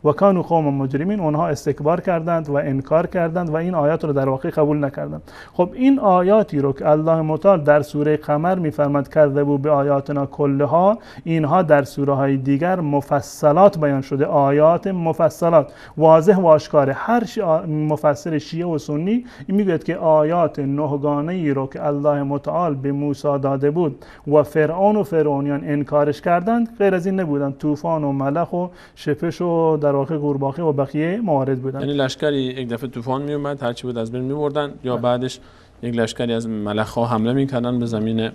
و کانوا قوما مجرمین، اونها استکبار کردند و انکار کردند و این آیات رو در واقع قبول نکردند. خب این آیاتی رو که الله متعال در سوره قمر میفرماید کذبوا بآیاتنا کلها، اینها در سوره های دیگر مفصلات بیان شده، آیات مفصلات واضح و آشکار. هر مفسر شیعه و سنی میگوید که آیات 9 گانه‌ای رو که الله متعال به موسی داده بود و فرعون و فرعونیان انکارش کردند، غیر از این نبودند، طوفان و ملخ و شپش و در واقع قورباغه و بقیه موارد بودن. یعنی لشکری یک دفعه طوفان می اومد، هر چی بود از بین می‌بردن، یا بعدش یک لشکری از ملخ‌ها حمله می‌کردن به زمین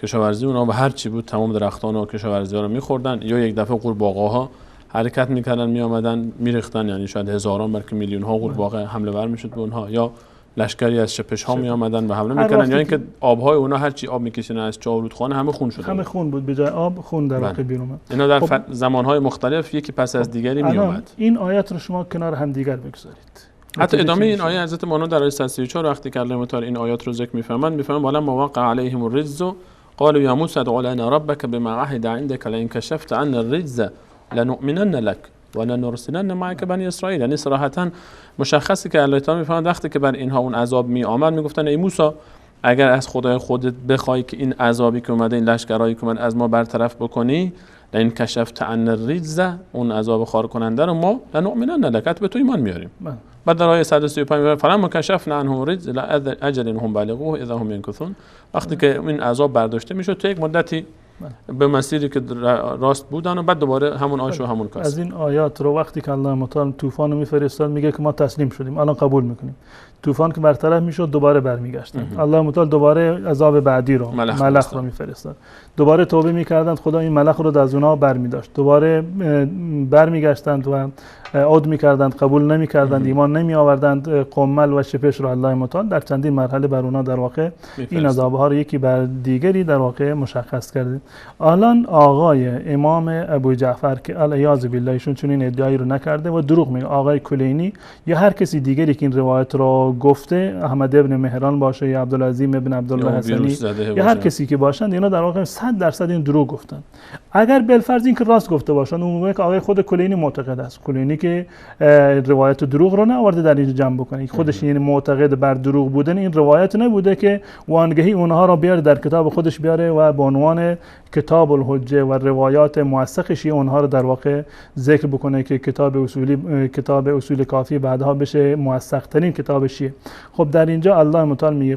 کشاورزی اونها و هر چی بود تمام درختان و کشاورزی‌ها رو می‌خوردن، یا یک دفعه قورباغه‌ها حرکت می‌کردن، می‌آمدن می‌ریختن، یعنی شاید هزاران بلکه میلیون‌ها قورباغه حمله ور می‌شد به اونها، یا لشکری از شپش ها می آمدن و حمله می‌کردن، یا اینکه آب‌های اونها هر چی آب می‌کشیدن از چاه و رودخانه همه خون شده، همه خون بود، به جای آب خون در واقع بیرون اومد. اینا در زمان‌های مختلف یکی پس از دیگری می اومد. این آیات رو شما کنار هم دیگر بگذارید. حتی ادامه این آیه حضرت مولانا در آیه 134 وقتی که الله متعال این آیات رو ذکر می‌فرماند والا موقع علیهم الرجز قالوا یا موسی ادع لنا ربک بما عهد عندك لئن کشفت عنا الرجز لنؤمنن لك ولنرسلن معك بنی اسرائیل. یعنی صراحتاً مشخصی که الله تعالی می‌فرماید وقتی که بر اینها اون عذاب می آمد میگفتن ای موسی اگر از خدای خودت بخوای که این عذابی که اومده، این لشکرایی که اومد از ما برطرف بکنی، لئن کشفت عنا الرجز، اون عذاب خار کننده رو ما لنؤمنن لک، به تو ایمان میاریم. بعد در آیه 135 فلما کشفنا عنهم الرجز الی اجل هم بلغوه اذا هم ینکثون، وقتی که این عذاب برداشته میشد تا یک مدتی به مسیری که راست بودن و بعد دوباره همون آش و همون کاس. از این آیات رو وقتی که الله متعال طوفان رو میفرستاد میگه که ما تسلیم شدیم، الان قبول میکنیم. طوفان که برطرف میشد دوباره برمیگشتن، الله متعال دوباره عذاب بعدی رو ملخ رو میفرستاد، دوباره توبه میکردند، خدا این ملخ رو از اونها برمیداشت، دوباره برمیگشتند و عود میکردند، قبول نمیکردند، ایمان نمی آوردند، قمل و شپش رو الله متعال در چندین مرحله بر اونها در واقع این عذابها رو یکی بر دیگری در واقع مشخص کرد. الان آقای امام ابو جعفر که علیاذ بالله ایشون چنین ادعایی رو نکرده و دروغ میگه، آقای کلینی یا هر کسی دیگری که این روایت رو گفته، احمد ابن مهران باشه یا عبدالعظیم ابن عبدالله حسنی یا هر کسی که باشند، اینا در واقع 100% این دروغ گفتن. اگر بالفرض این که راست گفته باشند، اون موقع که آقای خود کلینی معتقد است، کلینی که روایت دروغ رو نآورده در اینجا جمع بکنه، خودش یعنی معتقد بر دروغ بودن این روایت نبوده که وانگهی اونها رو بیاره در کتاب خودش بیاره و به عنوان کتاب الحجه و روایات موثق شیعه اونها رو در واقع ذکر بکنه که کتاب اصول کافی بعدها بشه موثق ترین کتاب شیعه. خب در اینجا الله متعال میگه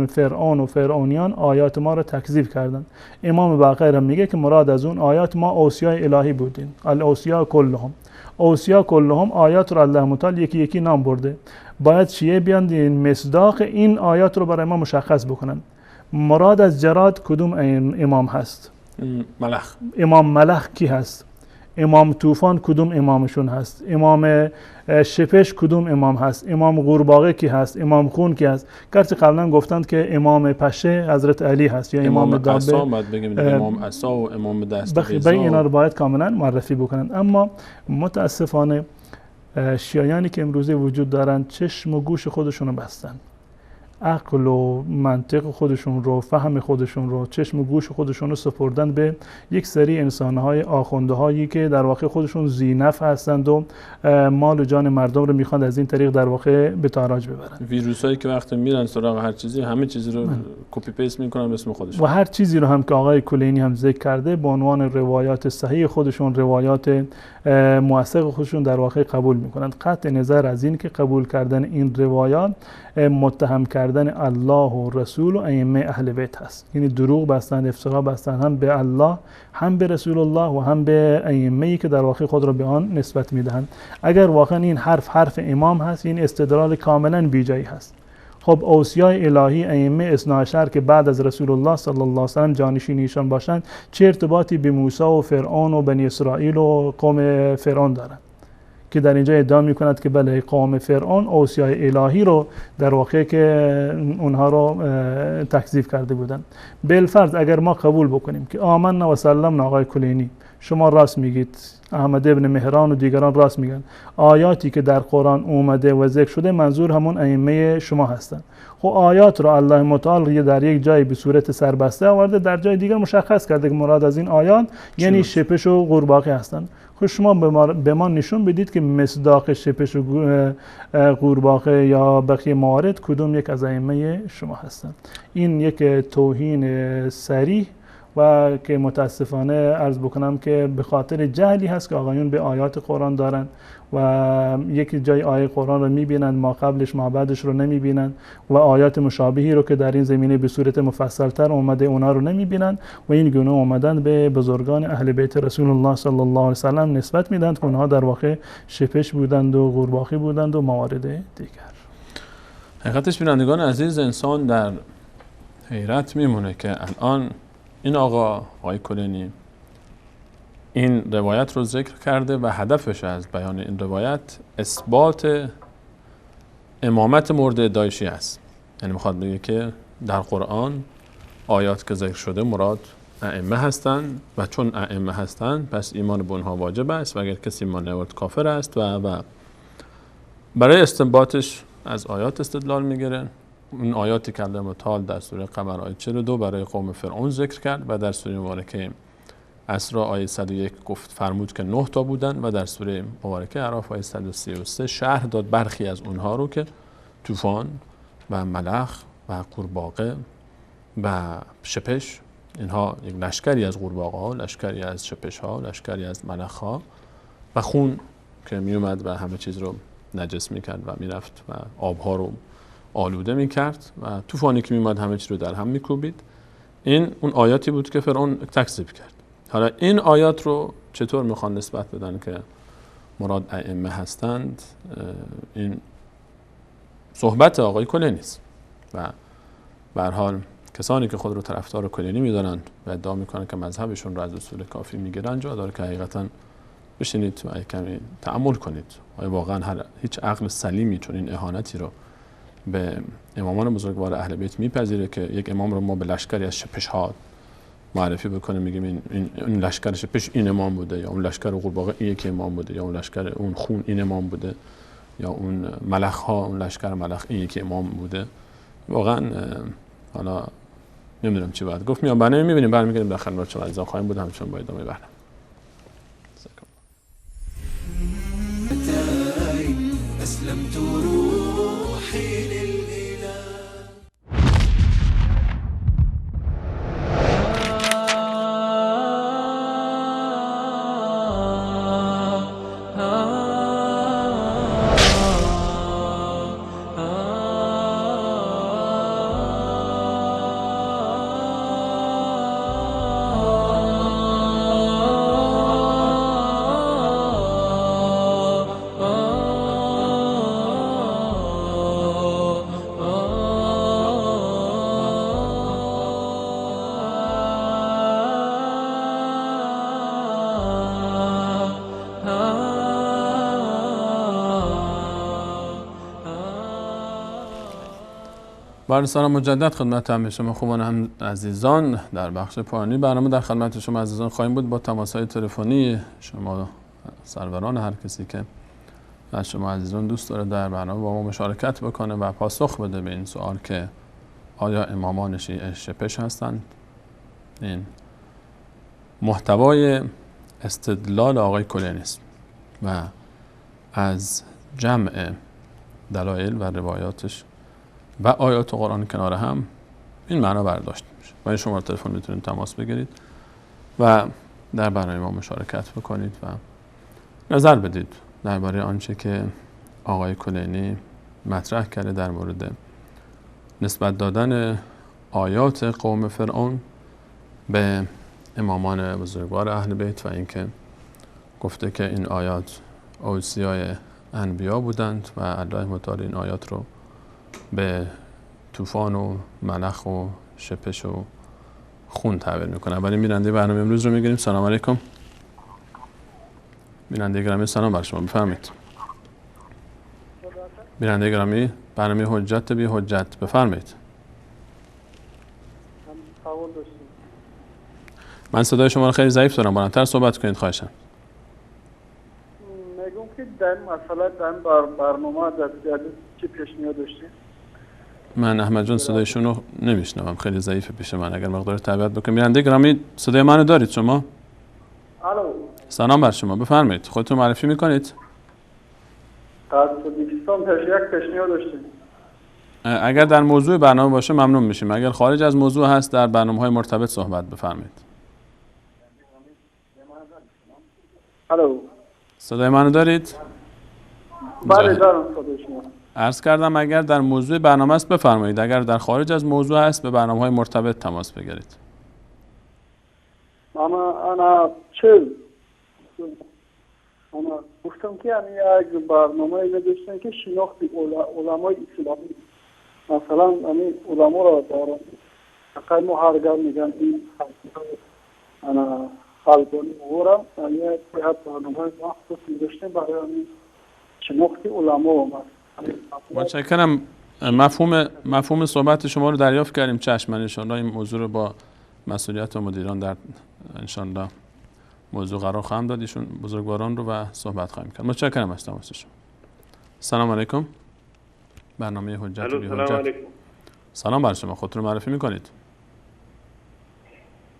فرعون و فرعونیان آیات ما رو تکذیب کردن. امام باقر میگه که مراد از اون آیات ما اوصیای الهی بودین، الاوصیا کلهم، اوصیا کلهم آیات رو الله متعال یکی یکی نام برده. باید شیعه بیان مصداق این آیات رو برای ما مشخص بکنن. مراد از جراد کدوم امام هست؟ ملخ. امام ملخ کی هست؟ امام طوفان کدوم امامشون هست؟ امام شپش کدوم امام هست؟ امام قورباغه کی هست؟ امام خون کی هست؟ گرچه قبلا گفتند که امام پشه حضرت علی هست یا امام دابه. عصا باید بگیم امام عصا و امام دست بیضا، اینا رو باید کاملا معرفی بکنن. اما متاسفانه شیعیانی که امروزه وجود دارن چشم و گوش خودشون رو بستن، عقل و منطق خودشون رو، فهم خودشون رو، چشم و گوش خودشون رو سپردن به یک سری انسانهای آخونده هایی که در واقع خودشون ذینفع هستند و مال و جان مردم رو میخوان از این طریق در واقع به تاراج ببرن. ویروس هایی که وقتی میرن سراغ هر چیزی، همه چیزی رو کپی پیست میکنن به اسم خودشون و هر چیزی رو هم که آقای کلینی هم ذکر کرده به عنوان روایات صحیح خودشون، روایات موثق خودشون در واقع قبول میکنند. قطع نظر از این که قبول کردن این روایات متهم کردن الله و رسول و ائمه اهل بیت هست، یعنی دروغ بستن، افترا بستن هم به الله، هم به رسول الله و هم به ائمه‌ای که در واقع خود را به آن نسبت میدهند. اگر واقعا این حرف امام هست، این استدلال کاملا بیجایی هست. خب اوصیای الهی ائمه اثنا عشر که بعد از رسول الله صلی الله علیه و سلم جانشین ایشان باشند چه ارتباطی به موسی و فرعون و بنی اسرائیل و قوم فرعون دارند که در اینجا ادعا میکند که بله قوم فرعون اوصیای الهی رو در واقع که اونها رو تکذیب کرده بودند. بالفرض اگر ما قبول بکنیم که آمنا و سلمنا آقای کلینی شما راست میگید، احمد ابن مهران و دیگران راست میگن، آیاتی که در قرآن اومده و ذکر شده منظور همون ائمه شما هستند. خب آیات رو الله متعال در یک جای به صورت سربسته آورده، در جای دیگر مشخص کرده که مراد از این آیات یعنی شپش و قورباغه هستند. خب شما به ما نشون بدید که مصداق شپش و قورباغه یا بقیه موارد کدوم یک از ائمه شما هستند. این یک توهین صریح و که متاسفانه عرض بکنم که به خاطر جهلی هست که آقایون به آیات قرآن دارن و یک جای آیه قرآن رو میبینند ما قبلش ما بعدش رو نمیبینند و آیات مشابهی رو که در این زمینه به صورت مفصلتر اومده اونا رو نمیبینند و این گونه اومدن به بزرگان اهل بیت رسول الله صلی الله علیه و سلم نسبت میدند که اونها در واقع شپش بودند و قورباغه بودند و موارد دیگر. حقیقتش بینندگان عزیز، انسان در حیرت میمونه که الان این آقای کلینی این روایت رو ذکر کرده و هدفش از بیان این روایت اثبات امامت مورد ادعای شیعه است. یعنی میخواد بگه که در قرآن آیات که ذکر شده مراد ائمه هستند و چون ائمه هستند پس ایمان به اونها واجب است و اگر کسی ایمان نیاورد کافر است و برای استنباطش از آیات استدلال میگیره. این آیاتی که الله متعال در سوره قمر آیه 42 برای قوم فرعون ذکر کرد و در سوره مبارکه اسراء آیه 101 گفت فرمود که 9 تا بودن و در سوره مبارکه اعراف آیه 133 شرح داد برخی از اونها رو که طوفان و ملخ و قورباغه و شپش اینها یک لشکری از قورباغه‌ها، لشکری از شپش‌ها، لشکری از ملخ‌ها و خون که می اومد و همه چیز رو نجس میکرد و میرفت و آبها رو آلوده میکرد و طوفانی که میومد همه چیز رو در هم میکوبید. این اون آیاتی بود که فرعون تکذیب کرد. حالا این آیات رو چطور میخوان نسبت بدن که مراد ائمه هستند؟ این صحبت آقای کلینی است و به هر حال کسانی که خود رو طرفدار کلینی میدانند و ادعا میکنن که مذهبشون رو از اصول کافی میگیرن، جا داره که حقیقتا بشینید و کمی تأمل کنید. آیا واقعا هیچ عقل سلیمی چون این اهانتی رو به امامان بزرگوار اهل بیت میپذیره که یک امام رو ما به لشکری از شپش‌ها معرفی بکنیم، میگیم این لشکر شپش این امام بوده، یا اون لشکر قورباغه این یک امام بوده، یا اون لشکر اون خون این امام بوده، یا اون ملخ‌ها اون لشکر ملخ این یک امام بوده؟ واقعا حالا نمیدونم چی باید گفت. میام برنامه میبینیم، برمیگردیم در خدمت شما عزیزان خواهیم بود همچنان با ادامه برنامه. أسلمت روحي للإله. با سلام مجدد خدمت همه شما خوبان هم عزیزان. در بخش پایانی برنامه در خدمت شما عزیزان خواهیم بود با تماس‌های تلفنی شما سروران، هر کسی که از شما عزیزان دوست داره در برنامه با ما مشارکت بکنه و پاسخ بده به این سوال که آیا امامان شیعه شپش هستند؟ این محتوای استدلال آقای کلینی است و از جمع دلایل و روایاتش و آیات قرآن کنار هم این معنا برداشت میشه. و شما تلفن میتونید تماس بگیرید و در برنامه ما مشارکت بکنید و نظر بدید درباره آنچه که آقای کلینی مطرح کرده در مورد نسبت دادن آیات قوم فرعون به امامان بزرگوار اهل بیت و اینکه گفته که این آیات اوصیای انبیا بودند و الله متعال این آیات رو به طوفان و ملخ و شپش و خون تعبیر میکنه. ولی بیننده برنامه امروز رو میگیریم. سلام علیکم. بیننده گرامی سلام بر شما، بفرمایید. بیننده گرامی برنامه حجت بی حجت، بفرمایید. من صدای شما رو خیلی ضعیف دارم، بلندتر صحبت کنید خواهشم. میگم که در مثلا در برنامه در چی پیشنهاد داشتید؟ من احمد جان صدایشون رو نمیشنوم، خیلی ضعیفه پیش من، اگر مقدار تبعیت بکنید. بیننده گرامی صدای منو دارید شما؟ الو. سلام بر شما، بفرمایید. خودتون معرفی میکنید؟ از تاجیکستان یک پیشنهاد داشتید. اگر در موضوع برنامه باشه ممنون میشیم، اگر خارج از موضوع هست در برنامه‌های مرتبط صحبت بفرمایید. الو. صدای منو دارید؟ بله دارم صدای شما. عرض کردم اگر در موضوع برنامه است بفرمایید، اگر در خارج از موضوع هست به برنامه‌های مرتبط تماس بگیرید. انا گفتم که یک برنامه نداشتن که شناخت علمای اسلامی، مثلا علما را دارن اقل محرگر میگن این انا خلقانی مورم یک برنامه مخصوص داشتن برای شناخت علما. متشکرم. مفهوم صحبت شما رو دریافت کردیم. چشم، من انشاءالله این موضوع رو با مسئولیت و مدیران در انشاءالله موضوع قرار خواهم داد، ایشون بزرگواران رو و صحبت خواهیم کرد. متشکرم از تماس شما. سلام علیکم. برنامه حجت بی حجت. سلام علیکم. سلام بر شما، خودتون رو معرفی میکنید؟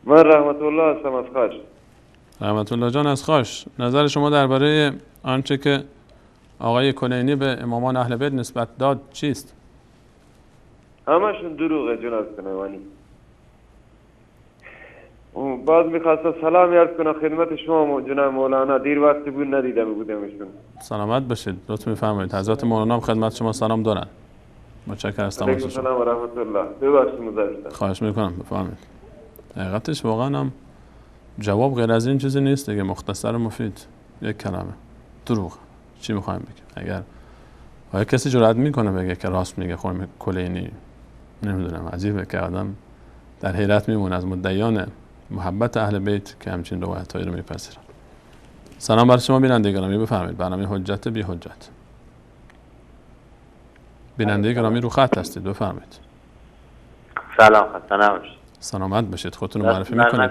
من رحمت الله هستم از خاش. رحمت الله جان از خاش، نظر شما درباره آنچه که آقای کلینی به امامان اهل بیت نسبت داد چیست؟ همشون دروغه جناب سلیمانی. باز میخواستم سلام عرض کنم خدمت شما جناب مولانا. دیر وقتی بود ندیده بودمشون. سلامت باشید. لطف می‌فرمایید. حضرت مولانا خدمت شما سلام دارن. متشکرم از علیکم تماس شما. سلام و رحمت الله. ببخشید مزاحمتم. خواهش میکنم بفرمایید. حقیقتش واقعا هم جواب غیر از این چیزی نیست دیگه. مختصر و مفید یک کلمه. دروغ. چی میخوایم بگیم؟ اگر آیا کسی جرئت میکنه بگه که راست میگه خانم کلینی؟ نمیدونم، عجیبه که آدم در حیرت میمونه از مدعیان محبت اهل بیت که همچین روایتایی رو میپذیرن. سلام بر شما بیننده گرامی، بفرمایید. برنامه حجت بی حجت. بیننده گرامی رو خط هستید، بفرمایید. سلام، خسته نباشید. سلامت باشید. خودتون رو معرفی میکنید؟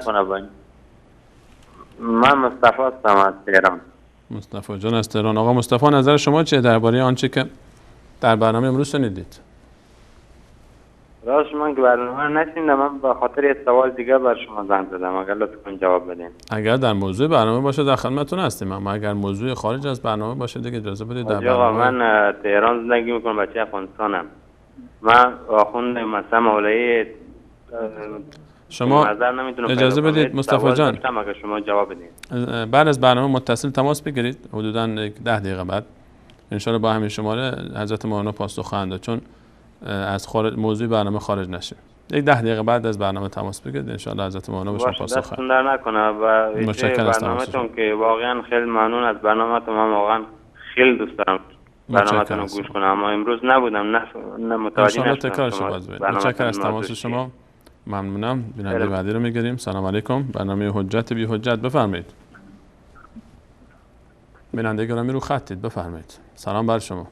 من مصطفی هستم از تهران. مصطفی جان از تهران. آقا مصطفی، نظر شما چیه درباره آنچه که در برنامه امروز شنیدید؟ راست من که برنامه نشنیدم، من به خاطر یه سوال دیگه بر شما زنگ زدم، اگر لطف کنید جواب بدین. اگر در موضوع برنامه باشه در خدمتتون هستیم، اما اگر موضوع خارج از برنامه باشه دیگه اجازه بدید در برنامه. من تهران زندگی میکنم، بچه افغانستانم. من آخوند مثلا مولایی شما اجازه بدید مصطفی جان، اگر شما جواب بدین. بعد از برنامه متصل تماس بگیرید، حدوداً 10 دقیقه بعد ان شاءالله با همین شماره حضرت مولانا پاسخ خواهند داد، چون از موضوع برنامه خارج نشه. 10 دقیقه بعد از برنامه تماس بگیرید، ان شاءالله حضرت مولانا بهشون پاسخ خواهند داد. نکنه و برنامه‌تون که واقعا خیلی ممنون از برنامه‌تون. من واقعا خیلی دوست دارم برنامه‌تون رو گوش کنم، اما امروز نبودم، نه متوجه نشدم. تکرارش باز بدید. متشکرم از تماس شما. ممنونم. بیننده بعدی رو میگیریم. سلام علیکم. برنامه حجت بی حجت، بفرمایید. بیننده گرامی رو خطید، بفرمایید. سلام بر شما.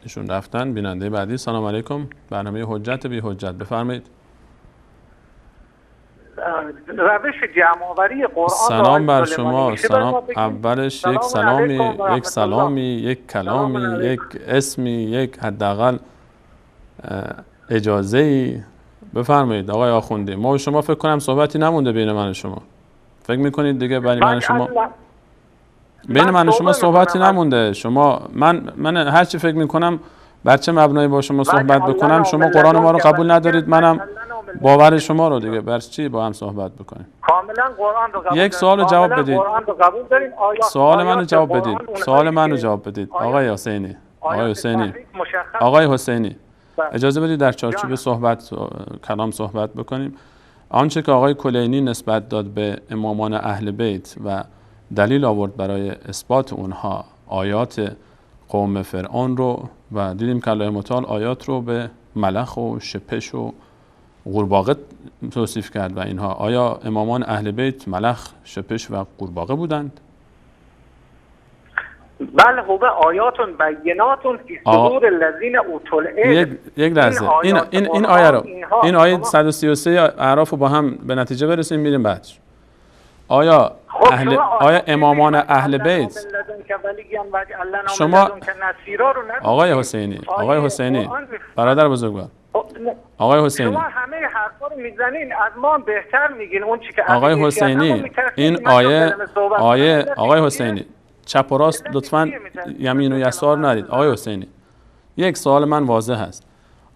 ایشون رفتن. بیننده بعدی. سلام علیکم. برنامه حجت بی حجت، بفرمایید. روش جمع‌آوری قرآن. سلام بر شما. سلام. اولش یک سلامی، یک سلامی، یک کلامی، یک اسمی، یک حداقل اجازه‌ای بفرمایید. آقای آخوندی، ما و شما فکر کنم صحبتی نمونده بین من و شما. فکر می‌کنید دیگه بین من و شما صحبتی نمونده؟ شما من هر چی فکر می‌کنم بر چه مبنایی با شما صحبت بکنم؟ شما قرآن ما رو قبول ندارید، منم باور شما رو دیگه. بر چی با هم صحبت بکنیم؟ کاملا قرآن رو قبول. یک سوال جواب بدید. سوال منو جواب بدید. سوال منو جواب بدید. آقای حسینی. آقای حسینی. اجازه بدید در چارچوب کلام صحبت بکنیم. آنچه که آقای کلینی نسبت داد به امامان اهل بیت و دلیل آورد برای اثبات اونها آیات قوم فرعون رو، و دیدیم که الله متعال آیات رو به ملخ و شپش و قورباغه توصیف کرد و اینها. آیا امامان اهل بیت ملخ، شپش و قورباغه بودند؟ بله، خوبه. آیاتون بیناتون فی صدور الذین اوتوا العلم. یک لحظه این آیه رو، این آیه 133 اعراف رو با هم به نتیجه برسیم میریم بعدش. آیا امامان اهل بیت، شما آقای حسینی برادر بزرگوار، آقای حسینی، شما همه حرفا رو میزنین، از ما بهتر میگین اون چیزی که آقای حسینی، این آقای حسینی چپ و راست لطفاً یمین و یسار نرید. آقای حسینی، یک سوال من واضح هست.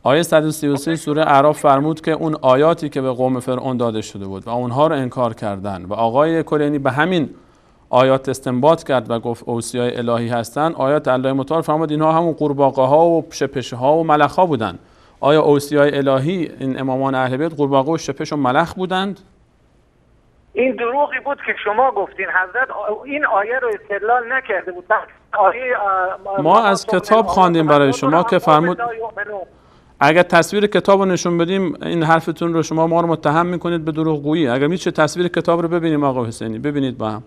آیه 133 سوره اعراف فرمود که اون آیاتی که به قوم فرعون داده شده بود و اونها رو انکار کردن و آقای کلینی به همین آیات استنباط کرد و گفت اوصیای الهی هستن. آیات الله متعال فرمود اینها همون قورباغه ها و شپش ها و ملخ ها بودن. آیا اوصیای الهی این امامان اهل بیت قورباغه و شپش و ملخ بودند؟ این دروغی بود که شما گفتین. حضرت این آیه رو استدلال نکرده بود. ما از کتاب خواندیم برای شما که فرمود. اگر تصویر کتاب رو نشون بدیم این حرفتون رو شما ما رو متهم میکنید به دروغگویی. اگر میشه تصویر کتاب رو ببینیم آقای حسینی، ببینید با هم.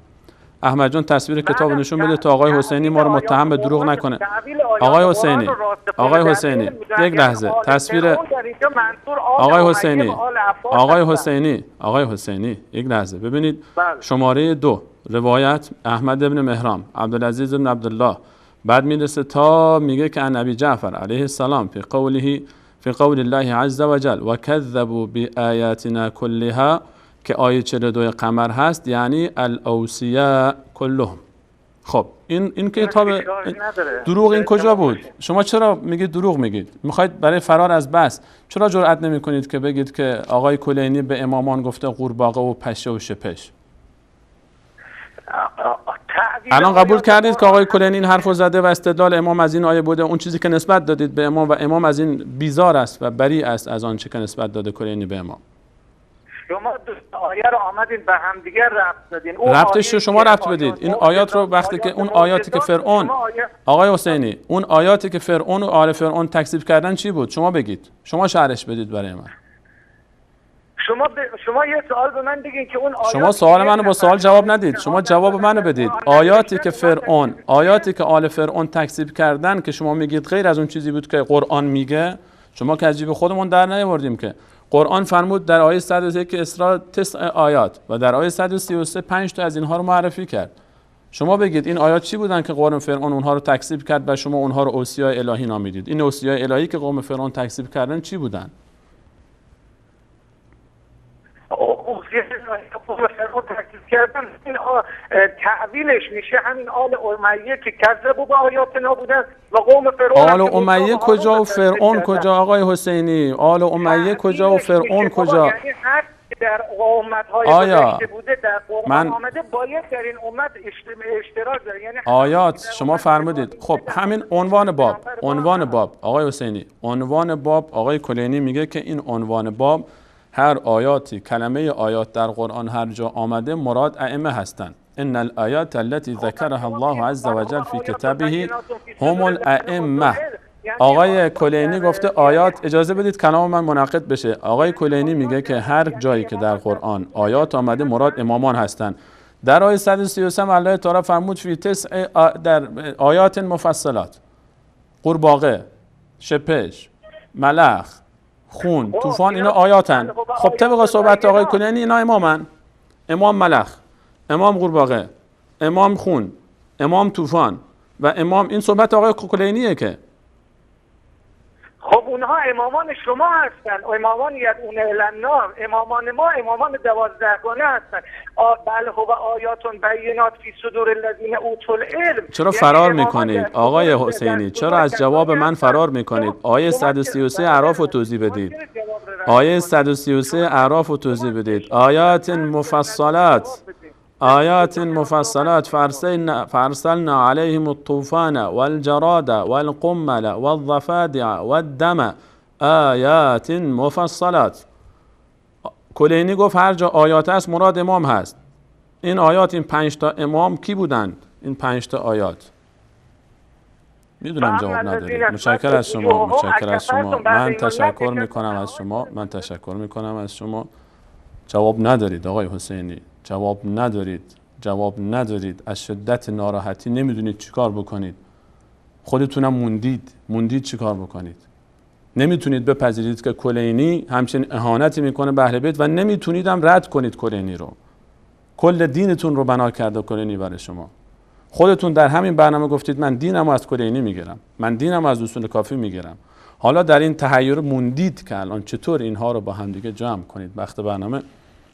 احمد جان تصویر کتاب رو نشون بده تا آقای حسینی ما رو متهم به دروغ نکنه. آقای حسینی یک لحظه. تصویر آقای حسینی یک لحظه ببینید. شماره 2 روایت احمد ابن مهران، عبدالعزیز ابن عبدالله، بعد میرسه تا میگه که ابی جعفر علیه السلام فی قول الله عز وجل و کذبوا بآیاتنا كلها، که آیه 42 قمر هست، یعنی الاوصیاء کلهم. خب این کتاب دروغ این کجا بود؟ شما چرا میگید دروغ میگید؟ میخواید برای فرار از بحث چرا جرئت نمیکنید که بگید که آقای کلینی به امامان گفته قورباغه و پشه و شپش؟ الان قبول کردید که آقای کلینی این حرفو زده و استدلال امام از این آیه بوده، اون چیزی که نسبت دادید به امام و امام از این بیزار است و بری است از آن چیزی که نسبت داده کلینی به امام. شما آیه رو آمدین به هم دیگه ربط دادین. ربطش رو شما ربط بدید. این آیات رو وقتی که اون آیاتی که فرعون آقای حسینی اون آیاتی که فرعون و آل فرعون تکذیب کردن چی بود؟ شما بگید. شما شرحش بدید برای من. شما یه سوال به من بگین که اون آیات شما سوال منو با سوال جواب ندید. شما جواب منو بدید. آیاتی که فرعون، آیاتی که آل فرعون تکذیب کردن که شما میگید غیر از اون چیزی بود که قرآن میگه، شما که از جیب خودمون در نیاوردیم که. قرآن فرمود در آیه 101 اسراء 9 آیات و در آیه 133 5 تا از اینها رو معرفی کرد. شما بگید این آیات چی بودن که قوم فرعون اونها رو تکذیب کرد و شما اونها رو اوصیای الهی نامیدید؟ این اوصیای الهی که قوم فرعون تکذیب کردن چی بودن؟ تعویلش میشه همین آل امیه که کذبوا به آیاتنا بودن و قوم فرعون. آل امیه کجا و فرعون کجا آقای حسینی؟ آل امیه کجا و فرعون کجا؟ یعنی هر در امت‌های گذشته بوده در قرآن آمده باید در این امت اشتراک داره. یعنی آیات شما فرمودید. خب همین عنوان باب آقای حسینی، عنوان باب آقای کلینی میگه که این عنوان باب هر آیاتی کلمه آیات در قرآن هر جا آمده مراد ائمه هستند. ان الآیات التي ذکرها الله عز وجل فی کتابه هم الائمه. آقای کلینی گفته آیات، اجازه بدید کلام من منعقد بشه. آقای کلینی میگه که هر جایی که در قرآن آیات آمده مراد امامان هستند. در آیه 133 الله تعالی فرمود فی 9 در آیات مفصلات، قورباغه، شپش، ملخ، خون، طوفان، اینا آیاتن. خب طبق صحبت آقای کلینی اینا امامن. امام ملخ، امام قورباغه، امام خون، امام طوفان و امام، این صحبت آقای کلینیه که خب اونها امامان شما هستن، امامان یدعون الی النار. امامان ما امامان 12 گانه هستن. بل هو آیات بینات فی صدور الذین اوتوا العلم. چرا فرار میکنید آقای حسینی؟ چرا از جواب من فرار میکنید؟ آیه 133 اعراف رو توضیح بدید. آیه 133 اعراف رو توضیح بدید. آیات مفصلات، آیات مفصلات فارسلنا علیهم الطوفان والجراد والقمل والضفادع والدم آیات مفصلات. کلینی گفت هر جا آیات است مراد امام هست. این آیات، این 5 تا امام کی بودند؟ این 5 تا آیات میدونم جواب ندارید. متشکر از شما، متشکر از شما. من تشکر میکنم از شما. جواب ندارید آقای حسینی، جواب ندارید. از شدت ناراحتی نمیدونید چیکار بکنید. خودتونم موندید چیکار بکنید. نمیتونید بپذیرید که کلینی همچین اهانتی میکنه به اهل بیت و نمیتونید هم رد کنید کلینی رو. کل دینتون رو بنا کرده کلینی برای شما. خودتون در همین برنامه گفتید من دینمو از کلینی میگیرم، من دینمو از اصول کافی میگیرم. حالا در این تحیر موندید که الان چطور اینها رو با هم دیگه جمع کنید. وقت برنامه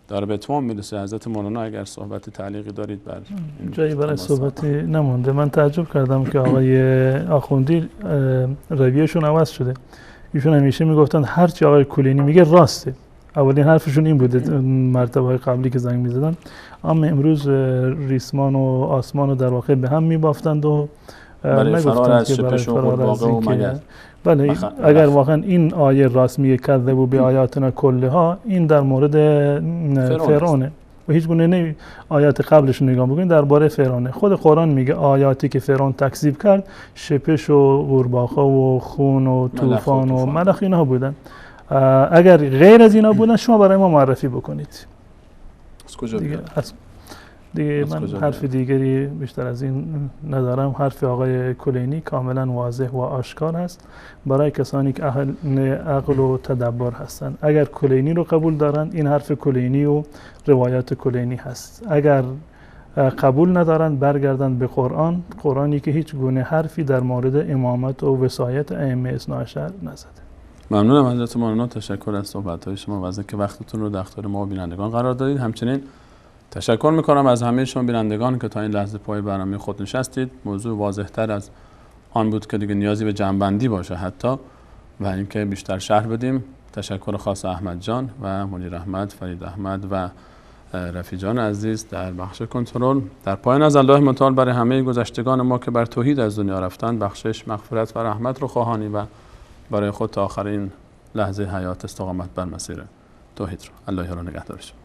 داره به اتمام میرسه. حضرت مولانا اگر صحبت تعلیقی دارید بر جایی برای صحبتی نمونده. من تعجب کردم که آقای آخوندی رویهشون عوض شده. ایشون همیشه میگفتن هر چی آقای کلینی میگه راسته. اولین حرفشون این بوده مرتبه قبلی که زنگ میزدن. اما امروز ریسمان و آسمان رو در واقع به هم میبافتند و نگفتند که برای فرار از این. بله اگر واقعا این آیه راست میگه کذبوا به آیاتنا کلها، این در مورد فرعونه و هیچ گونه آیات قبلش نگاه بکنید درباره فرعونه. خود قرآن میگه آیاتی که فرعون تکذیب کرد شپش و قورباغه و خون و طوفان و ملخ اینها بودن. اگر غیر از اینا بودن شما برای ما معرفی بکنید. از کجا دیگه من حرف دیگری بیشتر از این ندارم. حرف آقای کلینی کاملا واضح و آشکار هست برای کسانی که اهل عقل و تدبر هستند. اگر کلینی رو قبول دارند این حرف کلینی و روایات کلینی هست. اگر قبول ندارند برگردند به قرآنی که هیچ گونه حرفی در مورد امامت و وصایت ائمه اثنا عشر نزده. ممنونم حضرت مولانا. تشکر از صحبت‌های شما و از اینکه وقتتون رو در اختیار ما و بینندگان قرار دادید. همچنین تشکر میکنم از همه شما بینندگان که تا این لحظه پای برنامه خود نشستید. موضوع واضح‌تر از آن بود که دیگه نیازی به جنبندی باشه حتی و اینکه بیشتر شرح بدیم. تشکر خاص احمد جان و منیر احمد، فرید احمد و رفیع جان عزیز در بخش کنترل. در پایان از الله متعال برای همه گذشتگان ما که بر توحید از دنیا رفتند بخشش، مغفرت و رحمت رو خواهانی و برای خود تا آخرین لحظه حیات استقامت بر مسیر توحید رو. الله را نگهدار شما.